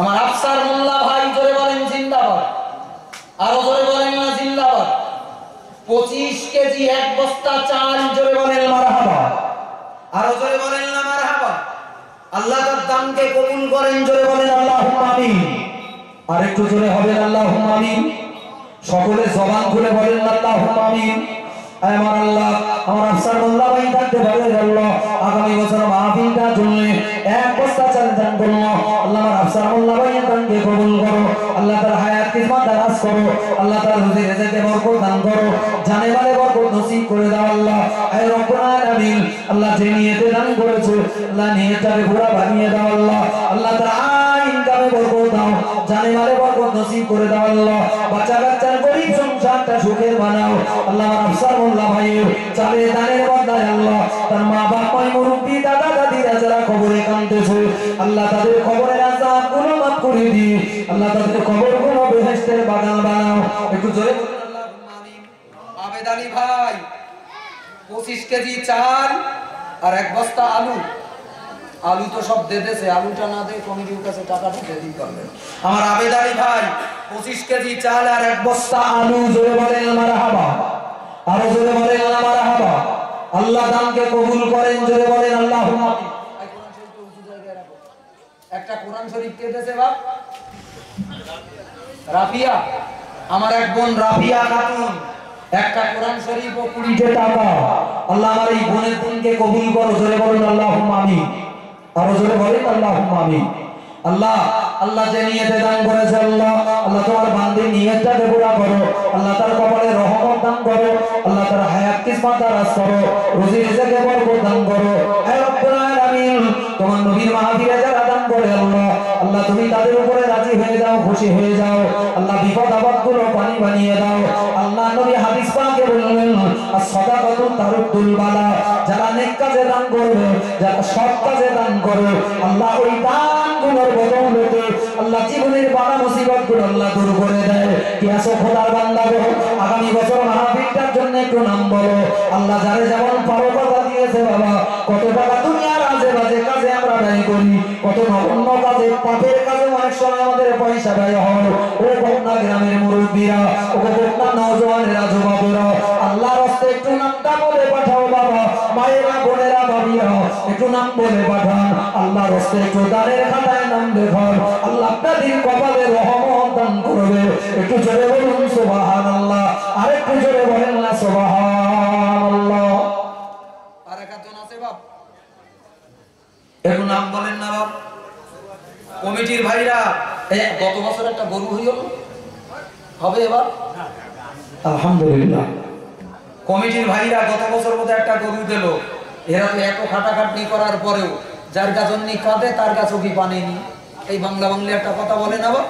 আমার আফসার মোল্লা ভাই জোরে বলেন জিন্দাবাদ। আরো জোরে বলেন না জিন্দাবাদ। 25 কেজি এক বস্তা চাল, জোরে বলেন মারহাবা, আরো জোরে বলেন না মারহাবা। আল্লাহ তার দানকে কবুল করেন, জোরে বলেন আল্লাহুম্মা আমিন। আরেকটু জোরে হবেন আল্লাহুম্মা আমিন। সকলে জবান খুলে বলেন আল্লাহুম্মা আমিন। আমার আল্লাহ, আমার আফসার মোল্লা ভাই থাকতে পারে আল্লাহ, আগামী বছর মাহফিলটা চললে এক বস্তা চাল দান করো আল্লাহ। আমার আফসার মোল্লা ভাই দানকে কবুল করো আল্লাহ, তার হায়াত কিসমত দারাজ করো আল্লাহ, তার রুজি রিজকে বরকত দান করো, জানে মালে বরকত নসিব করে দাও আল্লাহ। আয় রব্বুল আলামিন, আল্লাহ যে নিয়তে দান করেছো আল্লাহ নিয়তটাকে পুরো বানিয়ে দাও আল্লাহ। আল্লাহ তার ইনকামে বরকত দাও, জানে মালে বরকত নসিব করে দাও আল্লাহ। বাচ্চা কাচ্চার গরিব সংসারটা সুখের বানাও আল্লাহ। আমার আফসার মোল্লা ভাইয়ের চালে দানের বদলায় আল্লাহ, তার মা বাবা মুরব্বি দাদা দাদিরা যারা কবরে কাঁদতেছে আল্লাহ, তাদের কবরের আযাব গুলো মাফ করে দিও আল্লাহ, তাদের কবরগুলো বেহেশতের বাগান বানাও। একটু জোরে বলুন আল্লাহুম্মা আমিন। আবেদ আলী ভাই 25 কেজি চাল আর এক বস্তা আলু, আলু তো সব দিতেছে, আলুটা না দিয়ে কমিটির কাছে টাকাটা দিয়ে দিতে পারবেন। আমার আবেদ আলী ভাই 25 কেজি চাল আর এক বস্তা আলু, জোরে বলেন মারহাবা, আরো জোরে বলেন মারহাবা। আল্লাহ দানকে কবুল করেন, জোরে বলেন আল্লাহুম্মা আমিন। এই কোরআন শরীফটা উঁচু জায়গায় রাখো। একটা কোরআন শরীফ কে দিয়েছে বাপ? রাফিয়া, আমার এক বোন রাফিয়া খাতুন, একটা কোরআন শরীফ ও 20 টাকা। আল্লাহ আমার এই বোনের দিনকে কবুল করো, জোরে বলেন আল্লাহুম্মা আমিন, আরো জোরে বলেন আল্লাহুম্মা আমিন। আল্লাহ, আল্লাহ যে নিয়তে দান করেছে আল্লাহ, আল্লাহ তোমার বান্দির নিয়তটাকে পুরা করো আল্লাহ, তার কপালে রহমত দান করো আল্লাহ, তার হায়াত কিসমত দারাজ করো, রুজি রিজকে বরকত দান করো। হে রব্বুল আলামিন, তোমার নবীর মাহফিলে যারা দান করে আল্লাহ, আল্লাহ তুমি তাদের উপরে রাজি হয়ে যাও, খুশি হয়ে যাও আল্লাহ, বিপদ আপদগুলো পানি বানিয়ে দাও আল্লাহ। নবী হাদিস পাকে বললেন as-সাদাকাতু তারুদ্দুল বালা, যারা নেক কাজে দান করবে, যারা সৎ কাজে দান করবে আল্লাহ, ওই দানগুলোর বদৌলতে আল্লাহ জীবনের বাধা মুসিবতগুলো আল্লাহ দূর করে দেয়। কি আছো খোদার বান্দা গো, আগামী বছর মাহফিলটার জন্য একটু নাম বলো আল্লাহ। যারে যেমন পারো কথা দিয়েছে বাবা, কত টাকা দুনিয়ার আজে বাজে কাজে আমরা ব্যয় করি, কত নগণ্য কাজে, পাপের কাজে অনেক সময় আমাদের পয়সা ব্যয় হয়। ও বন্যা গ্রামের মুরব্বীরা, ও বন্যা নওজওয়ানেরা, যুবকেরা, আল্লাহর রাস্তায় একটু নামটা বলে পাঠাও বাবা। মায়েরা, বোনেরা, ভাবিরা একটু নাম বলে পাঠান আল্লাহর রাস্তায়, একটু দানের খাতায় নাম লেখান আল্লাহ, আপনাদের কপালে রহমত দান করবে। একটু জোরে বলুন সুবহানাল্লাহ, আর একটু জোরে বলেন না সুবহানাল্লাহ। আর একজন আছে বাপ, একটু নাম বলেন না বাপ। কমিটির ভাইরা, গত বছর একটা গরু হইল, হবে এবার আলহামদুলিল্লাহ। কমিটির ভাইরা গত বছর মধ্যে একটা গরু দিল। এরা তো এত খাটাখাটনি করার পরেও যার গাছন্নি কাঁদে তার গাছও কি পানেনি। এই বাংলা বাংলা একটা কথা বলে না বাপ,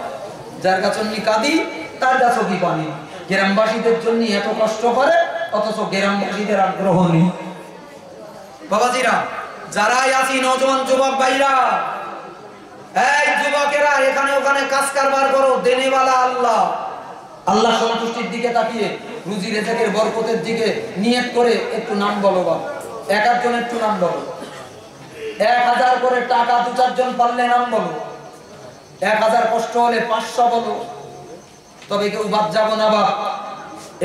যার গাছন্নি কাঁদি তার গাছও কি পানি। গ্রামবাসীদের জন্য এত কষ্ট করে অথচ গ্রামবাসীদের আগ্রহ নেই। বাবাজিরা, যারাই আছি নওজোয়ান যুবক ভাইরা, এই যুবকেরা এখানে ওখানে কাজ কারবার করো, দেনেওয়ালা আল্লাহ। আল্লাহ সন্তুষ্টির দিকে তাকিয়ে রুজি রিজকের বরকতের দিকে নিয়ত করে একটু নাম বলো বাপ। এক একজন একটু নাম বলো। 1000 করে টাকা 2-4 জন পারলে নাম বলো। 1000 কষ্ট হলে 500 বলো। তবে কেউ বাদ যাবো না বাপ।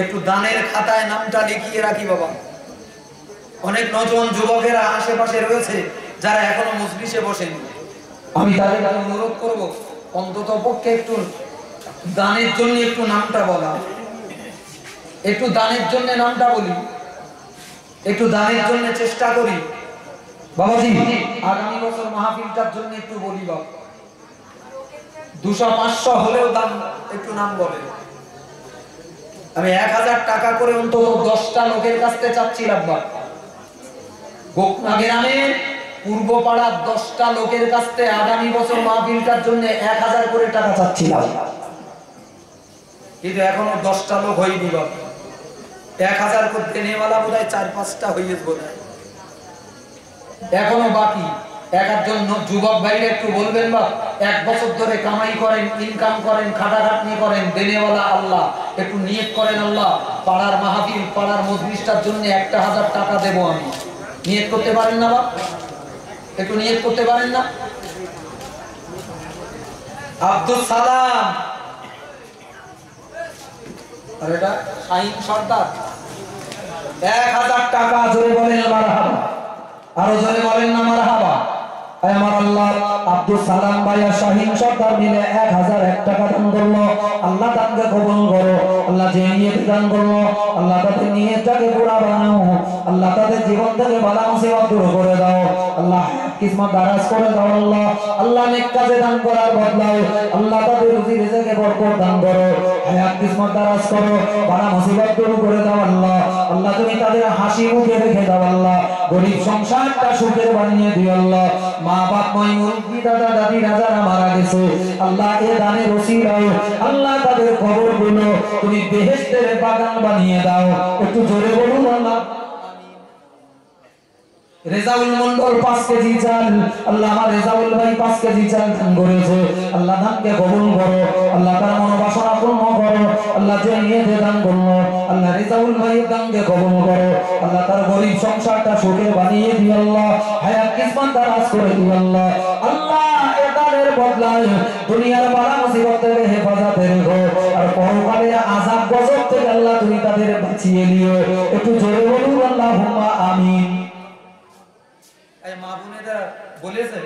একটু দানের খাতায় নামটা লিখিয়ে রাখি বাবা। অনেক নতুন যুবকেরা আশেপাশে রয়েছে যারা এখনো মজলিসে বসেনি। আমি তাদের অনুরোধ করব অন্তত পক্ষে একটু দানের জন্য একটু নামটা বলা, একটু দানের জন্য নামটা বলি, একটু দানের জন্য চেষ্টা করি বাবাজি। আগামী বছর মাহফিলটার জন্য একটু বলি বাবা, 200-500 হলেও দান একটু নাম বলে। আমি 1000 টাকা করে অন্তত 10টা লোকের কাছ থেকে চাচ্ছিলাম বাবা। গোকনা গ্রামের পূর্ব পাড়ার 10টা লোকের কাছ থেকে আগামী বছর মাহফিলটার জন্য 1000 করে টাকা চাচ্ছিলাম, কিন্তু এখনো 10টা লোক হয়নি বাবা। 1000 করতে নেওয়ালা বোধহয় 4-5টা হয়ে বোধহয় এখনো বাকি। একজন যুবক ভাইরা একটু বলবেন বা 1 বছর ধরে কামাই করেন, ইনকাম করেন, খাটাখাটনি করেন, দেনেওয়ালা আল্লাহ, একটু নিয়ত করেন আল্লাহ পাড়ার মাহফিল, পাড়ার মজলিসটার জন্য 1000 টাকা দেব আমি। নিয়ত করতে পারেন না বাপ? একটু নিয়ত করতে পারেন না? আব্দুল সালাম, আর এটা শাহিন সর্দার, 1000 টাকা, জোরে বলেন মারহাবা, আরো জোরে বলেন না মারহাবা। আমার আল্লাহ আব্দুল সালাম ভাইয়া শাহিন সরকার মিলে 1001 টাকা দান করলো। আল্লাহ তাকে কবুল করো। আল্লাহ যে নিয়ত দান করলো আল্লাহ তাদের নিয়তটাকে পুরা বানাও। আল্লাহ তাদের জীবন থেকে বালা মুসিবত দূর করে দাও। আল্লাহ কিসমত দারাজ করে দাও। আল্লাহ আল্লাহ নেক কাজে দান করার বদলায় আল্লাহ তাদের রুজি রিজকে বরকত দান করো। হায়াত কিসমত দারাজ করো, বালা মুসিবত দূর করে দাও। আল্লাহ আল্লাহ তুমি তাদের হাসি মুখে রেখে দাও। আল্লাহ গরিব সংসারটা সুখের বানিয়ে দিও। আল্লাহ মা বাপ মা মুরব্বি দাদা দাদি যারা মারা গেছে আল্লাহ এ দানের ওসিলায় আল্লাহ তাদের কবরগুলো তুমি বেহেশতের বাগান বানিয়ে দাও। একটু জোরে বলুন আল্লাহ। রেজাউল মন্ডল 5 কেজি চাল, আল্লাহ আমার রেজাউল ভাই 5 কেজি চাল দান করেছে। আল্লাহ দানকে কবুল করো। আল্লাহ তার মনোবাসনা পূর্ণ করো। আল্লাহ যে নিয়তে দান করলো আল্লাহ রেজাউল ভাই দানকে কবুল করো। আল্লাহ তার গরিব সংসারটা সুখে বানিয়ে দিও। আল্লাহ হায়াত কিসমত দারাজ করে দিও। আল্লাহ আল্লাহ এ দানের বদলায় দুনিয়ার বালা মুসিবত থেকে হেফাজতে রেখো, আর পরকালের আযাব গজব থেকে আল্লাহ তুমি তাদের বাঁচিয়ে নিও। একটু জোরে বলুন আল্লাহুম্মা আমিন। এই মা বোনেরা বলেছে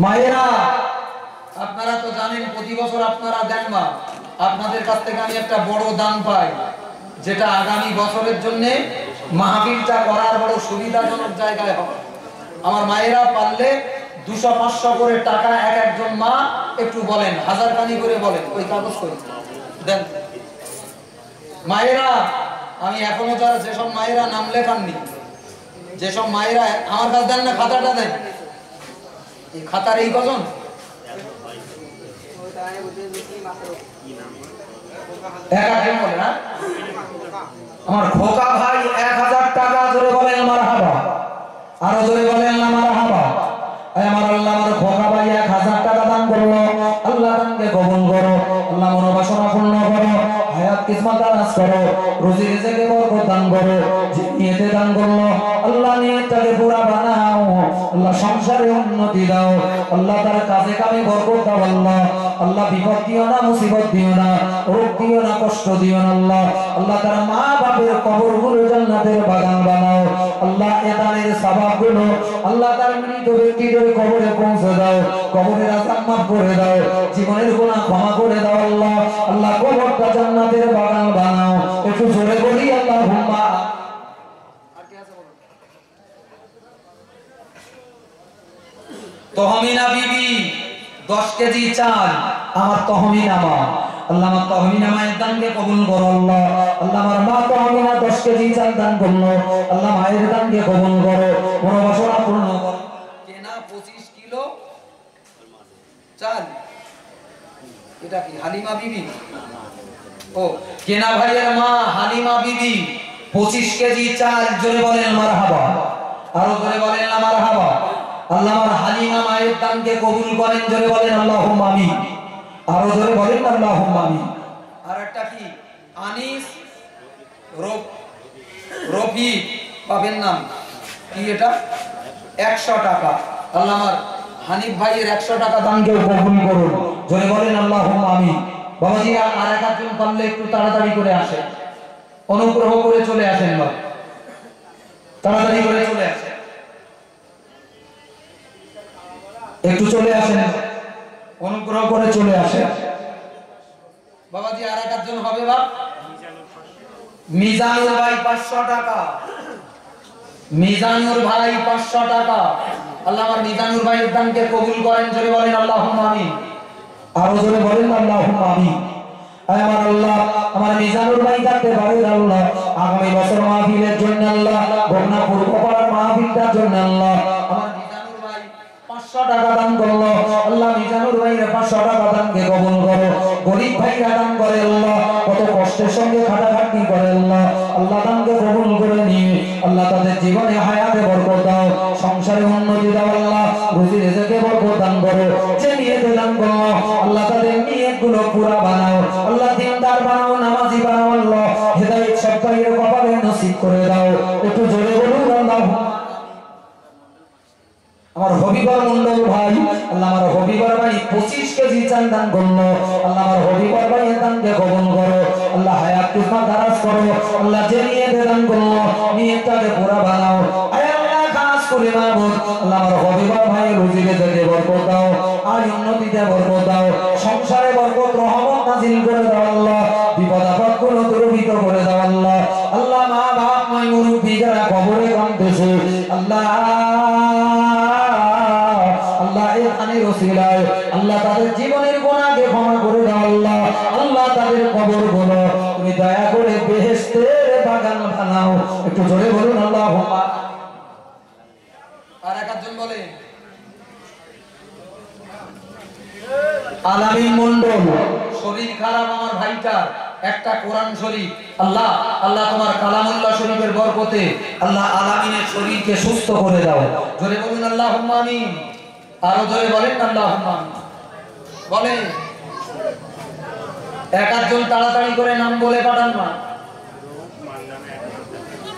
মায়েরা আপনারা তো জানেন প্রতি বছর আপনারা দেন মা, আপনাদের কাছ থেকে আমি একটা বড় দান পাই, যেটা আগামী বছরের জন্য মাহফিলটা করার বড় সুবিধাজনক জায়গায় হবে। আমার মায়েরা পারলে 200-500 করে টাকা এক একজন মা একটু বলেন, 1000 কানি করে বলেন, ওই কাগজ করে দেন মায়েরা। আমি এখনো যারা যেসব মায়েরা নাম লেখাননি, যেসব মায়েরা আমার কাছে দেন না, খাতাটা দেন, এই খাতার এই কজন আমার খোকা ভাই 1000 টাকা, জোরে বলেন মারহাবা, আরো জোরে বলেন না মারহাবা। আমার আল্লাহ আমার খোকা ভাই 1000 টাকা দান করলো। আল্লাহ দানকে কবুল করো। আল্লাহ মনোবাসনা পূর্ণ করো, হায়াত কিসমত দারাজ করো, রুজি রিজকে বরকত দান করো। যে নিয়তে দান করলো আল্লাহ নিয়তটাকে পুরা বানাও। আল্লাহ সংসারে উন্নতি দাও। আল্লাহ তার কাজে কামে বরকত দাও। আল্লাহ আল্লাহ বিপদ দিও না, মুসিবত দিও না, রোগ দিও না, কষ্ট দিও না। আল্লাহ আল্লাহ তার মা বাপের কবরগুলো জান্নাতের বাগান বানাও। আল্লাহ এ দানের সওয়াবগুলো আল্লাহ তার মৃত ব্যক্তিদের কবরে পৌঁছে দাও, কবরের আযাব মাফ করে দাও, জীবনের গুনাহ ক্ষমা করে দাও। আল্লাহ আল্লাহ কবরটা জান্নাতের বাগান বানাও। একটু জোরে বলি আল্লাহুম্মা। তহমিনা বিবি 10 কেজি চাল, আমার তহমিনা মা, আল্লাহ আমার তহমিনা মায়ের দানকে কবুল করো। আল্লাহ আল্লাহ আমার মা তহমিনা 10 কেজি চাল দান করলো। আল্লাহ মায়ের দানকে কবুল করো, মনোবাসনা পূর্ণ করো। কেনা 25 কিলো চাল, এটা কি হালিমা বিবি? ও কেনা ভাইয়ের মা হালিমা বিবি 25 কেজি চাল, জোরে বলেন মারহাবা, আরো জোরে বলেন না মারহাবা। আল্লাহ আমার হালিমা মায়ের দানকে কবুল করেন, জোরে বলেন আল্লাহুম্মা আমিন, আরো জোরে বলেন আল্লাহুম্মা আমিন। আর একটা কি আনিস রফি পাবেন নাম কি, এটা 100 টাকা। আল্লাহ আমার হানিফ ভাইয়ের 100 টাকা দানকে কবুল করুন, জোরে বলেন আল্লাহুম্মা আমিন। বাবাজি আর একজন পারলে একটু তাড়াতাড়ি করে আসেন, অনুগ্রহ করে চলে আসেন, বাবা তাড়াতাড়ি করে চলে আসেন, একটু চলে আসেন, অনুগ্রহ করে চলে আসেন। বাবাজি আর একজন হবে বাপ মিজানুর ভাই 500 টাকা, মিজানুর ভাই 500 টাকা। আল্লাহ আমার মিজানুর ভাইয়ের দানকে কবুল করেন, জোরে বলেন আল্লাহুম্মা আমিন, আরো জোরে বলেন আল্লাহুম্মা আমিন। আমার আল্লাহ আমার মিজানুর ভাই থাকতে পারে আল্লাহ আগামী বছর মাহফিলের জন্য আল্লাহ গণনাপুর কপাড়ার মাহফিলটার জন্য আল্লাহ আমার মিজানুর ভাই 500 টাকা দান করলো। আল্লাহ মিজানুর ভাইয়ের 500 টাকা দানকে কবুল করো। গরিব ভাইরা দান করে আল্লাহ, কত কষ্টের সঙ্গে খাটাখাটনি করে আল্লাহ, আল্লাহ দানকে কবুল করে নিয়ে আল্লাহ তাদের জীবনে হায়াতে বরকত দাও, সংসারে উন্নতি দাও। আল্লাহ রুজি রিজকে বরকত দান করো। যে নিয়তে দান করো আল্লাহ তাদের নিয়তগুলো পুরা বানাও। আল্লাহ দিনদার বানাও, নামাজি বানাও। আল্লাহ হেদায়েত সবাইয়ের কপালে নসিব করে দাও। একটু জোরে বলুন আল্লাহুম্মা। আমার হবিবর মন্ডল ভাই, আল্লাহ আমার হবিবর ভাই 25 কেজি চাল দান করলো। আল্লাহ আমার হবিবর ভাই দানকে কবুল করো। আল্লাহ হায়াত কিসমত দারাজ করো। আল্লাহ যে নিয়তে দান করলো নিয়তটাকে পুরা বানাও। আয় আল্লাহ খাস করে মাবুদ, আল্লাহ আমার হবিবর ভাই রুজিকে থেকে বরকত দাও, আর উন্নতিতে বরকত দাও, সংসারে বরকত রহমত নাযিল করে দাও আল্লাহ। বিপদ আপদ গুলো দূরীভূত করে দাও আল্লাহ। আল্লাহ মা বাপ নয় মুরব্বি যারা কবরে কাঁদতেছে আল্লাহ, আল্লাহ এখানে রসিলায় আল্লাহ তাদের জীবনের গুনাহকে ক্ষমা করে দাও আল্লাহ। আল্লাহ তাদের কবরগুলো তুমি দয়া করে বেহেশতের বাগান বানাও। একটু জোরে বলুন আল্লাহুম্মা। আর একজন বলে আলামিন মন্ডল, শরীর খারাপ আমার ভাইটার, একটা কোরআন শরীফ আল্লাহ, আল্লাহ তোমার কালামুল্লাহ শরীফের বরকতে আল্লাহ আলামিনের শরীরকে সুস্থ করে দাও। জোরে বলুন আল্লাহুম্মা আমিন। আরো জোরে বলেন আল্লাহুম্মা আমিন। বলেন একজন তাড়াতাড়ি করে নাম বলে পাঠান না।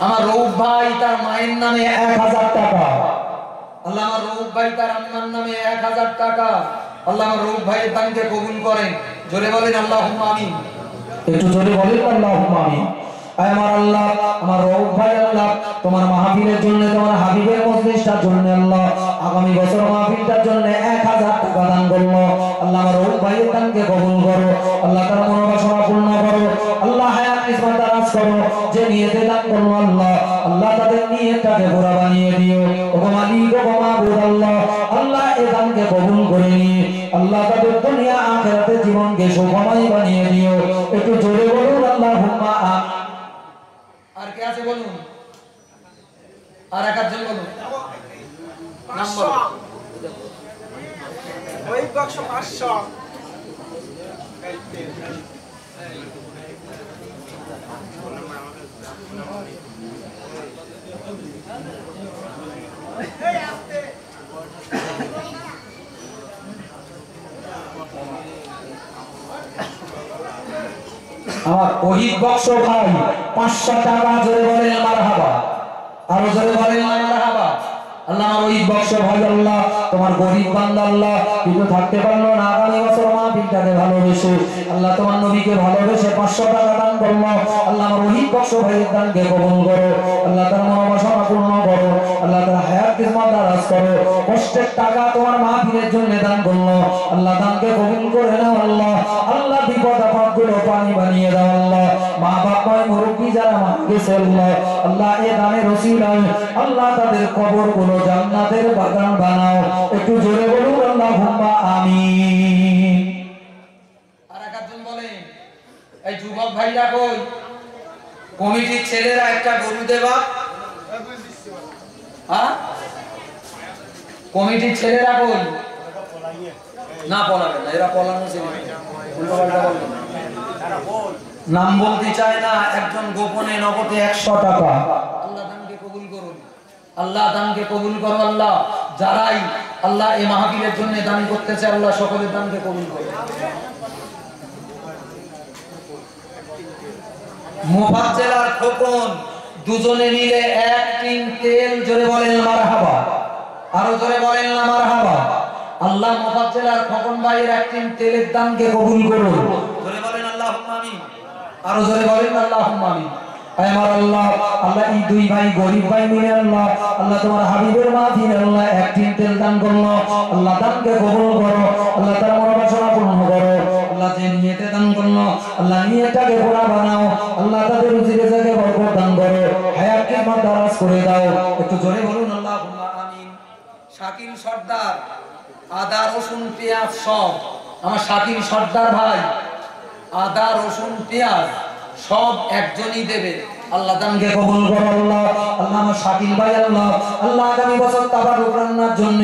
আমার রৌফ ভাই তার মায়ের নামে 1000 টাকা। আল্লাহ আমার রৌফ ভাই তার আম্মার নামে 1000 টাকা। আল্লাহ আমার রৌফ ভাইয়ের দানকে কবুল করেন। জোরে বলেন আল্লাহুম্মা আমিন। একটু জোরে বলেন আল্লাহুম্মা আমিন। আয় আমার আল্লাহ, আমার রৌফ ভাই আল্লাহ তোমার মাহফিলের জন্য, তোমার হাবিবের মজলিসটার জন্য আল্লাহ আগামী বছর মাহফিলটার জন্য 1000 টাকা দান করলো। আল্লাহ আমার রৌফ ভাইয়ের দানকে কবুল করো। আল্লাহ তার মনোবাসনা পূর্ণ করো। আল্লাহ হায়াত কিসমত দারাজ করো। যে নিয়তে দান করলো আল্লাহ, আল্লাহ তাদের নিয়তটাকে পুরা বানিয়ে দিও। ওগো মালিক, ওগো মাবুদ আল্লাহ, আল্লাহ এই দানকে কবুল করে নিয়ে আল্লাহ তাদের দুনিয়া আখিরাতে জীবনকে সুখময় বানিয়ে দিও। একটু জোরে বলুন আল্লাহুম্মা আমিন। আর কে আছে বলুন? আর একজন বলুন নাম বলুন। ওই বাক্স 500। আমার ওহিদ বক্স ভাই 500 টাকা। জোরে বলেন মারহাবা। আরো জোরে বলেন মারহাবা। আল্লাহ আমার ওহিদ বক্স ভাই আল্লাহ তোমার গরিব বান্দা আল্লাহ কিন্তু থাকতে পারলো না, আগামী বছর মাহফিলটাকে ভালোবেসে আল্লাহ তোমার নবীকে ভালোবেসে 500 টাকা দান করলো। আল্লাহ আমার ওহিদ বক্স ভাইয়ের দানকে কবুল করো। আল্লাহ তার মনোবাসনা পূর্ণ করো। আল্লাহ তার হায়াত কিসমত দারাজ করো। কষ্টের টাকা তোমার মাহফিলের জন্য দান করলো। আল্লাহ দানকে কবুল করে নাও আল্লাহ। আল্লাহ বিপদ আপদ গুলো পানি বানিয়ে দাও আল্লাহ। মা বাপ নয় মুরব্বি যারা মারা গেছে আল্লাহ, আল্লাহ এ দানের ওসিলায় আল্লাহ তাদের কবরগুলো জান্নাতের বাগান বানাও। একটু জোরে বলুন আল্লাহুম্মা আমিন। আর একজন বলেন এই যুবক ভাইরা কই? কমিটির ছেলেরা একটা গরু দেবা। হ্যাঁ, কমিটির ছেলেরা কই? না পলাবে না, এরা পলানো ছেলে। নাম বলতে চায় না। একজন গোপনে নগদে 100 টাকা। আল্লাহ দানকে কবুল করুন। আল্লাহ দানকে কবুল করো আল্লাহ। যারাই আল্লাহ এই মাহফিলের জন্য দান করতেছে আল্লাহ সকলের দানকে কবুল করো। মুফাজ্জল আর খোকন দুজনে মিলে 1 টিন তেল। জোরে বলেন মারহাবা। আরো জোরে বলেন না মারহাবা। আল্লাহ মুফাজ্জল আর খোকন ভাইয়ের 1 টিন তেলের দানকে কবুল করুন। জোরে বলেন আল্লাহুম্মা আমিন। আরো জোরে বলেন আল্লাহুম্মা আমিন। আয় আমার আল্লাহ, আল্লাহ এই দুই ভাই গরিব ভাই মিলে আল্লাহ, আল্লাহ তোমার হাবিবের মাহফিলে আল্লাহ 1 টিন তেল দান করলো। আল্লাহ দানকে কবুল করো। আল্লাহ তার মনোবাসনা পূর্ণ করো। আল্লাহ যে নিয়তে দান করলো আল্লাহ নিয়তটাকে পুরা বানাও। আল্লাহ তাদের রুজিকে জায়গায় বরকত দান করো। হায়াত কিসমত দারাজ করে দাও। একটু জোরে বলুন আল্লাহুম্মা আমিন। শাকিল সর্দার আদা রসুন পেঁয়াজ সব, আমার শাকিল সর্দার ভাই আদা রসুন পেঁয়াজ সব একজনই দেবে। আল্লাহ দানকে কবুল করো আল্লাহ। আল্লাহ আমার শাকিল ভাই আল্লাহ, আল্লাহ আগামী বছর তাবারুক রান্নার জন্য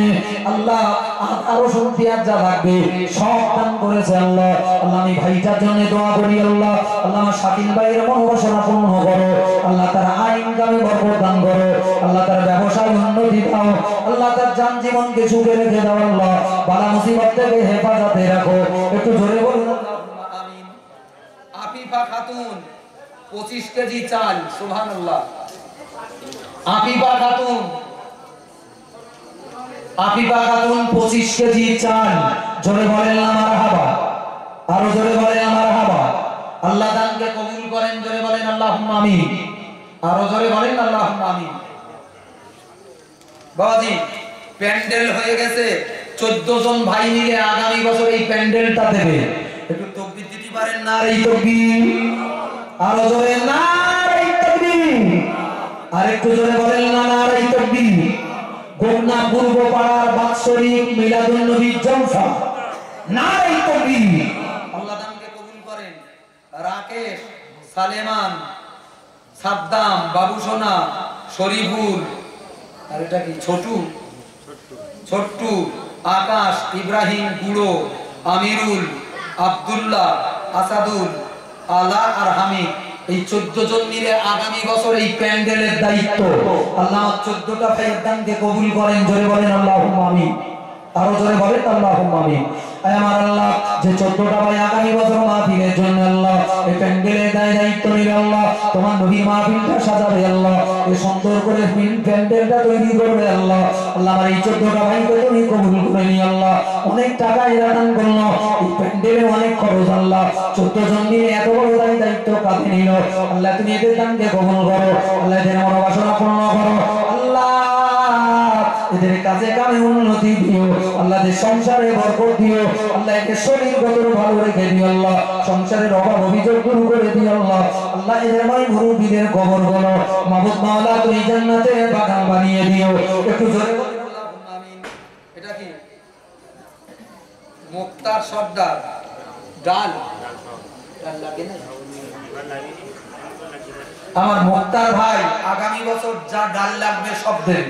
আল্লাহ আদা রসুন পেঁয়াজ যা লাগবে সব দান করেছে আল্লাহ। আল্লাহ আমি ভাইটার জন্য দোয়া করি আল্লাহ। আল্লাহ আমার শাকিল ভাইয়ের মনোবাসনা পূর্ণ করো। আল্লাহ তার আয় ইনকামে বরকত দান করো। আল্লাহ তার ব্যবসায় উন্নতি দাও। আল্লাহ তার জান জীবনকে সুখে রেখে দাও আল্লাহ। বালা মুসিবত থেকে হেফাজতে রাখো। একটু জোরে বলুন আল্লাহুম্মা আমিন। আফিফা খাতুন 25 কেজি চাল। সুবহানাল্লাহ। আফিফা খাতুন আফিফা খাতুন 25 কেজি চাল, জোরে বলেন না মারহাবা, আরো জোরে বলেন মারহাবা। আল্লাহ দানকে কবুল করেন, জোরে বলেন আল্লাহুম্মা আমিন, আরো জোরে বলেন আল্লাহুম্মা আমিন। বাবাজি প্যান্ডেল হয়ে গেছে, 14 জন ভাই মিলে আগামী বছর এই প্যান্ডেলটা দেবে। একটু তাকবীর দিতে পারেন? নারে তাকবীর, আরো জোরে নারে তাকবীর, আরেকটু জোরে বলেন না নারে তাকবীর। গোগনা পূর্ব পাড়ার বাৎসরিক মিলাদুন নবী জলসা, নারে তাকবীর। আল্লাহ দানকে কবুল করেন। রাকেশ, সালেমান, সাদ্দাম, বাবু সোনা, শরীফুল, আর এটা কি ছোটু, ছোট্টু, আকাশ, ইব্রাহিম, গুড়ো, আমিরুল, আব্দুল্লাহ, আসাদুল, আলা আর হামিদ, এই 14 জন মিলে আগামী বছর এই প্যান্ডেলের দায়িত্ব। আল্লাহ 14টা ভাইয়ের দানকে কবুল করেন, জোরে বলেন আল্লাহুম্মা আমিন, আরো জোরে বলেন আল্লাহুম্মা আমিন। আয় আমার আল্লাহ, যে 14টা ভাই আগামী বছর মাহফিলের জন্য আল্লাহ এই প্যান্ডেলের দায়িত্ব নিবে আল্লাহ, তোমার নবীর মাহফিলটা সাজাবে আল্লাহ, এই সুন্দর করে প্যান্ডেলটা তৈরি করবে আল্লাহ। আল্লাহ আমার এই 14টা ভাইকে তুমি কবুল করে নি আল্লাহ। অনেক টাকা এরা দান করলো, এই প্যান্ডেলে অনেক খরচ আল্লাহ। 14 জন নিয়ে এত বড় দায়িত্ব কাঁধে নিল আল্লাহ, তুমি এদের দানকে কবুল করো আল্লাহ, এদের মনোবাসনা পূর্ণ করো আল্লাহ, এদের কাজে কামে উন্নতি দিও আল্লাহ, এদের সংসারে বরকত দিও আল্লাহ, এদের শরীর গতর ভালো রেখে দিও আল্লাহ, সংসারের অভাব অভিযোগ দূর করে দিও আল্লাহ। আল্লাহ এদের মাই মুরব্বিদের কবর গুলো মাবুদ মাওলা তুমি জান্নাতে বাগান বানিয়ে দিও। একটু জোরে বলুন আল্লাহুম্মা আমিন। এটা কি মুক্তার সর্দার ডাল, ডাল লাগে না আমার মুক্তার ভাই, আগামী বছর যা ডাল লাগবে সব দেন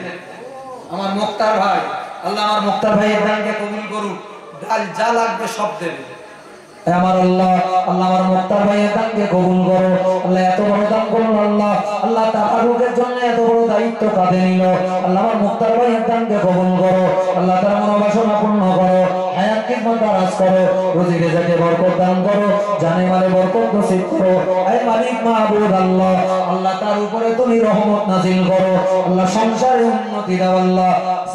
আমার মুক্তার ভাই। আল্লাহ আমার মুক্তার ভাইয়ের দানকে কবুল করুক, ডাল যা লাগবে সব দেন আমার আল্লাহ। আল্লাহ আমার মুক্তার ভাইয়ের দানকে কবুল করো আল্লাহ, এত বড় দান করলো আল্লাহ, আল্লাহ তাবারুকের জন্য এত বড় দায়িত্ব কাঁধে নিল আল্লাহ, আমার মুক্তার ভাইয়ের দানকে কবুল করো আল্লাহ, তার মনোবাসনা পূর্ণ করো, হায়াত খিদমত দারাজ করো, রুজি রিজকে বরকত দান করো, জানে মালে বরকত নসিব করো। আয় মালিক মাহবুব আল্লাহ, আল্লাহ তার উপরে তুমি রহমত নাজিল করো আল্লাহ, সংসারে উন্নতি দাও আল্লাহ।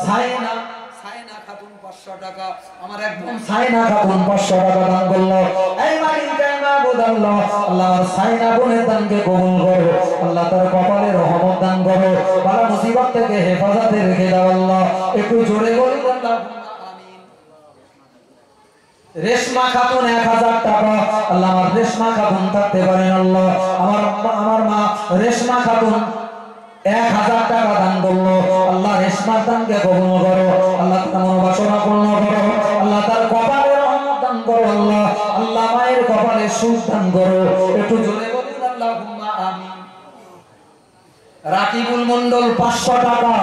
সাইনা খাতুন 500 টাকা, আমার একদম সাইনা খাতুন 500 টাকা দান করলো। এই মালিক মাহবুব আল্লাহ, আল্লাহ আমার সাইনা বোনের দানকে কবুল করো আল্লাহ, তার কপালে রহমত দান করো, বালা মুসিবত থেকে হেফাজতে রেখে দাও আল্লাহ। একটু জোরে বলুন আল্লাহুম্মা আমিন। রেশমা খাতুন 1000 টাকা আল্লাহ, আমার রেশমা খাতুন থাকতে পারেন আল্লাহ, আমার মা রেশমা খাতুন 1000 টাকা দান করলো আল্লাহ, রেশমার দানকে কবুল করো আল্লাহ, তার মনোবাসনা পূর্ণ করো আল্লাহ, তার কপালে রহমত দান করো আল্লাহ, আল্লাহ মায়ের কপালে সুখ দান করো। একটু জোরে বলুন আল্লাহুম্মা আমিন। রাকিবুল মন্ডল 500 টাকা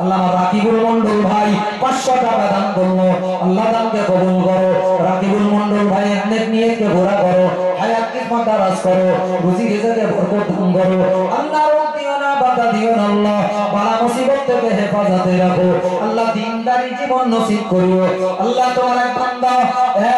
আল্লাহ, আমার রাকিবুল মন্ডল ভাই 500 টাকা দান করলো আল্লাহ, দানকে কবুল করো। রাকিবুল মন্ডল ভাই অনেক নিয়তকে পুরা করো, হায়াত খিদমত দারাজ করো, রুজি রিজকে বরকত দান করো আল্লাহ, রোগ দিও না, বাধা দিও না আল্লাহ, বালা মুসিবত থেকে হেফাজতে রাখো আল্লাহ, দিনদারি জীবন নসিব করিও আল্লাহ। তোমার এক বান্দা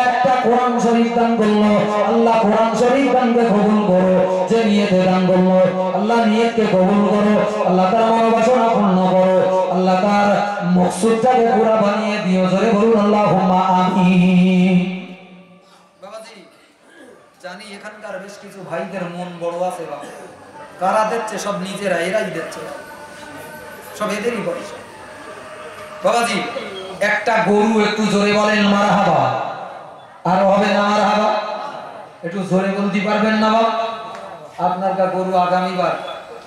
একটা কোরআন শরীফ দান করলো আল্লাহ, কোরআন শরীফ দানকে কবুল করো, যে নিয়তে দান করলো আল্লাহ নিয়তকে কবুল করো আল্লাহ, তার মনোবাসনা পূর্ণ করো আল্লাহ, তার মকসুদটাকে পুরা বানিয়ে দিও। জোরে বলুন আল্লাহুম্মা আমিন। বাবাজি জানি এখানকার বেশ কিছু ভাইদের মন বড় আছে, বাবা কারা দিচ্ছে? সব নিজেরা, এরাই দিচ্ছে, সব এদেরই বয়স। বাবাজি একটা গরু, একটু জোরে বলেন মারহাবা, আর হবে না মারহাবা? একটু জোরে বলতে পারবেন না বাবা? আপনার কা গরু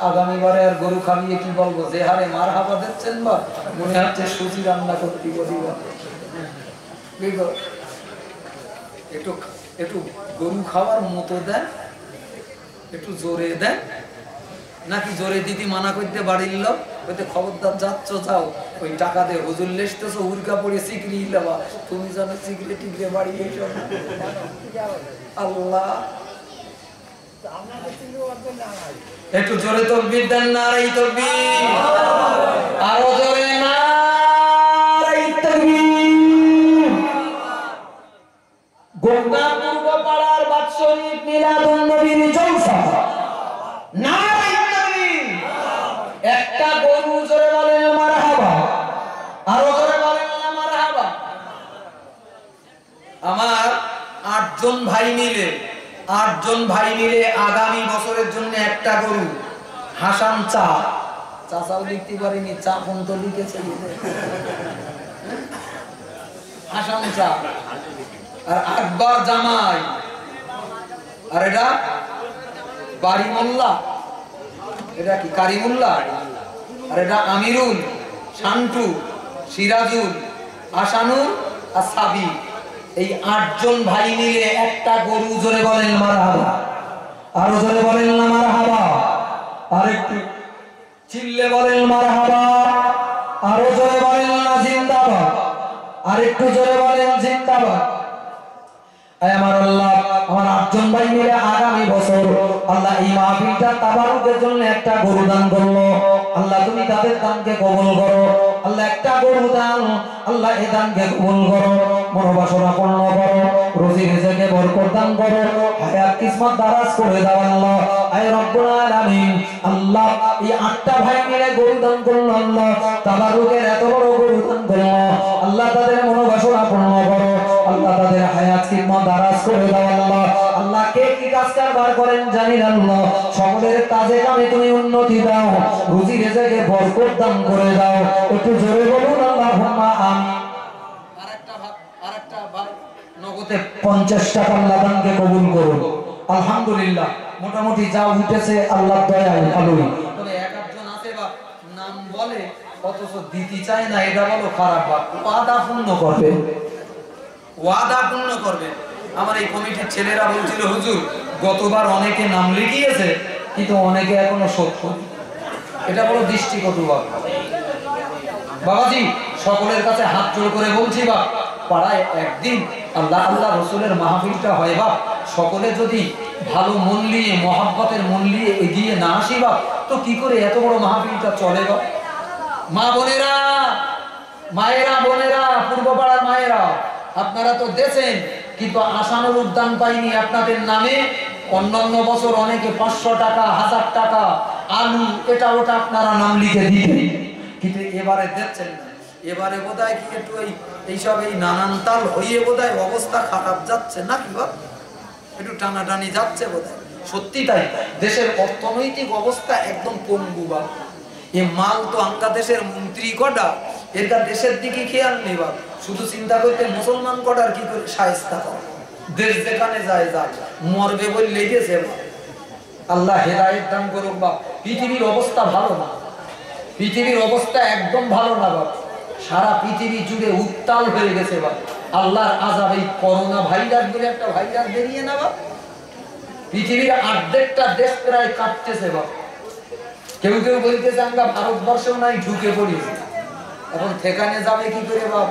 আগামীবারে আর গরু খাইয়ে কি বলবো, যে হারে মারহাবা দিচ্ছেন বা মনে হচ্ছে সুজি রান্না করতে বলি। একটু একটু গরু খাওয়ার মতো দেন, একটু জোরে দেন, নাকি জোরে দিদি মানা করতে বাড়ির লোক হইতে খবরদার যাচ্ছ যাও, ওই টাকা দিয়ে হুজুর লেসতেছো, উরকা পড়ে সিগড়ি লেবা, তুমি জানো সিগড়ে টিগড়ে বাড়ি এইসব আল্লাহ। একটু জোরে তাকবীর দেন, নারে তাকবীর, আরো জোরে নারে তাকবীর। গোগনা পূর্ব পাড়ার বাৎসরিক মিলাদুন নবীর জলসা, নারে তাকবীর। একটা গরু, জোরে বলেন মারহাবা, আরো জোরে বলেন 8 জন ভাই মিলে আগামী বছরের জন্য একটা গরু হাসান চা চাচাও লিখতে পারিনি, চা কোন তো লিখেছে হাসান চা, আর আকবর জামাই, আর এটা বাড়ি মোল্লা, এটা কি কারিমুল্লাহ, আর এটা আমিরুল, শান্টু, সিরাজুল, আসানুর আর সাবি। এই 8 জন ভাই মিলে একটা গরু, জোরে বলেন মারহাবা, আরো জোরে বলেন না মারহাবা, আরেকটু চিল্লে বলেন মারহাবা, আরো জোরে বলেন না জিন্দাবাদ, আরেকটু জোরে বলেন জিন্দাবাদ। আমার আল্লাহ, আমার 8 জন ভাই মিলে আগামী বছর আল্লাহ এই মাহফিলটা তাবারুকের জন্য একটা গরু দান করলো। আল্লাহ তুমি তাদের দানকে কবুল করো। আল্লাহ একটা গরু দান, আল্লাহ এই দানকে কবুল করো, মনোবাসনা পূর্ণ করো, রুজি রিজকে বরকত দান করো, হায়াত কিসমত দারাজ করে দাও আল্লাহ। আয় রব্বুল আলামিন, আল্লাহ এই 8টা ভাই মিলে গরু দান করলো, আল্লাহ তাবারুকের এত বড় গরু দান করলো, আল্লাহ তাদের মনোবাসনা পূর্ণ করো, আল্লাহ তাদের হায়াত কিসমত দারাজ করে দাও আল্লাহ। আল্লাহ কে কি কাজ কারবার করেন জানি না আল্লাহ, সকলের কাজে কামে তুমি উন্নতি দাও, রুজি রিজকে বরকত দান করে দাও। একটু জোরে বলুন আল্লাহুম্মা আমিন। আরেকটা ভাই নগদে 50 টাকা আল্লাহ দানকে কবুল করুন। আলহামদুলিল্লাহ, মোটামুটি যা উঠেছে আল্লাহর দয়ায় ভালোই। তবে একজন আছে বা নাম বলে অথচ দিতে চায় না, এটা বলো খারাপ বাপ। ওয়াদা পূর্ণ করবে, ওয়াদা পূর্ণ করবে। আমার এই কমিটির ছেলেরা বলছিল, হুজুর গতবার অনেকে নাম লিখিয়েছে কিন্তু অনেকে এখনো শোধ করে। এটা বড় দৃষ্টিকটু বাবাজি। সকলের কাছে হাত জোড় করে বলছি বা পাড়ায় একদিন আল্লাহ আল্লাহ রসুলের মাহফিলটা হয় বা সকলে যদি ভালো মন নিয়ে মহাব্বতের মন নিয়ে এগিয়ে না আসি বা, তো কি করে এত বড় মাহফিলটা চলে বা? মা বোনেরা, মায়েরা, বোনেরা, পূর্ব পাড়ার মায়েরা, আপনারা তো দেখেন কিন্তু আসানোর উদ্যান পাইনি আপনাদের নামে। অন্যান্য বছর অনেকে 500 টাকা, 1000 টাকা, আলু, এটা ওটা আপনারা নাম লিখে দিতেন, কিন্তু এবারে দেখছেন না। এবারে বোধহয় কি একটু এইসব এই নানান তাল হইয়ে বোধহয় অবস্থা খারাপ যাচ্ছে নাকি বা, একটু টানাটানি যাচ্ছে বোধহয়। সত্যি তাই, দেশের অর্থনৈতিক অবস্থা একদম পঙ্গু বা। এ মাল তো আঙ্কা দেশের মন্ত্রী কটা, এরকা দেশের দিকে খেয়াল নেই বা, শুধু চিন্তা করতে মুসলমান কটার কি করে শায়েস্তা করে। দেশ যেখানে যায় যাক, মরবে বলে লেগেছে বা। আল্লাহ হেদায়েত দান করুক বা। পৃথিবীর অবস্থা ভালো না, পৃথিবীর অবস্থা একদম ভালো না বা। সারা পৃথিবী জুড়ে উত্তাল হয়ে গেছে বা। আল্লাহর আযাব, এই করোনা ভাইরাস বলে একটা ভাইরাস বেরিয়ে না বা, পৃথিবীর অর্ধেকটা দেশ প্রায় কাঁপতেছে বা। কেউ কেউ বলতেছে আমরা ভারতবর্ষেও নাই, ঢুকে পড়িয়েছে। এখন সেখানে যাবে কি করে বাপ?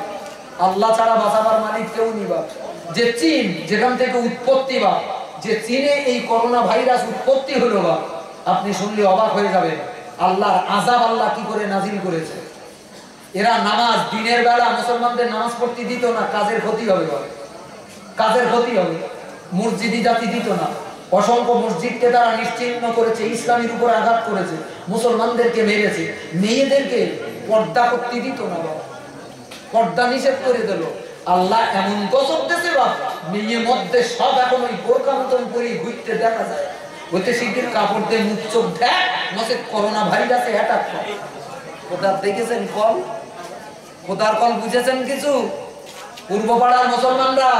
আল্লাহ ছাড়া বাঁচাবার মালিক কেউ নি বাপ। যে চীন, যেখান থেকে উৎপত্তি বাপ, যে চীনে এই করোনা ভাইরাস উৎপত্তি হলো বাপ, আপনি শুনলে অবাক হয়ে যাবেন আল্লাহর আযাব আল্লাহ কি করে নাজিল করেছে। এরা নামাজ দিনের বেলা মুসলমানদের নামাজ পড়তে দিত না, কাজের ক্ষতি হবে বাপ, কাজের ক্ষতি হবে। মসজিদি জাতি দিত না, অসংখ্য মসজিদকে তারা নিশ্চিহ্ন করেছে, ইসলামের উপর আঘাত করেছে, মুসলমানদেরকে মেরেছে, মেয়েদেরকে পর্দা করতে দিত না বাবা, পর্দা নিষেধ করে দিল। আল্লাহ এমন গজব দিয়েছে বাপ, মেয়ে মধ্যে সব এখন ওই বোরকা মতন করে ঘুরতে দেখা যায়, ওতে শিগগির কাপড় দিয়ে মুখ চোখ ঢাক, নচে করোনা ভাইরাসে অ্যাটাক করে। খোদার দেখেছেন কল, খোদার কল বুঝেছেন কিছু? পূর্ব পাড়ার মুসলমানরা,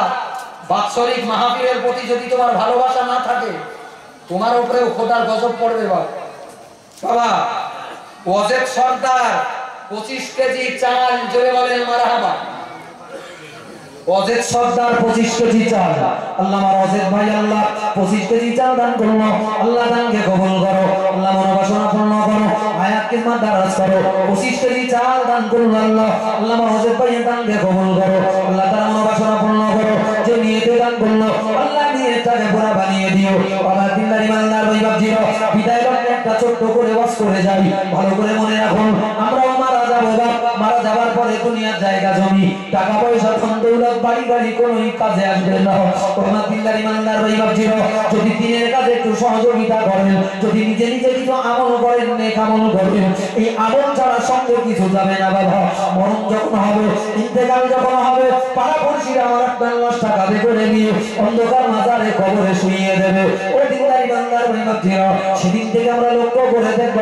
বাৎসরিক মাহফিলের প্রতি যদি তোমার ভালোবাসা না থাকে, তোমার উপরেও খোদার গজব পড়বে বাবা। ওয়াজেদ সর্দার 25 কেজি চাল, জোরে বলেন মারহাবা। ওয়াজেদ সর্দার 25 কেজি চাল, আল্লাহ আমার ওয়াজেদ ভাই আল্লাহ 25 কেজি চাল দান করলো, আল্লাহ দানকে কবুল করো, আল্লাহ মনোবাসনা পূর্ণ করো, হায়াত কিসমত দারাজ করো। 25 কেজি চাল দান করলো আল্লাহ, আল্লাহ আমার ওয়াজেদ ভাই দানকে কবুল করো, আল্লাহ তার মনোবাসনা পূর্ণ করো। যে নিয়তে দান করলো আল্লাহ নিয়তটাকে পুরা বানিয়ে দিও। আল্লাহ দিনদার ইমানদার ভাই বাপ জিরো বিদায় লগ্নে একটা ছোট্ট করে ওয়াজ করে যাই, ভালো করে মনে রাখুন আমরাও মারা যাবো বাবা, মারা যাবার পরে দুনিয়ার জায়গা জমি টাকা পয়সা ধন দৌলত বাড়ি গাড়ি কোনোই কাজে আসবে না। তোমার দিনদার ইমানদার ভাই ভাবছিল যদি দিনের কাজে একটু সহযোগিতা করেন, যদি নিজে নিজে কিছু আমল করেন, নেক আমল করেন, এই আমল ছাড়া সঙ্গে কিছু যাবে না বাবা। মরণ যখন হবে, ইন্তেকাল যখন হবে, পাড়াপড়শিরা আমার 10 টাকা দিয়ে করে নিয়ে অন্ধকার মাজারে কবরে শুইয়ে দেবে। ও দিনদার ইমানদার ভাই ভাবছিল সেদিন থেকে আমরা লক্ষ্য করে দেখবো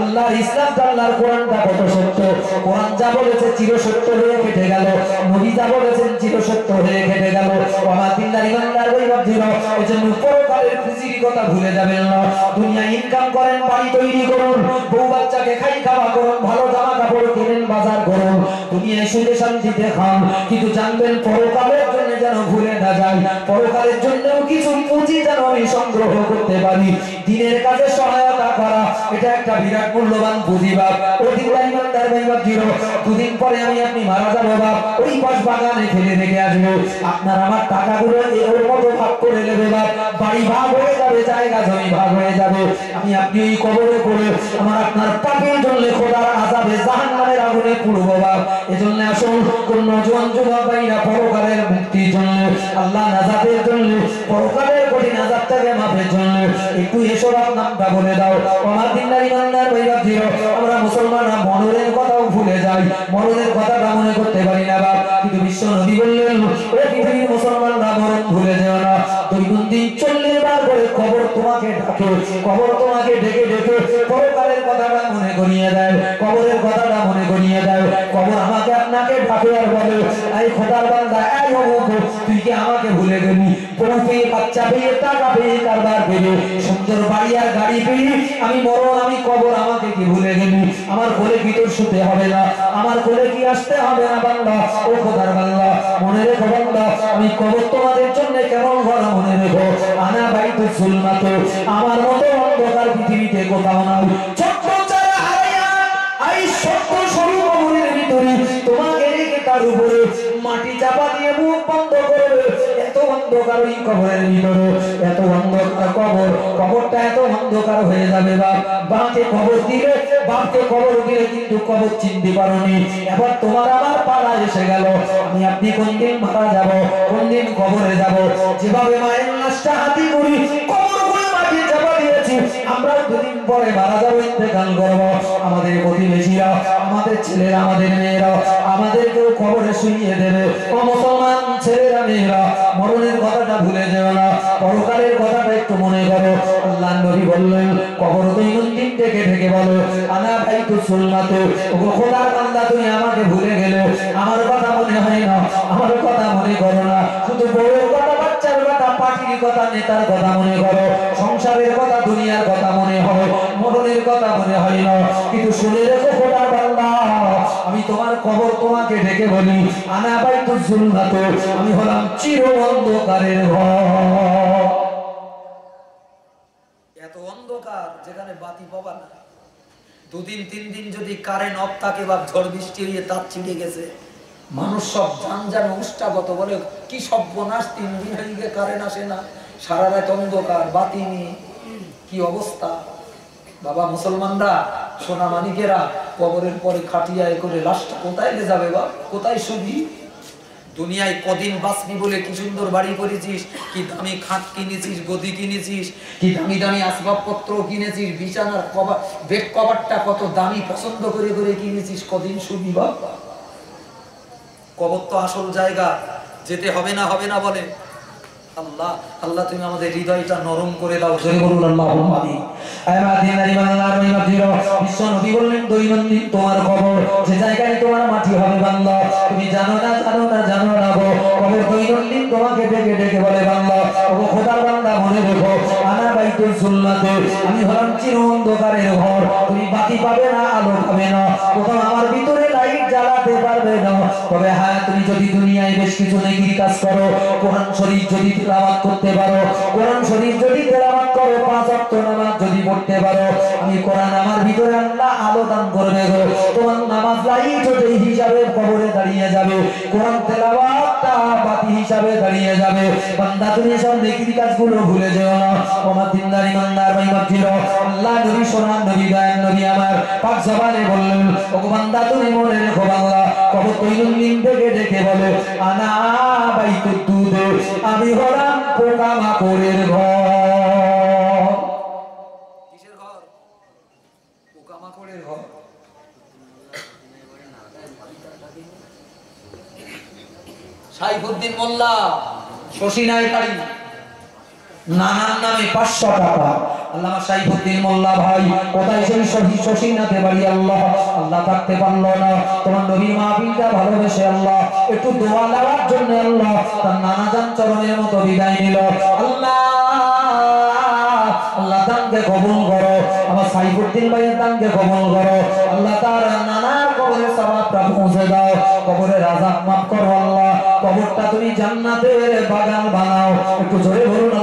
আল্লাহর ইসলাম আল্লাহর কোরআনটা কত সত্য। কোরআন যা বলেছে চিরসত্য হয়ে কেটে গেল, নবী যা বলেছেন চিরসত্য হয়ে কেটে গেল। আমার দিনদার ইমানদার ভাই ভাবছিল এজন্য পরকালের খুশির কথা ভুলে যাবেন না। দুনিয়া ইনকাম করেন, বাড়ি তৈরি করুন, বউ বাচ্চাকে খাই খাওয়া করুন, ভালো জামা কাপড় কিনেন, বাজার করুন, দুনিয়ায় সুখে শান্তিতে খান, কিন্তু জানবেন পরকালের জন্য যেন ভুলে না যাই, পরকালের জন্যও কিছু পুঁজি যেন আমি সংগ্রহ করতে পারি। দিনের কাজে সহায়তা করা এটা একটা বিরাট মূল্যবান পুঁজি বাপ। ও দিনদার ইমানদার ভাই ভাবছিল দুদিন পরে আমি আপনি মারা যাবো বাপ, ওই পাশ বাগানে ফেলে রেখে আসবো, আপনার আমার টাকাগুলো ওর মতো ভাগ করে নেবে বাপ, বাড়ি ভাগ হয়ে যাবে, জায়গা জমি ভাগ হয়ে যাবে, আমি আপনি ওই কবরে পড়ে আমার আপনার পাপের জন্য খোদার আযাবে জাহান্নামের আগুনে পুড়বো বাপ। এজন্য আসুন কোন নওজোয়ান যুবক ভাইরা পরকালের মুক্তির জন্য, আল্লাহ নাজাতের জন্য, পরকালের কঠিন আযাব থেকে মাফের জন্য একটু এসো বাপ নামটা বলে দাও। আমার দিনদার ইমানদার ভাই ভাবছিল আমরা মুসলমানরা মরণের কথাও ভুলে যাই, মরণের কথাটা মনে করতে পারি না বাপ, কিন্তু বিশ্ব নবী বললেন ও পৃথিবীর মুসলমানরা মরণ ভুলে যেও না। দৈনন্দিন 40 বার করে কবর তোমাকে ডাকে, কবর তোমাকে ডেকে ডেকে পরকালের কথাটা মনে করিয়ে দেয়, কবরের কথাটা মনে করিয়ে দেয়। কবর আমাকে আপনাকে ডাকে আর বলে এই খোদার বান্দা, এই অমুক তুই কি আমাকে ভুলে গেলি? বউ পেয়ে, বাচ্চা পেয়ে, টাকা পেয়ে, কারবার পেয়ে, সুন্দর বাড়ি আর গাড়ি পেয়ে আমি মরণ, আমি কবর, আমাকে কি ভুলে গেলি? আমার কোলে কি তোর শুতে হবে না? আমার কোলে কি আসতে হবে না বান্দা? ও খোদার বান্দা মনে রেখো বান্দা, আমি কবর তোমাদের জন্য কেমন ঘর মনে রেখো, আনা বাইতুল জুলমাত, আমার মতো অন্ধকার পৃথিবীতে কোথাও নাই। ছোট্ট চারা হারাইয়া এই ছোট্ট সরু কবরের ভিতরে তোমাকে রেখে তার উপরে মাটি চাপা দিয়ে মুখ বন্ধ করবে, এত অন্ধকার ওই কবরের ভিতরে, এত অন্ধকার কবর, কবরটা এত অন্ধকার হয়ে যাবে বাপ। বাপকে কবর দিলে, বাপকে কবর দিলে কিন্তু কবর চিনতে পারোনি, এবার তোমার আমার পালা এসে গেল, আমি আপনি কোন দিন মারা যাব, কোন দিন কবরে যাব। যেভাবে মায়ের লাশটা হাতি করি কবর করে মাটি চাপা দিয়েছি, আমরা দুদিন পরে মারা যাবো, ইন্তেকাল করবো, আমাদের প্রতিবেশীরা, আমাদের ছেলেরা, আমাদের মেয়েরা আমাদেরকেও কবরে শুইয়ে দেবে। ও মুসলমান ছেলেরা মেয়েরা মরণের কথাটা ভুলে যেও না, পরকালের কথাটা একটু মনে করো। আল্লাহ নবী বললেন কবর দৈনন্দিন থেকে থেকে বলো আনা বাইতুল জুলমাত, ও খোদার বান্দা তুমি আমাকে ভুলে গেলে, আমার কথা মনে হয় না, আমার কথা মনে করো না, শুধু বউয়ের কথা, বাচ্চার কথা, পাখির কথা, নেতার কথা মনে করো, সংসারের কথা, দুনিয়ার কথা মনে হয়, মরণের কথা মনে হয় না। কিন্তু শুনে রেখো খোদার বান্দা, আমি তোমার কবর তোমাকে ডেকে বলি আনা বাইতুল জুলমাত, আমি হলাম চির অন্ধকারের ঘর। এত অন্ধকার যেখানে বাতি পাবা না, দুদিন 3 দিন যদি কারেন্ট অফ থাকে বা ঝড় বৃষ্টি হয়ে তার ছিঁড়ে গেছে, মানুষ সব জান উষ্টাগত বলে কি সর্বনাশ, 3 দিন হয়ে গিয়ে কারেন্ট আসে না, সারা রাত অন্ধকার, বাতি নেই, কি অবস্থা। বাবা মুসলমানরা, সোনা মানিকেরা, কবরের পরে খাটিয়ায় করে লাশটা কোথায় যাবে বা কোথায় শুবি? দুনিয়ায় কদিন বাঁচবি বলে কি সুন্দর বাড়ি করেছিস, কি দামি খাট কিনেছিস, গদি কিনেছিস, কি দামি দামি আসবাবপত্র কিনেছিস, বিছানার কভার, বেড কভারটা কত দামি পছন্দ করে করে কিনেছিস, কদিন শুবি বাবা? কবর তো আসল জায়গা, যেতে হবে না, হবে না বলে। আল্লাহ আল্লাহ তুমি আমাদের হৃদয়টা নরম করে দাও, জয় বলুন আল্লাহুম্মা আমিন। আমার দিনদার ইমানদার ভাই ভাবছিল বিশ্ব নবী বললেন দৈনন্দিন তোমার কবর যে জায়গায় তোমার মাটি হবে বান্দা, তুমি জানো না, জানো না, জানো না গো, কবর দৈনন্দিন তোমাকে ডেকে ডেকে বলে বান্দা, ও খোদার বান্দা মনে রেখো আনা বাইতুল জুলমাত, আমি হলাম চির অন্ধকারের ঘর, তুমি বাতি পাবে না, আলো পাবে না, কোথাও আমার ভিতরে লাইট জ্বালাতে পারবে না। তবে হ্যাঁ, তুমি যদি দুনিয়ায় বেশ কিছু নেকির কাজ করো, কোরআন শরীফ যদি তেলাওয়াত করতে পারো, কোরআন শরীফ যদি তেলাওয়াত করো, 5 ওয়াক্ত নামাজ যদি পড়তে পারো, আমি কোরআন আমার ভিতরে আল্লাহ আলো দান করবে গো, তোমার নামাজ লাইট হিসাবে কবরে দাঁড়িয়ে যাবে। কোরআন তেলাওয়াতটা বাতি হিসাবে দাঁড়িয়ে যাবে। বান্দা তুমি সব নেকির কাজগুলো ভুলে যেও না। আমার দিনদার ইমানদার ভাই মাঝির আল্লাহ নবী সোনার নবী দয়ার নবী আমার পাক জবানে বললেন, ও বান্দা তুমি মনে রেখো বাংলা কবর দৈনন্দিন থেকে ডেকে বলে আনা বাইতুদ দুধ, আমি হলাম পোকা মাকড়ের ঘর। কিসের ঘর? পোকা মাকড়ের ঘর। সাইফুদ্দিন মোল্লা শশীনাইকারী নানার নামে 500 টাকা। আল্লামা সাইফুদ্দিন মোল্লা ভাই কোথায় সেই শশীনাথে বাড়ি। আল্লাহ আল্লাহ থাকতে পারলো না, তোমার নবীর মাহফিলটা ভালোবেসে আল্লাহ একটু দোয়া দেওয়ার জন্য আল্লাহ তার নানা জান চরণের মতো বিদায় নিল। আল্লাহ আল্লাহ দানকে কবুল করো, আমার সাইফুদ্দিন ভাইয়ের দানকে কবুল করো। আল্লাহ তার নানার কবরের সওয়াবটা পৌঁছে দাও, কবরের আযাব মাফ করো। আল্লাহ কবরটা তুমি জান্নাতের বাগান বানাও। একটু জোরে বলুন